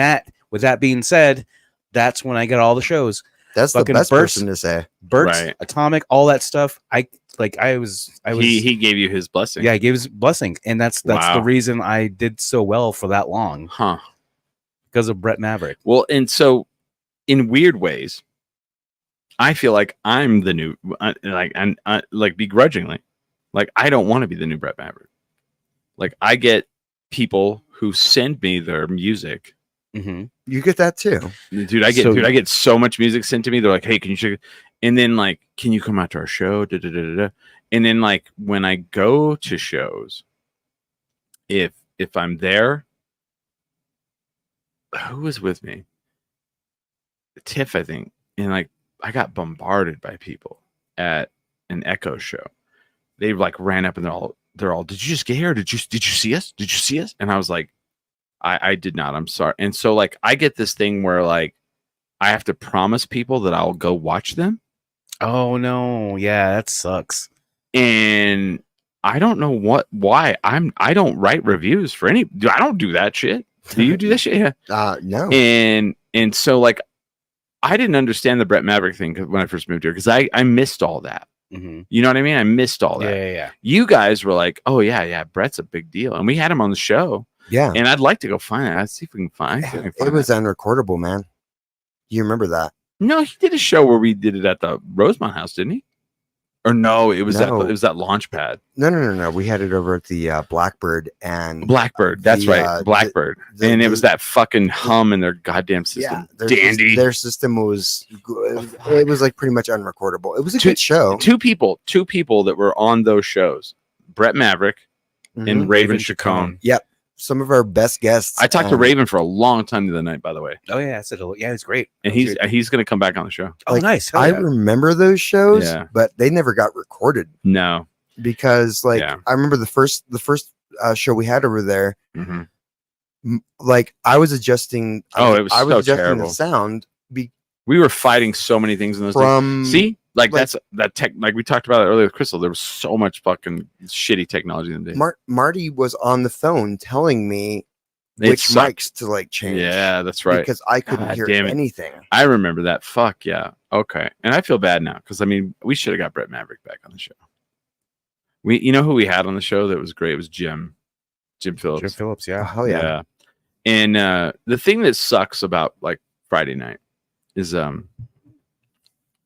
with that being said, that's when I got all the shows. That's the Fucking best Burst. person to say. Burt's, Right. Atomic, all that stuff. I was He gave you his blessing. yeah, he gave his blessing, and that's Wow. the reason I did so well for that long Huh. because of Brett Maverick. Well, and so in weird ways, I feel like I'm the new, like begrudgingly, like I don't want to be the new Brett Maverick. Like I get people who send me their music. Mm-hmm. You get that too. Dude, I get so much music sent to me. They're like, "Hey, can you check it?" And then like, "Can you come out to our show?" Da, da, da, da, da. And then like when I go to shows, if I'm there, who was with me? Tiff, I think. And like I got bombarded by people at an Echo show. They like ran up and they're all, "Did you just get here? Did you see us? Did you see us?" And I was like, I did not. I'm sorry. And so like I get this thing where like I have to promise people that I'll go watch them. Oh no, yeah, that sucks. And I don't know why I don't write reviews for I don't do that shit. Do you do that shit? Yeah. No. And so like I didn't understand the Brett Maverick thing when I first moved here because I missed all that. Mm-hmm. You know what I mean? I missed all that. Yeah. You guys were like, "Oh yeah, Brett's a big deal," and we had him on the show. Yeah. And I'd like to go find it. I'd see if we can find it. It was unrecordable, man. You remember that? No, he did a show where we did it at the Rosemont House, didn't he? Or no, it was No. that Launchpad. No. We had it over at the Blackbird and Blackbird. That's The, right, Blackbird. the- and it the- was that fucking hum in their goddamn system. Dandy. Their system was it was like pretty much unrecordable. It was a good show. Two people that were on those shows: Brett Maverick Mhm. and Raven Chacon. Some of our best guests. I talked to and, Raven for a long time the other night, by the way, Oh yeah, I said yeah, it's great. and he's going to come back on the show. Oh like, nice. Hell I yeah. remember those shows, Yeah. but they never got recorded No. because, like, Yeah. I remember the first show we had over there. hmm Like, I was adjusting. Oh, it was I was so adjusting terrible. the sound We were fighting so many things in those days. from See, like like- that's that tech. Like we talked about it earlier with Crystal. There was so much fucking shitty technology in the day. Marty was on the phone telling me It which sucked. mics to like change. Yeah, that's right. Because I couldn't God hear damn it. anything. I remember that. Fuck yeah. Okay, and I feel bad now because I mean we should have got Brett Maverick back on the show. You know who we had on the show that was great? It was Jim Phillips. Jim Phillips, Oh, yeah. hell yeah. And the thing that sucks about like Friday night is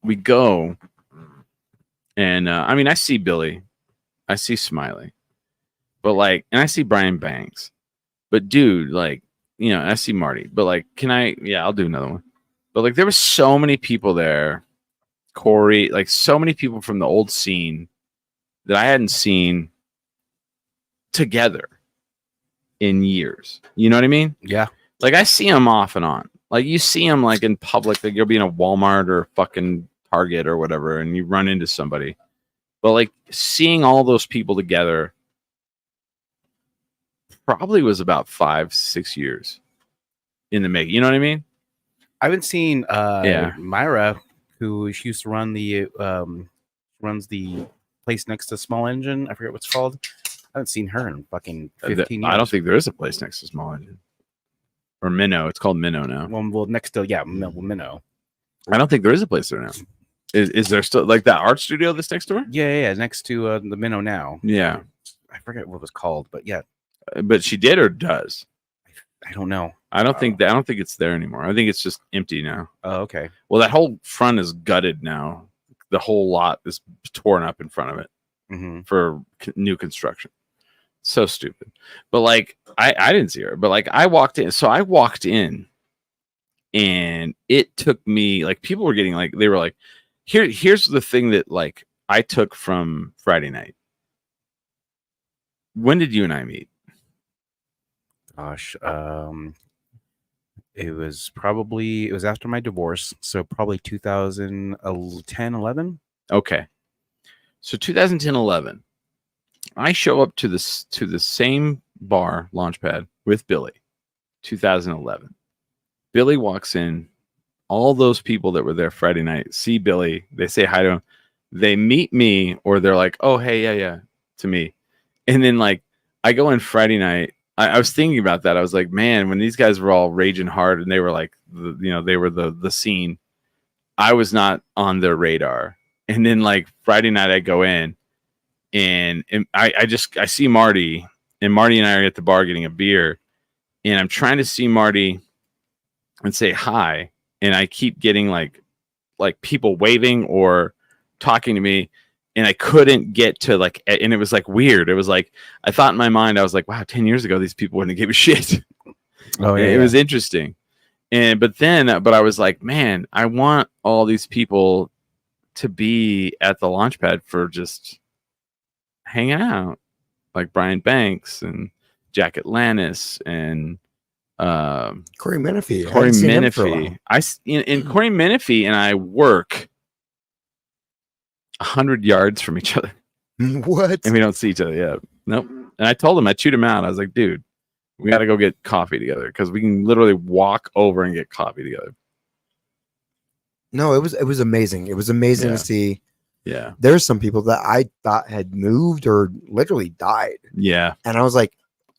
we go and I mean I see Billy, I see Smiley, but like and I see Brian Banks, but dude, like you know I see Marty, but like I'll do another one, but like there were so many people there, Corey, like so many people from the old scene that I hadn't seen together in years. You know what I mean? Yeah. Like I see them off and on. Like you see them like in public, like you'll be in a Walmart or fucking Target or whatever, and you run into somebody. But like seeing all those people together probably was about 5-6 years in the making. You know what I mean? I haven't seen Yeah. Myra who she used to run the runs the place next to Small Engine. I forget what it's called. I haven't seen her in fucking 15 years. I don't think there is a place next to Small Engine or Minnow. It's called Minnow now. Well, next to Minnow. I don't think there is a place there now. Is there still like that art studio that's next door? Yeah, next to the Minnow now. Yeah, I forget what it was called, but yeah, but she did or does. I don't know. I don't think it's there anymore. I think it's just empty now. Oh, okay. Well, that whole front is gutted now. The whole lot is torn up in front of it for new construction. So stupid. But like, I didn't see her. But like, I walked in. So I walked in, and it took me like people were getting like they were like, here's the thing that like I took from Friday night. When did you and I meet? Gosh, it was after my divorce, so probably 2010, 11. Okay. So 2010, 11. I show up to the same bar, Launchpad, with Billy. 2011. Billy walks in. All those people that were there Friday night see Billy. They say hi to him. They meet me, or they're like, "Oh, hey, yeah," to me. And then like I go in Friday night. I was thinking about that. I was like, man, when these guys were all raging hard and they were like, they were the scene. I was not on their radar. And then like Friday night, I go in, and I see Marty, and Marty and I are at the bar getting a beer, and I'm trying to see Marty and say hi, and I keep getting like people waving or talking to me. And I couldn't get to like, and it was like weird. It was like, I thought in my mind, I was like, wow, 10 years ago, these people wouldn't give a shit. Oh, yeah. It was interesting. But I was like, man, I want all these people to be at the Launchpad for just hanging out, like Brian Banks and Jack Atlantis and Corey Menifee. Corey Menifee. Corey Menifee and I work 100 yards from each other. What? And we don't see each other yet. Nope. And I told him, I chewed him out. I was like, dude, we got to go get coffee together because we can literally walk over and get coffee together. No, it was amazing. It was amazing to see. Yeah. There's some people that I thought had moved or literally died. Yeah. And I was like,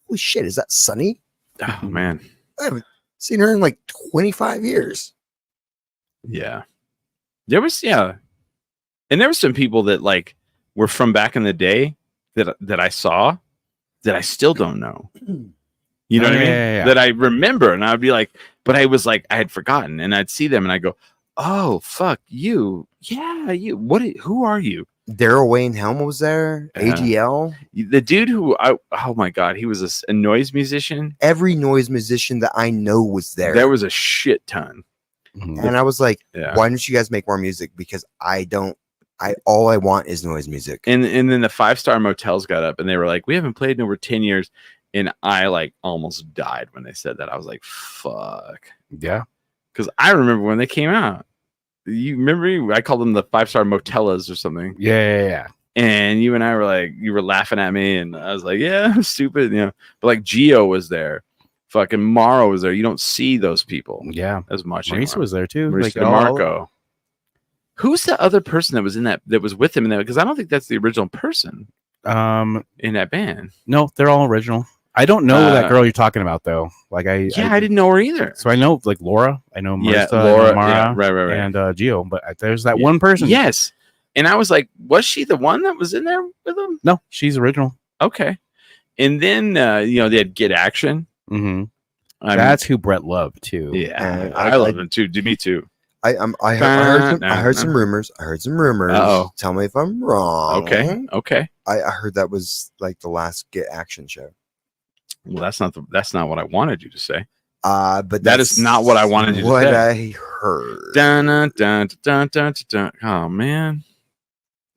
holy shit, is that Sunny? Oh, man. I haven't seen her in like 25 years. Yeah. There was some people that like were from back in the day that I saw that I still don't know. You know what I mean? Yeah. That I remember, and I'd be like, but I was like, I had forgotten, and I'd see them, and I go, "Oh, fuck you! Yeah, you. Who are you?" Daryl Wayne Helm was there. AGL. The dude who oh my god, he was a noise musician. Every noise musician that I know was there. There was a shit ton, and I was like, why don't you guys make more music? Because all I want is noise music. And then the 5-star motels got up and they were like, we haven't played in over 10 years. And I like almost died when they said that. I was like, fuck. Yeah. Because I remember when they came out. You remember? I called them the 5-star motellas or something. Yeah. And you and I were like, you were laughing at me. And I was like, yeah, I'm stupid. You know, but like Gio was there. Fucking Morrow was there. You don't see those people. Yeah. As much. Marisa was there too. Marisa like DeMarco. Who's the other person that was in that was with him in that? Because I don't think that's the original person in that band. No, they're all original. I don't know that girl you're talking about though. Like I didn't know her either. So I know like Laura. I know Marissa, Laura, Mara, right, and Gio. But there's that one person. Yes, and I was like, was she the one that was in there with them? No, she's original. Okay, and then they had Get Action. Mm-hmm. That's who Brett loved too. Yeah, I love him too. Me too. I heard some rumors. Uh-oh. Tell me if I'm wrong. Okay. I heard that was like the last Get Action show. Well, that's not what I wanted you to say. But that is not what I wanted you to say. What I heard. Dun, dun, dun, dun, dun, dun. Oh man.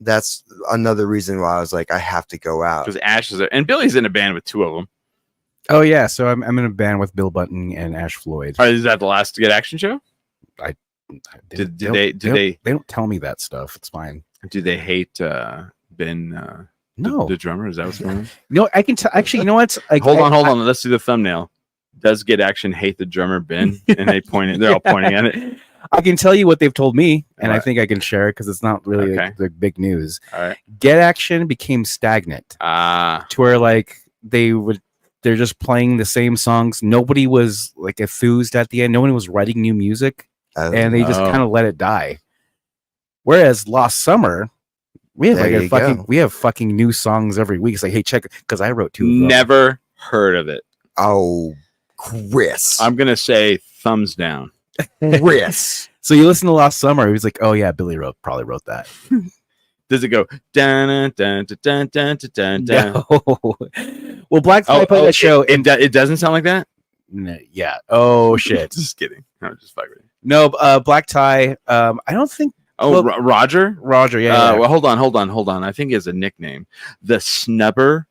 That's another reason why I was like, I have to go out. Because Ash is there, and Billy's in a band with two of them. Oh yeah, so I'm in a band with Bill Button and Ash Floyd. Is that the last Get Action show? They don't tell me that stuff. It's fine. Do they hate Ben? No, the drummer. Is that what's going on? No, I can tell. Actually, you know what? Hold on. Let's do the thumbnail. does Get Action hate the drummer Ben? And they're all pointing at it. I can tell you what they've told me, and I What? think I can share it because it's not really Okay. the big news. All right. Get Action became stagnant Ah, to where like they're just playing the same songs. Nobody was like enthused at the end. No one was writing new music, and they just Oh. kind of let it die. Whereas Lost Summer, we have There you go. we have fucking new songs every week. It's like, hey, check, because I wrote 2 of them. never heard of it. Oh, Chris. I'm gonna say thumbs down. Chris. So you listen to Lost Summer, he was like, oh yeah, Billy probably wrote that. Does it go dun dun dun dun dun dun dun? No. Well, Black Tie played that show. It doesn't sound like that. Yeah. Oh shit. Just kidding. I'm just fucking. No, Black Tie. I don't think Oh, Well- Roger. Roger. Yeah. Well, hold on. I think he has a nickname. The Snubber.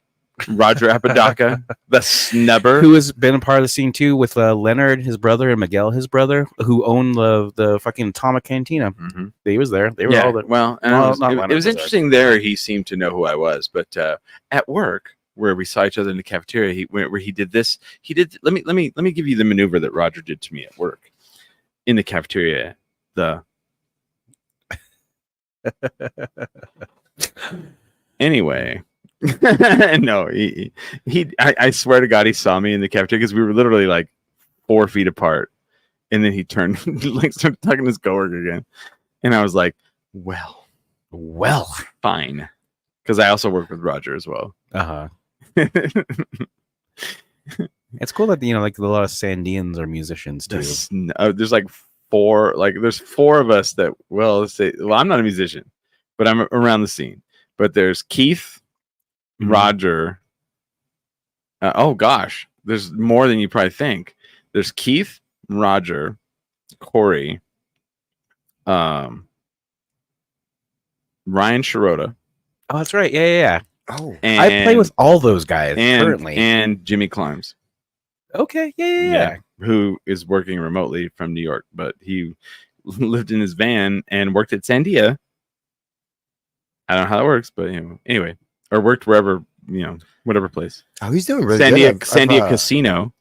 Roger Apodaca. The Snubber. Who has been a part of the scene too with Leonard, his brother, and Miguel, his brother, who owned the fucking Atomic Cantina. Mhm. He was there. They were Yeah, all there. well, and Well, it was, not it Leonard was was interesting there. He seemed to know who I was, but at work where we saw each other in the cafeteria, where he did this. He did. Let me give you the maneuver that Roger did to me at work in the cafeteria. Anyway. No, I swear to God, he saw me in the cafeteria because we were literally like 4 feet apart, and then he turned like started talking to his coworker again, and I was like, well, fine, because I also work with Roger as well. Uh huh. It's cool that like a lot of Sandians are musicians too. There's like there's 4 of us that I'm not a musician, but I'm around the scene. But there's Keith, Mhm. Roger. Oh gosh, there's more than you probably think. There's Keith, Roger, Corey, Ryan Shirota. Oh, that's right. Yeah. Oh. And, I play with all those guys currently. and Jimmy Climbs. Okay. Yeah. Who is working remotely from New York, but he lived in his van and worked at Sandia. I don't know how that works, but anyway, or worked wherever, whatever place. Oh, he's doing really Sandia, good. Sandia Casino.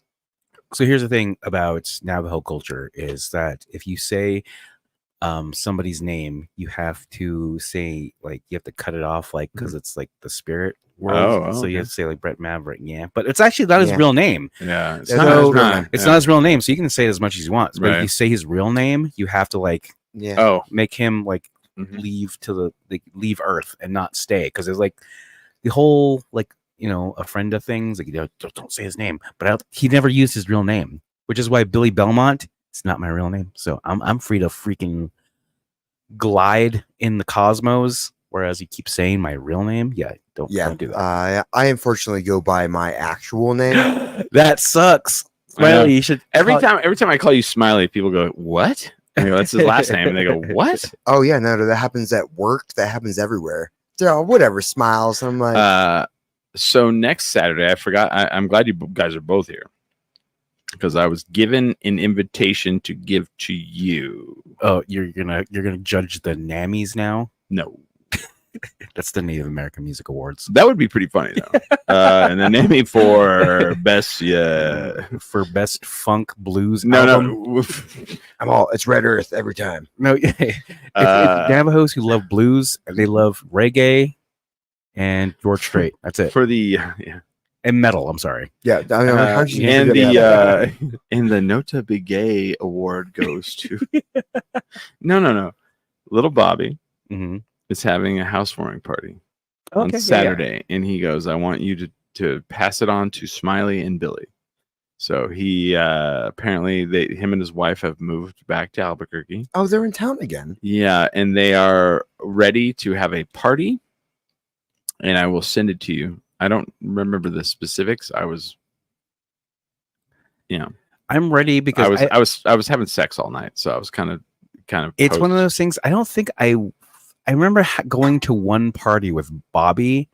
So here's the thing about Navajo culture is that if you say somebody's name, you have to say you have to cut it off because it's like the spirit world. Oh, so you okay. have to say Brett Maverick, yeah. But it's actually not his Yeah. real name. Yeah, it's So not. it's It's not, It's not his real name, so you can say it as much as you want. But if Right. you say his real name, you have to Yeah. Oh, make him mhm. leave Earth and not stay because there's the whole a friend of things don't say his name, but he never used his real name, which is why Billy Belmont, it's not my real name, so I'm free to freaking glide in the cosmos, whereas he keeps saying my real name. Don't do that. I unfortunately go by my actual name. That sucks. I know. Smiley, you should every time I call you Smiley, people go, "What?" I go, "That's his last name," and they go, "What?" Oh yeah, no, that happens at work. That happens everywhere. They're all whatever smiles. I'm like, So next Saturday, I forgot. I'm glad you guys are both here because I was given an invitation to give to you. Oh, you're gonna judge the NAMMYs now? No, That's the Native American Music Awards. that would be pretty funny though. And then name me for best. Yeah, For best funk blues no, album. no. I'm all. It's Red Earth every time. No, it's Navajos who love blues and they love reggae and George Strait. That's it. For the And metal. I'm sorry. Yeah. I mean, how did you and figure that out? and the Nota B'Gay award goes to no. Little Bobby Mm-hmm. is having a housewarming party on Saturday, and he goes, "I want you to pass it on to Smiley and Billy." So he apparently him and his wife have moved back to Albuquerque. Oh, they're in town again. Yeah, and they are ready to have a party, and I will send it to you. I don't remember the specifics. I'm ready because I was having sex all night, so I was kind of. it's one of those things. I don't think I remember going to one party with Bobby,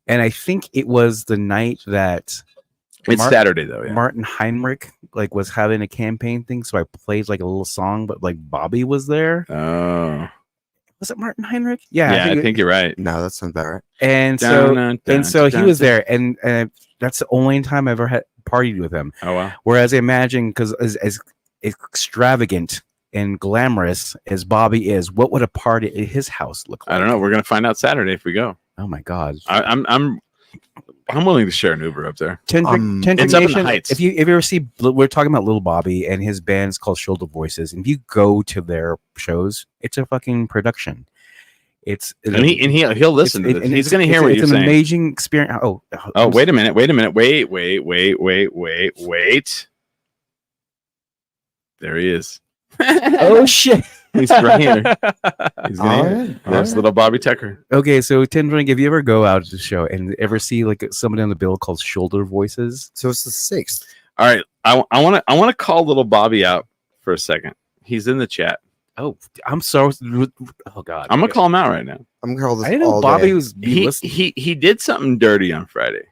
and I think it was the night that It's Saturday though. Yeah. Martin Heinrich was having a campaign thing, so I played a little song, but Bobby was there. Oh, Was it Martin Heinrich? yeah, I think you're right. No, that sounds about right. And so he was there, and that's the only time I ever had partied with him. Oh wow. Whereas I imagine, because as extravagant and glamorous as Bobby is, what would a party at his house look like? I don't know. We're gonna find out Saturday if we go. Oh my God. I'm willing to share an Uber up there. Tendrick it's up in the Nation, Heights. if you ever see, we're talking about Little Bobby and his band's called Shoulder Voices, and if you go to their shows, it's a fucking production. It's And he'll listen to this. He's gonna hear what you're saying. It's an saying. amazing experience. Oh, Wait a minute. Wait. There he is. Oh shit. He's right here. He's All gonna hear. right, There's all little Bobby Tucker. Okay, so Tendrick, if you ever go out to the show and ever see like somebody on the bill called Shoulder Voices, So it's the 6th. All right. I want to call little Bobby out for a second. He's in the chat. oh, I'm so. Oh God, I'm gonna call him out right now. I'm gonna call this I didn't know all Bobby day. was listening. He did something dirty on Friday.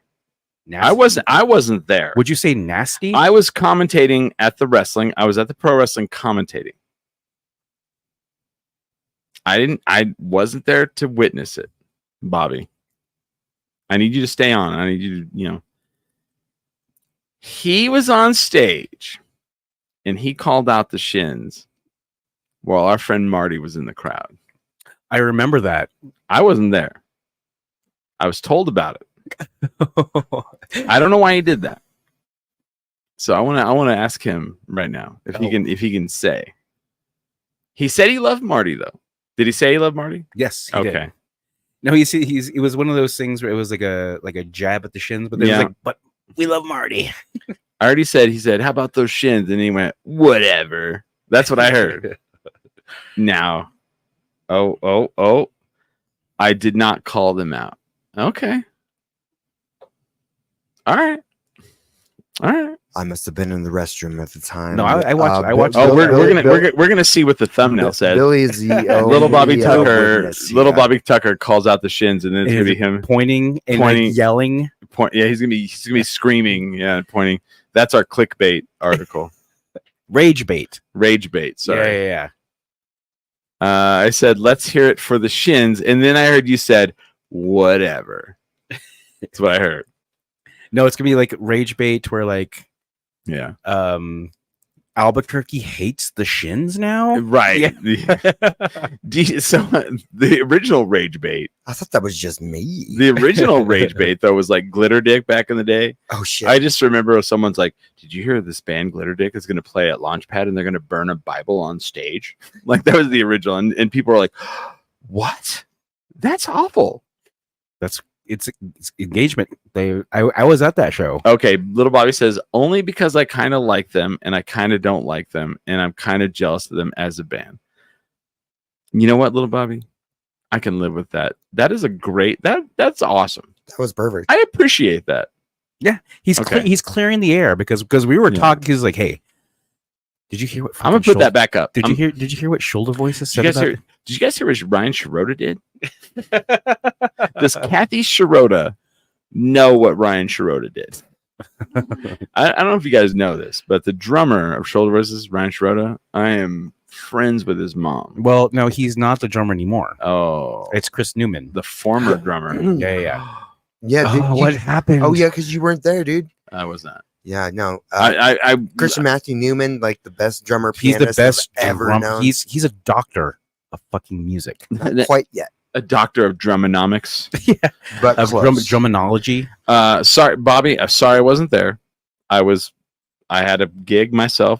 Nasty. I wasn't there. Would you say nasty? I was commentating at the wrestling. I was at the pro wrestling commentating. I wasn't there to witness it, Bobby. I need you to stay on. I need you to, He was on stage and he called out the Shins while our friend Marty was in the crowd. I remember that. I wasn't there. I was told about it. I don't know why he did that. So I want to ask him right now if he can say. He said he loved Marty though. Did he say he loved Marty? Yes. He Okay. did. No, you see, it was one of those things where it was like a jab at the Shins, but then it was like, but we love Marty. I already said. He said, "How about those Shins?" And he went, "Whatever." That's what I heard. Now, oh, I did not call them out. Okay. All right. I must have been in the restroom at the time. No, I watched. I watched. Oh, Bill- we're gonna see what the thumbnail says. Billy is the Little Bobby only Tucker. witness Little here. Bobby Tucker calls out the Shins, and then it's gonna be him pointing and Pointing. like yelling. Yeah, he's gonna be screaming. Yeah, pointing. That's our clickbait article. Rage bait. Rage bait. Sorry. Yeah. I said, let's hear it for the Shins. And then I heard you said, whatever. That's what I heard. No, it's gonna be like rage bait where like Yeah. Albuquerque hates the Shins now. Right. So the original Rage Bait, I thought that was just me. the original Rage Bait, though, was like Glitter Dick back in the day. Oh shit! I just remember someone's like, did you hear this band Glitter Dick is going to play at Launchpad and they're going to burn a Bible on stage? Like that was the original. And people were like, what? That's awful. It's engagement. I was at that show. Okay, Little Bobby says, only because I kind of like them and I kind of don't like them and I'm kind of jealous of them as a band. You know what, Little Bobby? I can live with that. That is a great, that's awesome. That was perfect. I appreciate that. Yeah, he's Okay. he's clearing the air because we were Yeah. talking. He's like, hey, did you hear what? I'm gonna put that back up. Did you hear what Shoulder Voices Did said? you guys hear what Ryan Shirota did? Does Kathy Shirota know what Ryan Shirota did? I don't know if you guys know this, but the drummer of Shoulder Voices, Ryan Shirota, I am friends with his mom. Well, no, he's not the drummer anymore. Oh, It's Chris Newman. the former drummer. Yeah. Yeah, dude. What happened? Oh yeah, because you weren't there, dude. I was not. Yeah, no. I Christian Matthew Newman, like the best drummer He's the pianist I've best ever drum- known. He's a doctor of fucking music. Not quite yet, a doctor of drumonomics. but Of close. drumonology. Sorry, Bobby. Sorry, I wasn't there. I had a gig myself.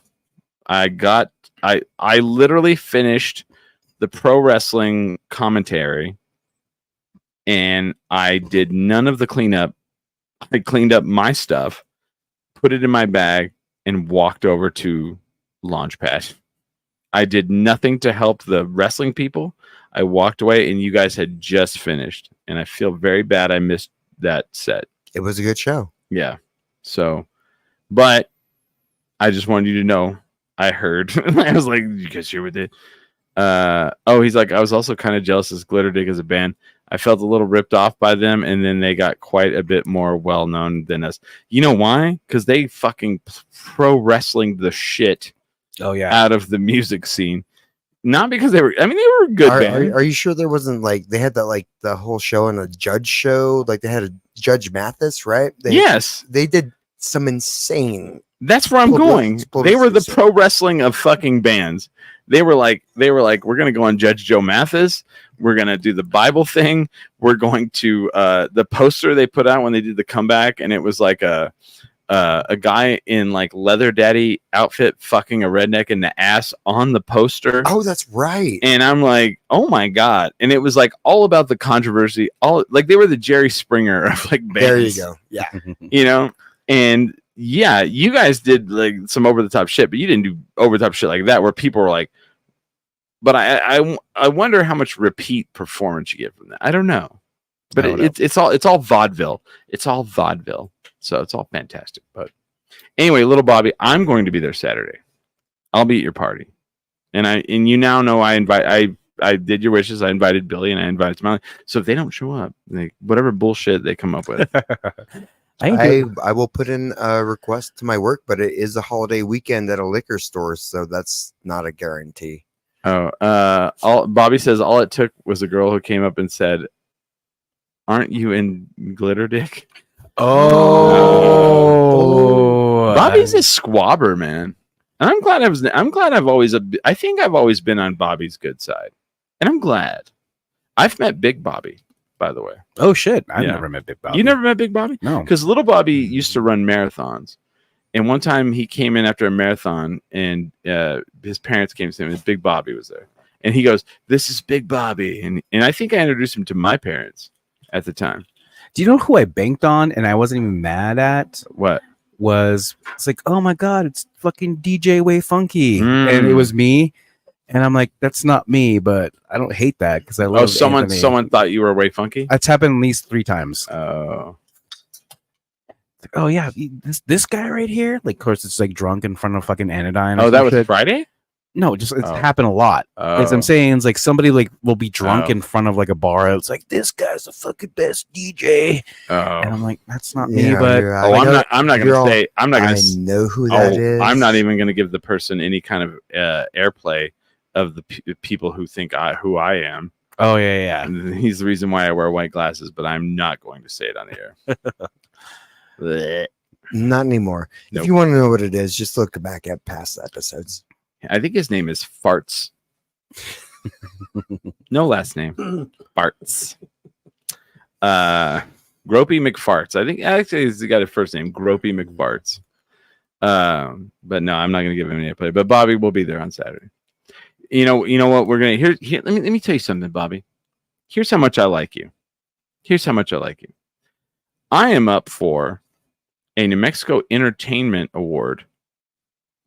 I literally finished the pro wrestling commentary, and I did none of the cleanup. I cleaned up my stuff, put it in my bag, and walked over to Launchpad. I did nothing to help the wrestling people. I walked away, and you guys had just finished, and I feel very bad I missed that set. It was a good show. Yeah. So, but I just wanted you to know I heard. I was like, you guys hear what they? He's like, I was also kind of jealous as Glitter Dick as a band. I felt a little ripped off by them, and then they got quite a bit more well known than us. You know why? Because they fucking pro wrestling the shit Oh yeah. out of the music scene. Not because they were. I mean, they were a good band. Are you sure there wasn't like they had that like the whole show and a judge show? Like they had a Judge Mathis, right? Yes. They did some insane. That's where I'm going. They were the pro wrestling of fucking bands. They were like, we're gonna go on Judge Joe Mathis. We're gonna do the Bible thing. We're going to the poster they put out when they did the comeback, and it was like a guy in like leather daddy outfit fucking a redneck in the ass on the poster. Oh, that's right. And I'm like, oh my god! And it was like all about the controversy. All like they were the Jerry Springer of like bands. There you go. Yeah, you know, and yeah, you guys did like some over the top shit, but you didn't do over the top shit like that where people were like. But I wonder how much repeat performance you get from that. I don't know, but it's all vaudeville. It's all vaudeville, so it's all fantastic. But anyway, little Bobby, I'm going to be there Saturday. I'll be at your party, and you now know I did your wishes. I invited Billy and I invited Smiley. So if they don't show up, like whatever bullshit they come up with. I will put in a request to my work, but it is a holiday weekend at a liquor store, so that's not a guarantee. Oh, Bobby says all it took was a girl who came up and said, "Aren't you in Glitter Dick?" Oh, Bobby's a squabber, man. And I'm glad I think I've always been on Bobby's good side, and I'm glad. I've met Big Bobby, by the way. Oh shit! I've never met Big Bobby. You never met Big Bobby? No, because Little Bobby used to run marathons. And one time he came in after a marathon and his parents came to him and Big Bobby was there. And he goes, "This is Big Bobby." And I think I introduced him to my parents at the time. Do you know who I banked on and I wasn't even mad at? What? It's like, oh my God, it's fucking DJ Way Funky. And it was me. And I'm like, that's not me, but I don't hate that because I love someone thought you were Way Funky? That's happened at least 3 times. Oh yeah, this guy right here. Like, of course, it's like drunk in front of fucking Anodyne. Oh, that was Friday? No, it's happened a lot. As I'm saying, it's like somebody like will be drunk in front of like a bar. It's like this guy's the fucking best DJ. And I'm like, that's not me. But I'm not gonna say. I'm not gonna. I know who that is. I'm not even gonna give the person any kind of airplay of the people who think who I am. Oh yeah. And he's the reason why I wear white glasses, but I'm not going to say it on the air. Not anymore. Nope. If you want to know what it is, just look back at past episodes. I think his name is Farts. No last name. Farts. Gropey McFarts. I think actually he's got a first name, Gropey McFarts. But no, I'm not going to give him any play. But Bobby will be there on Saturday. You know what we're gonna here. Let me tell you something, Bobby. Here's how much I like you. I am up for a New Mexico Entertainment Award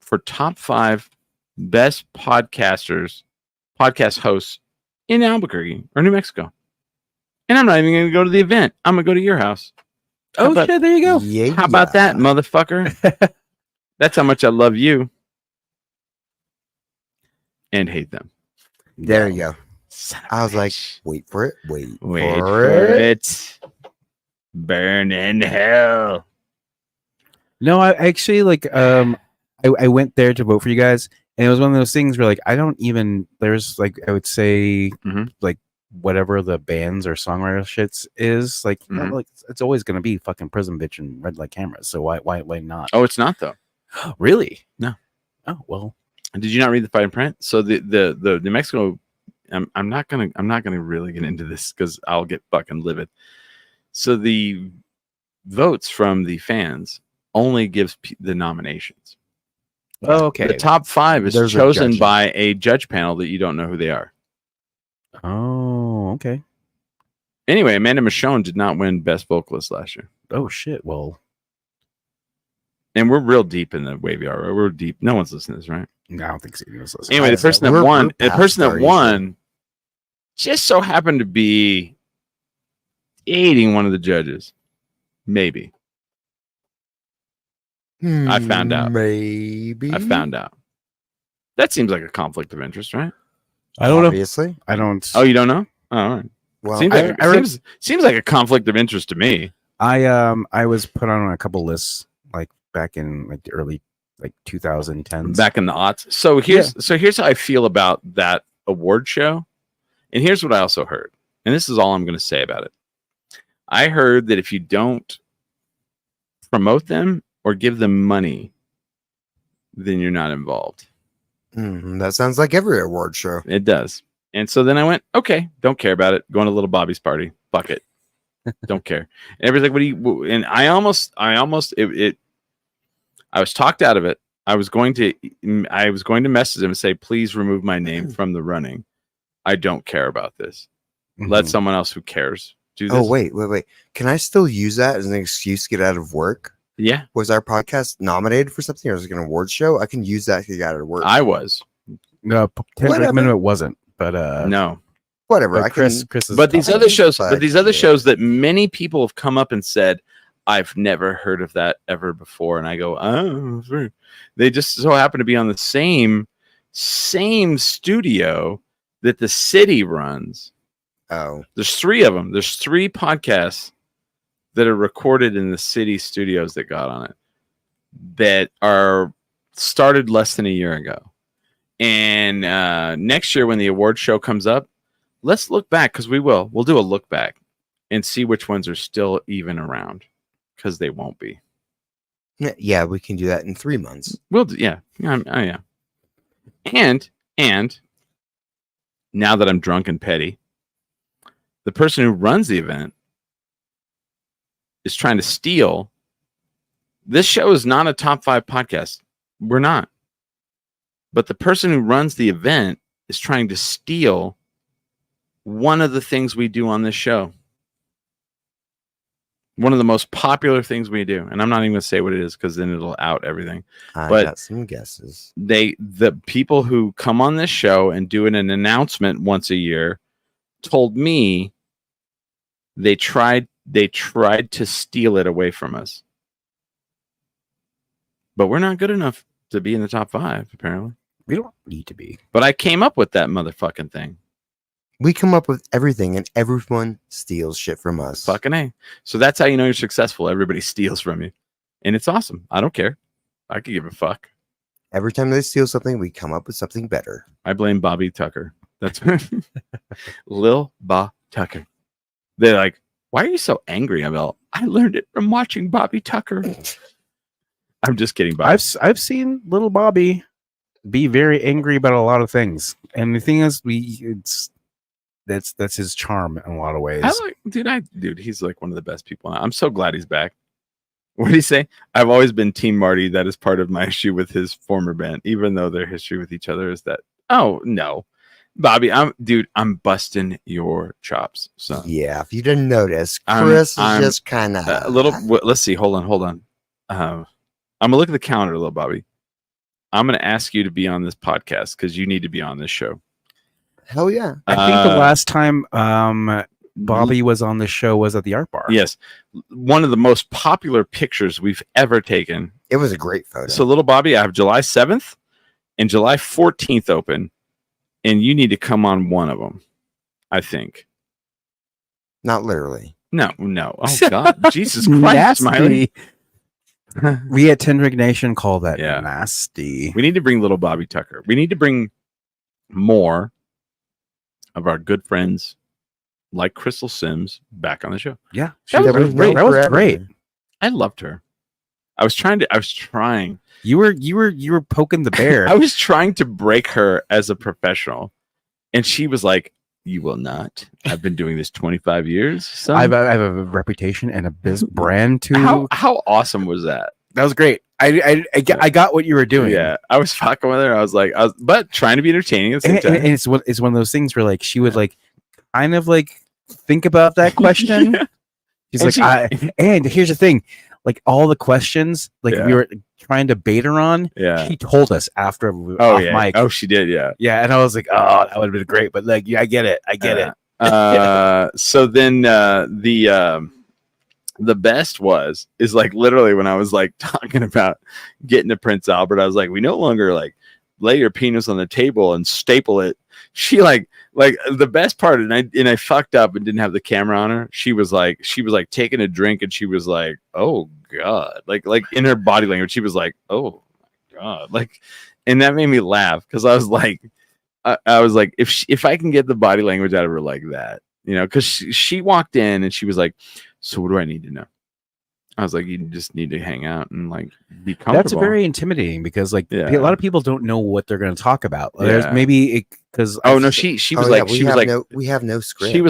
for top 5 best podcast hosts in Albuquerque or New Mexico. And I'm not even going to go to the event. I'm going to go to your house. Shit, there you go. Yeah. How about that, motherfucker? That's how much I love you and hate them. There you go. I was like, wait for it. Wait for it. Burn in hell. No, I actually like I went there to vote for you guys, and it was one of those things where like there's like I would say like whatever the bands or songwriter shits is like, like it's always gonna be fucking Prison Bitch and Red Light Cameras. So why not? Oh, it's not though. Really? No. Oh well. Did you not read the fine print? So the New Mexico. I'm not gonna really get into this because I'll get fucking livid. So the votes from the fans only gives the nominations. Oh, okay. The top 5 is chosen by a judge panel that you don't know who they are. Oh, okay. Anyway, Amanda Michonne did not win Best Vocalist last year. Oh shit. Well, and we're real deep in the wavy hour. We're deep. No one's listening to this, right? No, I don't think so. Anyway, the person that won just so happened to be dating one of the judges. Maybe. I found out. Maybe. I found out. That seems like a conflict of interest, right? I don't Obviously. know. I don't. Oh, you don't know? Oh, all right. Well, seems like a conflict of interest to me. I was put on a couple lists like back in like the early like 2010s. Back in the aughts. So here's how I feel about that award show. And here's what I also heard. And this is all I'm going to say about it. I heard that if you don't promote them or give them money, then you're not involved. That sounds like every award show. It does. And so then I went, okay, don't care about it. Going to little Bobby's party. Fuck it. Don't care. And everybody's like, what do you, and I was talked out of it. I was going to message him and say, please remove my name from the running. I don't care about this. Let someone else who cares do this. Oh, wait. Can I still use that as an excuse to get out of work? Yeah. Was our podcast nominated for something, or was it an award show? I can use that to get out of work. I was. No, Kendrick Minute wasn't, but no. Whatever. But Chris is But these other shows, yeah. shows that many people have come up and said, I've never heard of that ever before. And I go, oh, they just so happen to be on the same studio that the city runs. Oh, There's 3 of them. There's 3 podcasts that are recorded in the city studios that got on it that are started less than a year ago. And next year when the award show comes up, let's look back, because we'll do a look back and see which ones are still even around, because they won't be. yeah, we can do that in 3 months. We'll do, yeah. Yeah. And now that I'm drunk and petty, the person who runs the event is trying to steal. This show is not a top 5 podcast. We're not. But the person who runs the event is trying to steal one of the things we do on this show. One of the most popular things we do. And I'm not even going to say what it is, because then it'll out everything. I But got some guesses. The people who come on this show and do an announcement once a year told me they tried to steal it away from us. But we're not good enough to be in the top 5, apparently. we don't need to be. But I came up with that motherfucking thing. We come up with everything, and everyone steals shit from us. Fucking A. So that's how you know you're successful. Everybody steals from you. And it's awesome. I don't care. I could give a fuck. Every time they steal something, we come up with something better. I blame Bobby Tucker. That's Lil Ba Tucker. They're like, why are you so angry? I learned it from watching Bobby Tucker. I'm just kidding, Bobby. I've seen little Bobby be very angry about a lot of things, and the thing is, that's his charm in a lot of ways. Dude, he's like one of the best people. I'm so glad he's back. What did he say? I've always been Team Marty. That is part of my issue with his former band, even though their history with each other is that. Oh no, Bobby, I'm busting your chops. So yeah, if you didn't notice, Chris is just kind of a little. Let's see. Hold on. I'm gonna look at the calendar, little Bobby. I'm gonna ask you to be on this podcast because you need to be on this show. Hell yeah! I think the last time Bobby was on the show was at the Art Bar. Yes, one of the most popular pictures we've ever taken. It was a great photo. So, little Bobby, I have July 7th and July 14th open, and you need to come on one of them. I think. Not literally. No. Oh God, Jesus Christ, Smiley. We at Tendrick Nation call that Yeah. nasty. We need to bring little Bobby Tucker. We need to bring more of our good friends like Crystal Sims back on the show. Yeah, That was great. That was great. I loved her. I was trying. You were poking the bear. I was trying to break her as a professional, and she was like, "You will not. I've been doing this 25 years. Son." I have a reputation and a brand too. How awesome was that? That was great. I got what you were doing. Yeah, I was fucking with her. I was but trying to be entertaining at the same And time. it's one of those things where like she would like kind of like think about that question. Yeah. She's And and here's the thing, like all the questions like Yeah. we were trying to bait her on. Yeah. She told us after we were Oh off yeah. mic. Oh, she did. Yeah. Yeah, and I was like, oh, that would have been great. But like, yeah, I get it. So then the best is like literally when I was like talking about getting to Prince Albert, I was like, we no longer like lay your penis on the table and staple it. She like the best part, and I fucked up and didn't have the camera on her. She was like taking a drink and she was like, oh God, like in her body language, she was like, oh my God, like, and that made me laugh because I was like, if I can get the body language out of her like that, you know, because she walked in and she was like, so what do I need to know? I was like, you just need to hang out and like be comfortable. That's very intimidating because like Yeah. a lot of people don't know what they're going to talk about. There's Yeah. maybe because Oh no, she was like, she was like, we have no script. she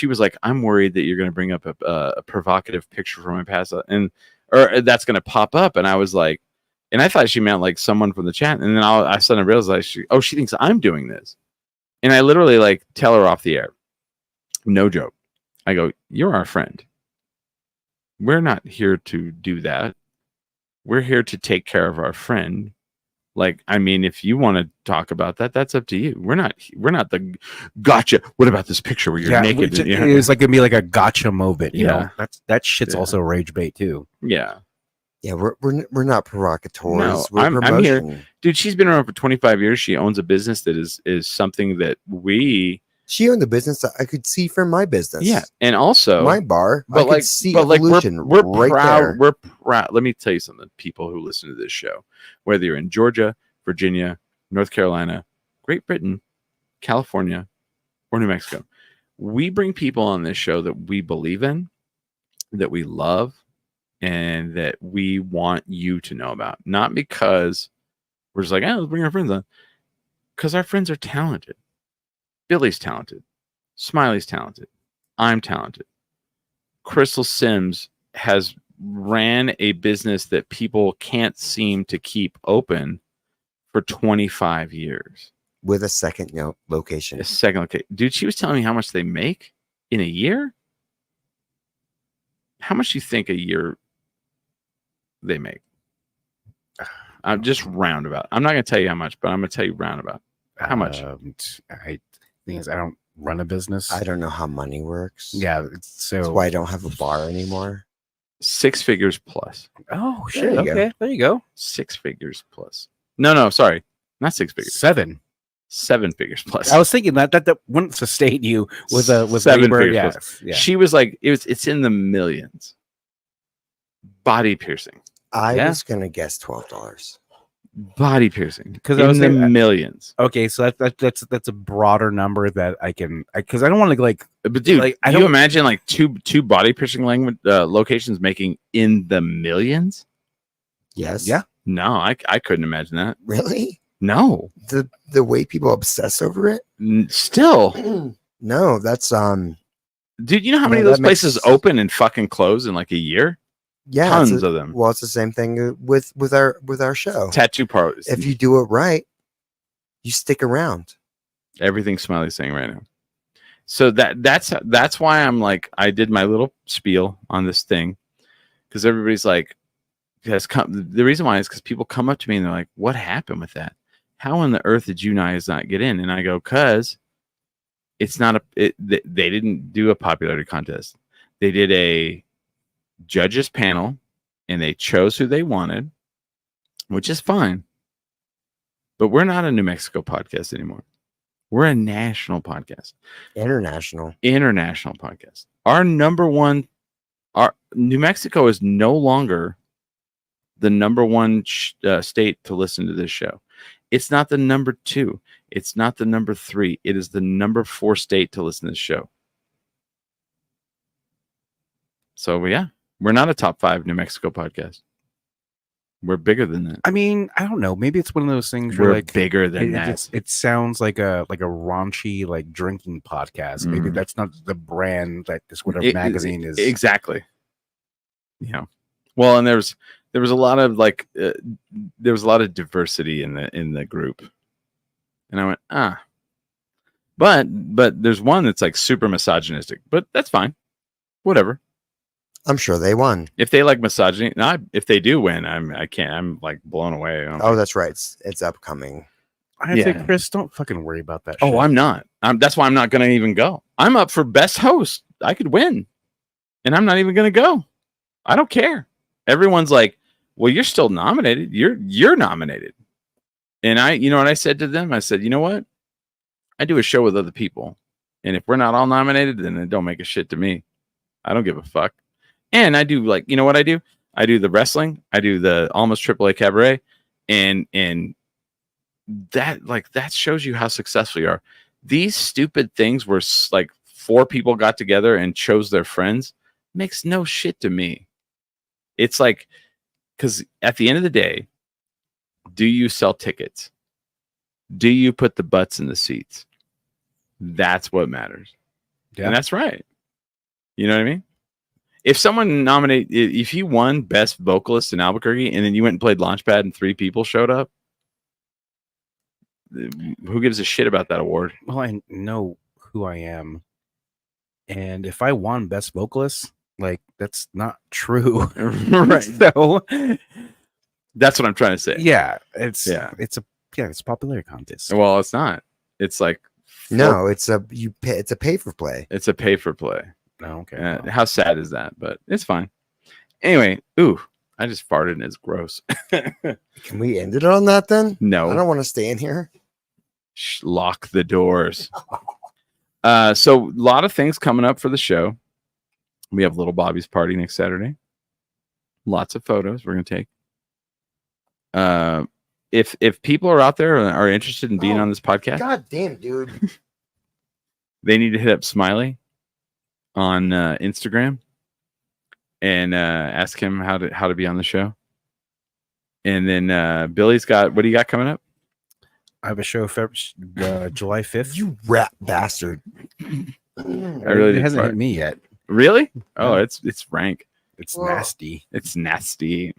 was like, I'm worried that you're going to bring up a provocative picture from my past, or that's going to pop up. And I was like, and I thought she meant like someone from the chat. And then I suddenly realized she thinks I'm doing this. And I literally like tell her off the air, no joke. I go, you're our friend. We're not here to do that. We're here to take care of our friend. Like, I mean, if you want to talk about that, that's up to you. We're not the gotcha. What about this picture where you're naked? It was like gonna be like a gotcha moment. You Yeah. know, that shit's Yeah. also rage bait too. Yeah. Yeah, we're not provocateurs. No, we're I'm here. promotion. Dude, she's been around for 25 years. She owns a business that is something that we She owned the business that I could see from my business. yeah, and also my bar. I but could like see but like evolution we're right proud. there. We're proud. Let me tell you something, people who listen to this show, whether you're in Georgia, Virginia, North Carolina, Great Britain, California, or New Mexico, we bring people on this show that we believe in, that we love, and that we want you to know about. Not because we're just like, oh, let's bring our friends on. Because our friends are talented. Billy's talented. Smiley's talented. I'm talented. Crystal Sims has ran a business that people can't seem to keep open for 25 years. With a second location. A second location. Dude, she was telling me how much they make in a year. How much do you think a year they make? I'm just roundabout. I'm not going to tell you how much, but I'm going to tell you roundabout. How much? Thing is, I don't run a business. I don't know how money works. Yeah, so That's why I don't have a bar anymore. 6 figures plus. Oh shit! There you go. Okay, there you go. 6 figures plus. No, sorry, not 6 figures. 7. 7 figures plus. I was thinking that wouldn't sustain you with 7 labor. figures Yeah, plus. yeah. She was like, it's in the millions. Body piercing. I Yeah. was gonna guess $12. Body piercing. 'Cause in I was the saying- millions. Okay, so that's a broader number that I can because I don't want to like But dude, like, I can you don't- imagine like two body piercing locations making in the millions? Yes. Yeah. No, I couldn't imagine that. Really? No, The way people obsess over it? still, No, that's dude. You know how No, many of that those places makes- open and fucking close in like a year? yeah. Tons of them. Well, it's the same thing with our show. Tattoo parlors. If you do it right, you stick around. Everything Smiley's saying right now. So that's why I'm like, I did my little spiel on this thing because everybody's like, the reason why is because people come up to me and they're like, what happened with that? How on the earth did you guys not get in? And I go, cause it's not they didn't do a popularity contest. They did a judges panel and they chose who they wanted, which is fine. But we're not a New Mexico podcast anymore. We're a national podcast, International. international podcast. Our number one, our New Mexico is no longer the number one state to listen to this show. It's not the number 2. It's not the number 3. It is the number 4 state to listen to this show. So yeah, we're not a top 5 New Mexico podcast. We're bigger than that. I mean, I don't know. Maybe it's one of those things where We're like bigger than that. it sounds like a raunchy like drinking podcast. Maybe Mhm. that's not the brand that this whatever magazine is. Exactly. Yeah. Well, and there was a lot of like there was a lot of diversity in the group, and I went but there's one that's like super misogynistic, but that's fine, whatever. I'm sure they won. If they like misogyny, if they do win, I'm like blown away. Oh, that's right. It's upcoming. I yeah. say, Chris, don't fucking worry about that. Oh, shit. I'm not. That's why I'm not going to even go. I'm up for best host. I could win, and I'm not even going to go. I don't care. Everyone's like, "Well, you're still nominated. You're nominated." And you know what I said to them? I said, "You know what? I do a show with other people, and if we're not all nominated, then it don't make a shit to me. I don't give a fuck." And I do like, you know what I do? I do the wrestling. I do the almost AAA cabaret, and that shows you how successful you are. These stupid things where like 4 people got together and chose their friends makes no shit to me. It's like, because at the end of the day, do you sell tickets? Do you put the butts in the seats? That's what matters. Yeah. And that's right. You know what I mean? If someone if you won best vocalist in Albuquerque and then you went and played Launchpad and 3 people showed up, who gives a shit about that award? Well, I know who I am. And if I won best vocalist, like, that's not true. Right. So that's what I'm trying to say. yeah, it's Yeah. it's a popularity contest. Well, it's not. It's like No, it's a pay for play. it's a pay for play. Oh, okay. How sad is that? But it's fine. Anyway, ooh, I just farted and it's gross. Can we end it on that then? No. I don't want to stay in here. Lock the doors. So a lot of things coming up for the show. We have Little Bobby's party next Saturday. Lots of photos we're gonna take. If people are out there and are interested in being on this podcast, God damn, dude. they need to hit up Smiley on Instagram and ask him how to be on the show. And then Billy's got, what do you got coming up? I have a show July 5th. You rat bastard. I really It did hasn't fart. hit me yet. Really? Oh, No. it's rank. It's Whoa. nasty. It's nasty.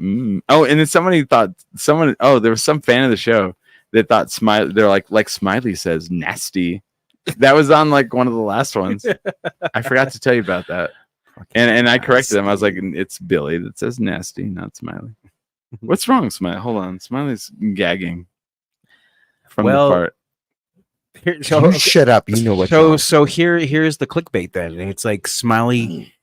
Oh, and then there was some fan of the show that thought Smiley, they're like Smiley says nasty. That was on like one of the last ones. I forgot to tell you about that. And I corrected them. I was like, it's Billy that says nasty, not Smiley. What's wrong, Smiley? Hold on. Smiley's gagging from the fart. Here, You shut up. You know what. So here's the clickbait then. And it's like Smiley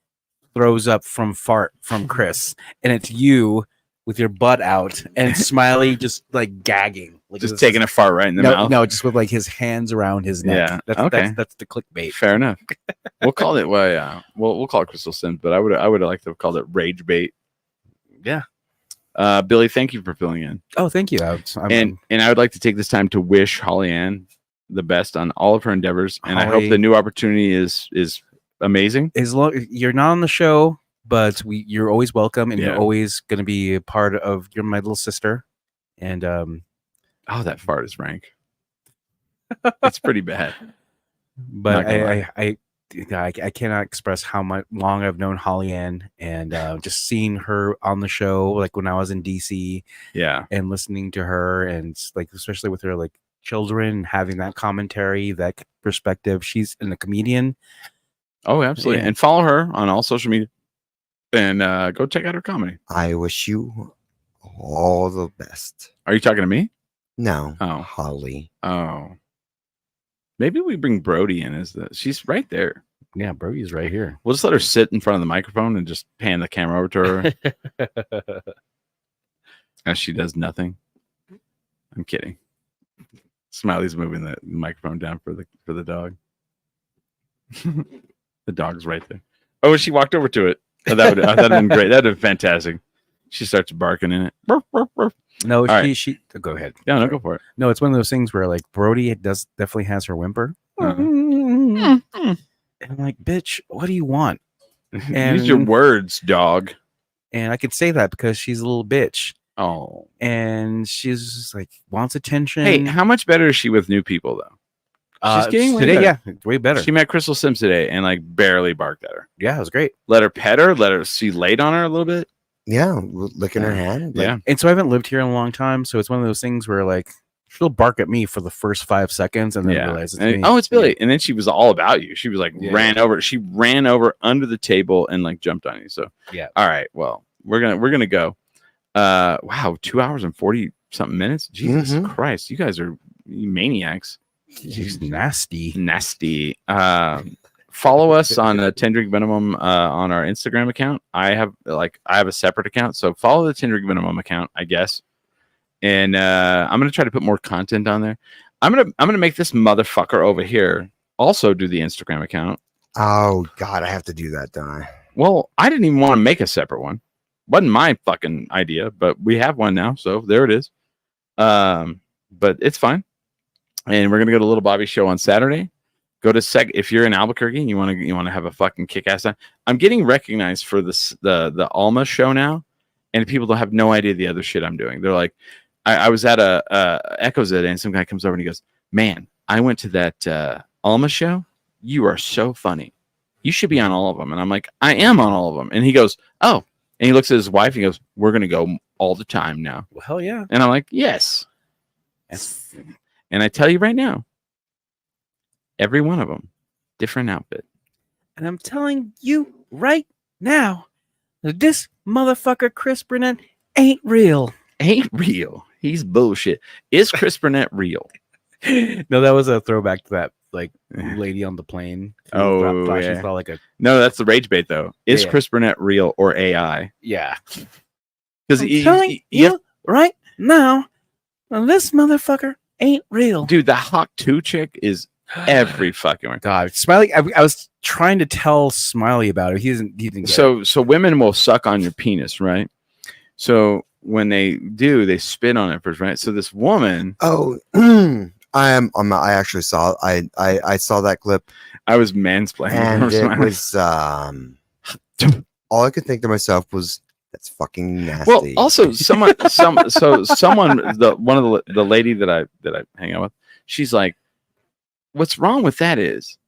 throws up from fart from Chris, and it's you with your butt out, and Smiley just like gagging, like Just taking a fart right in the mouth. No, just with like his hands around his neck. Yeah, That's, okay. that's the clickbait. Fair enough. We'll call it. Well, yeah. We'll call it Crystal Sims, but I would have liked to have called it Rage Bait. Yeah. Billy, thank you for filling in. Oh, thank you. And I would like to take this time to wish Holly Ann the best on all of her endeavors, and I hope Holly- the new opportunity is amazing. as long you're not on the show, but you're always welcome, and Yeah. you're always going to be a part of. You're my little sister, and Oh, that fart is rank. It's pretty bad. but Not gonna I cannot express how long I've known Holly Ann, and just seeing her on the show, like when I was in DC, Yeah. and listening to her, and like especially with her like children, having that commentary, that perspective. She's a comedian. Oh, absolutely. Yeah. And follow her on all social media, and go check out her comedy. I wish you all the best. Are you talking to me? No, Oh. Holly. Oh. Maybe we bring Brody in as she's right there. Yeah, Brody's right here. We'll just let her sit in front of the microphone and just pan the camera over to her as she does nothing. I'm kidding. Smiley's moving the microphone down for the dog. The dog's right there. Oh, she walked over to it. Oh, that'd have been great. That'd have been fantastic. She starts barking in it. Burf, burf, burf. No, All right. she go ahead. Yeah, no, go for it. No, it's one of those things where like Brody definitely has her whimper. Uh-huh. And I'm like, bitch, what do you want? Use your words, dog. And I could say that because she's a little bitch. Oh. And she's just like wants attention. Hey, how much better is she with new people though? She's getting way today, better. yeah, way better. She met Crystal Sims today and like barely barked at her. Yeah, it was great. Let her pet her. She laid on her a little bit. Yeah, licking her hand. like, Yeah. And so I haven't lived here in a long time, so it's one of those things where like she'll bark at me for the first 5 seconds and then realize it's me. Oh, it's Billy. And then she was all about you. She was like Yeah. ran over. She ran over under the table and like jumped on you. So Yeah. All right. Well, we're gonna go. Wow, 2 hours and 40 something minutes. Jesus Mhm. Christ, you guys are maniacs. She's nasty. Nasty. Follow us on 10 Drink Minimum on our Instagram account. I have a separate account, so follow the 10 Drink Minimum account, I guess. And I'm gonna try to put more content on there. I'm gonna make this motherfucker over here also do the Instagram account. Oh God, I have to do that, don't I? Well, I didn't even want to make a separate one. Wasn't my fucking idea, but we have one now, so there it is. But it's fine. And we're gonna go to Little Bobby show on Saturday. Go to if you're in Albuquerque and you want to have a fucking kick-ass time. I'm getting recognized for the Alma show now and people don't have no idea the other shit I'm doing. They're like, I was at a Echoes the other day, and some guy comes over and he goes, "Man, I went to that Alma show. You are so funny. You should be on all of them." And I'm like, "I am on all of them." And he goes, "Oh." And he looks at his wife and he goes, "We're going to go all the time now." Well, hell yeah. And I'm like, "Yes." And I tell you right now, every one of them, different outfit. And I'm telling you right now, that this motherfucker Chris Burnett ain't real. Ain't real. He's bullshit. Is Chris Burnett real? No, that was a throwback to that like lady on the plane. Oh, thought yeah. she saw like a No, that's the rage bait though. Is Yeah. Chris Burnett real or AI? yeah. Because I'm telling you right now, this motherfucker ain't real. dude, the Hawk 2 chick is every fucking one. God, Smiley. I was trying to tell Smiley about it. He didn't get it. So women will suck on your penis, right? So when they do, they spit on it first, right? So this woman, Oh, I actually saw. I saw that clip, I was mansplaining, and it was all I could think to myself was, "That's fucking nasty." well, also someone, the lady that I hang out with, she's like, "What's wrong with that is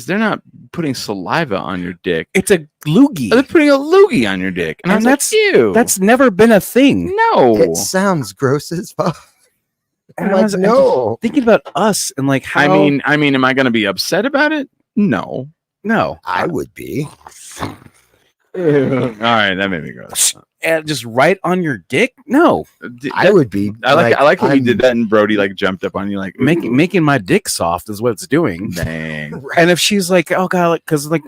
they're not putting saliva on your dick. It's a loogie. They're putting a loogie on your dick." And I And was like, "Ew, That's never been a thing. no." it sounds gross as fuck. I'm And I like, was- no. Thinking about us and like how. I mean, am I going to be upset about it? No. no. I would be. All right, that made me gross. And just right on your dick? No. I would be. I like when you I'm- did that, and Brody like jumped up on you like Making my dick soft is what it's doing. dang. And if she's like, oh god, like, because like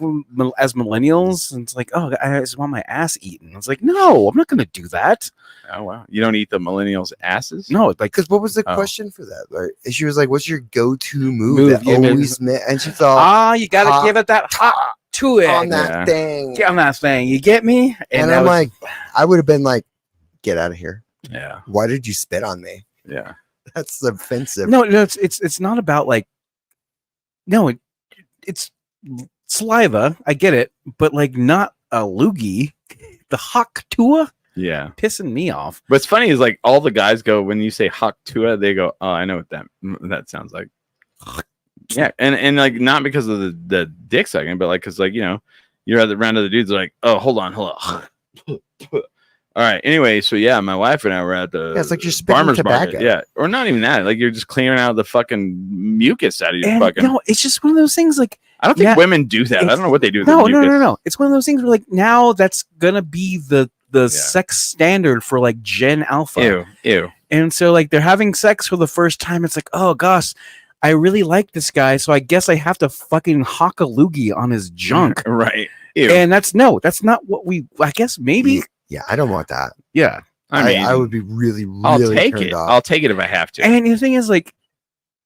as millennials, and it's like, oh, I just want my ass eaten. It's like, no, I'm not gonna do that. Oh wow, you don't eat the millennials' asses? No, like Because what was the Oh. question for that? Like, she was like, "What's your go-to move Move, that yeah, always and she thought you gotta hot give it that hot to it. on that Yeah. thing, Get on that thing. You get me? and that I'm was- like, I would have been like, "Get out of here! Yeah, Why did you spit on me? yeah. That's offensive." no, it's not about like, no, it's saliva. I get it, but like not a loogie. The hawk tua Yeah. pissing me off. What's funny is like all the guys go when you say hawk tua, they go, "Oh, I know what that sounds like." Yeah, and like not because of the dick sucking, but like because like you're at the round of the dudes like, "Oh, hold on." All right. Anyway, so yeah, my wife and I were at the Yeah, it's like you're spitting farmer's tobacco. market. Yeah, or not even that. Like you're just clearing out the fucking mucus out of your And fucking. no, it's just one of those things like I don't think yeah, women do that. I don't know what they do. With no, the no, mucus. no. It's one of those things where like now that's gonna be the sex standard for like Gen Alpha. Ew. And so like they're having sex for the first time. It's like, oh gosh, I really like this guy, so I guess I have to fucking hawk a loogie on his junk. Right. Ew. And that's not what we. I guess maybe. Yeah, I don't want that. Yeah. I mean, I would be really, I'll really take turned it. off. I'll take it if I have to. And the thing is, like,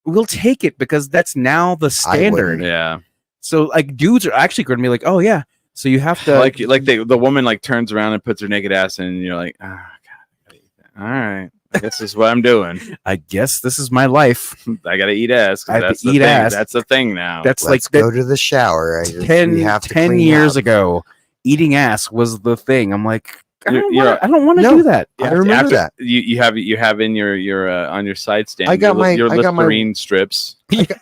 we'll take it because that's now the standard. Yeah. So like, dudes are actually going to be like, oh yeah, so you have to Like the woman like turns around and puts her naked ass in, and you're like, oh, God, I gotta eat that. All right, I guess this is what I'm doing. I guess this is my life. I gotta eat ass. 'Cause I have to that's the eat thing. ass. That's the thing now. That's Let's like go to the shower. We 10 have to 10 clean years up. ago, eating ass was the thing. I'm like, I You're- don't want to No. do that. I remember that. You have in your on your side stand. I got your my- Listerine strips.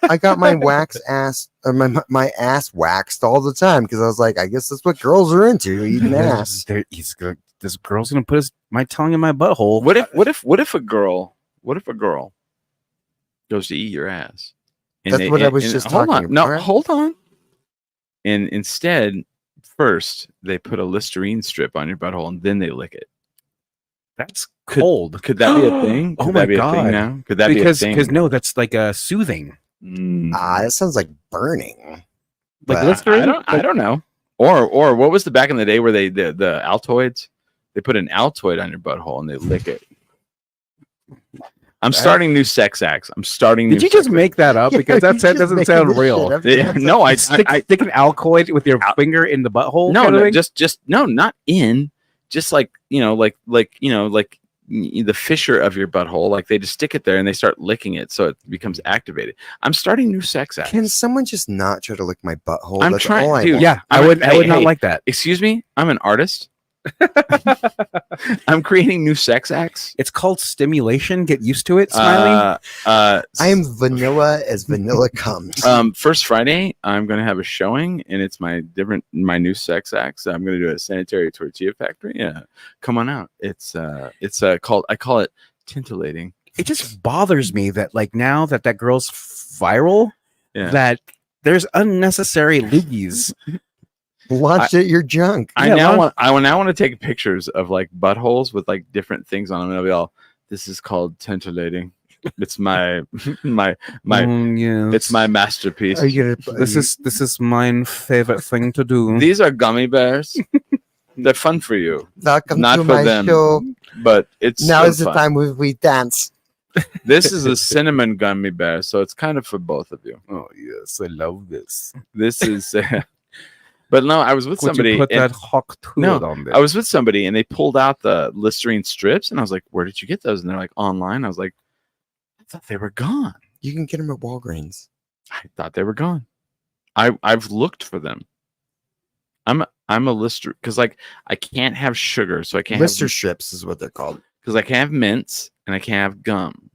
I got my wax ass, or my ass waxed all the time because I was like, I guess that's what girls are into, eating ass. This girl's gonna put my tongue in my butthole. What if a girl goes to eat your ass? That's what I was just hold talking on. No, about. hold on. And instead, first they put a Listerine strip on your butthole and then they lick it. That's cold. Could that be a thing? Oh Could my that be a God. thing now? Could that Because be a thing? no, that's like soothing. Mm. That sounds like burning. Like But Listerine. I don't know. Or what was the back in the day where the Altoids? They put an Altoid on your butthole and they lick it. I'm starting new sex acts. Did you just make that up? Because that doesn't sound real. No, I Stick an Alcoid with your finger in the butthole. no, kind of no, thing? just no, not in. Just like the fissure of your butthole. Like they just stick it there and they start licking it, so it becomes activated. I'm starting new sex acts. Can someone just not try to lick my butthole? I'm That's trying- all I dude, want. yeah, I I'm- would hey, not hey. like that. Excuse me, I'm an artist. I'm creating new sex acts. It's called stimulation. Get used to it, Smiley. I am vanilla as vanilla comes. First Friday, I'm going to have a showing, and it's my new sex acts. I'm going to do a sanitary tortilla factory. Yeah, come on out. It's called, I call it tintillating. It just bothers me that like now that girl's viral, that there's unnecessary loogies. Launch at your junk. I now want to take pictures of like buttholes with like different things on them, and I'll be all, this is called tintillating. It's my it's my masterpiece. This is my favorite thing to do. These are gummy bears. They're fun for you. Welcome not to for my them, show. But it's now so is the fun. time we dance. This is a cinnamon gummy bear, so it's kind of for both of you. Oh yes, I love this. This is, but no, I was with somebody. You put that hawk on there. I was with somebody, and they pulled out the Listerine strips, and I was like, "Where did you get those?" And they're like, "Online." I was like, "I thought they were gone." You can get them at Walgreens. I thought they were gone. I've looked for them. I'm a Lister because like I can't have sugar, so I can't Lister have, strips is what they're called. because I can't have mints and I can't have gum.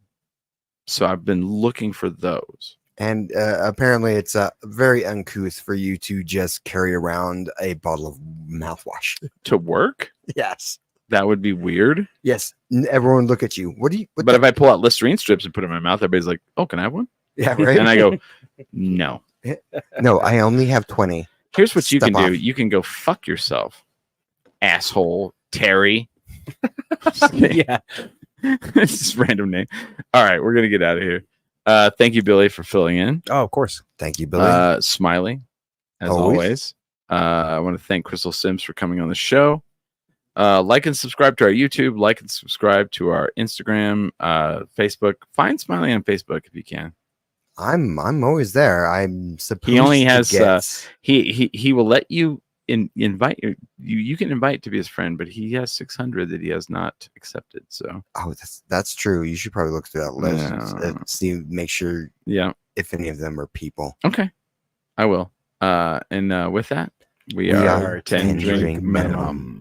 So I've been looking for those. And apparently, it's very uncouth for you to just carry around a bottle of mouthwash. To work? Yes. That would be weird. Yes. Everyone look at you. What do you? But if I pull out Listerine strips and put them in my mouth, everybody's like, "Oh, can I have one?" Yeah, right. And I go, "No." No, I only have 20. Here's what you Step can do. off. You can go fuck yourself, asshole Terry. Yeah. It's just random name. All right, we're gonna get out of here. Thank you, Billy, for filling in. Oh, of course. Thank you, Billy. Smiley, as Always. always. I want to thank Crystal Sims for coming on the show. Like and subscribe to our YouTube. Like and subscribe to our Instagram, Facebook. Find Smiley on Facebook if you can. I'm always there. I'm supposed. He only to has get- he will let you invite you. You can invite to be his friend, but he has 600 that he has not accepted. So Oh, that's true. You should probably look through that list. Yeah. See, make sure yeah, if any of them are people. okay, I will. And with that, we We are are 10 10 drink drink minimum. minimum.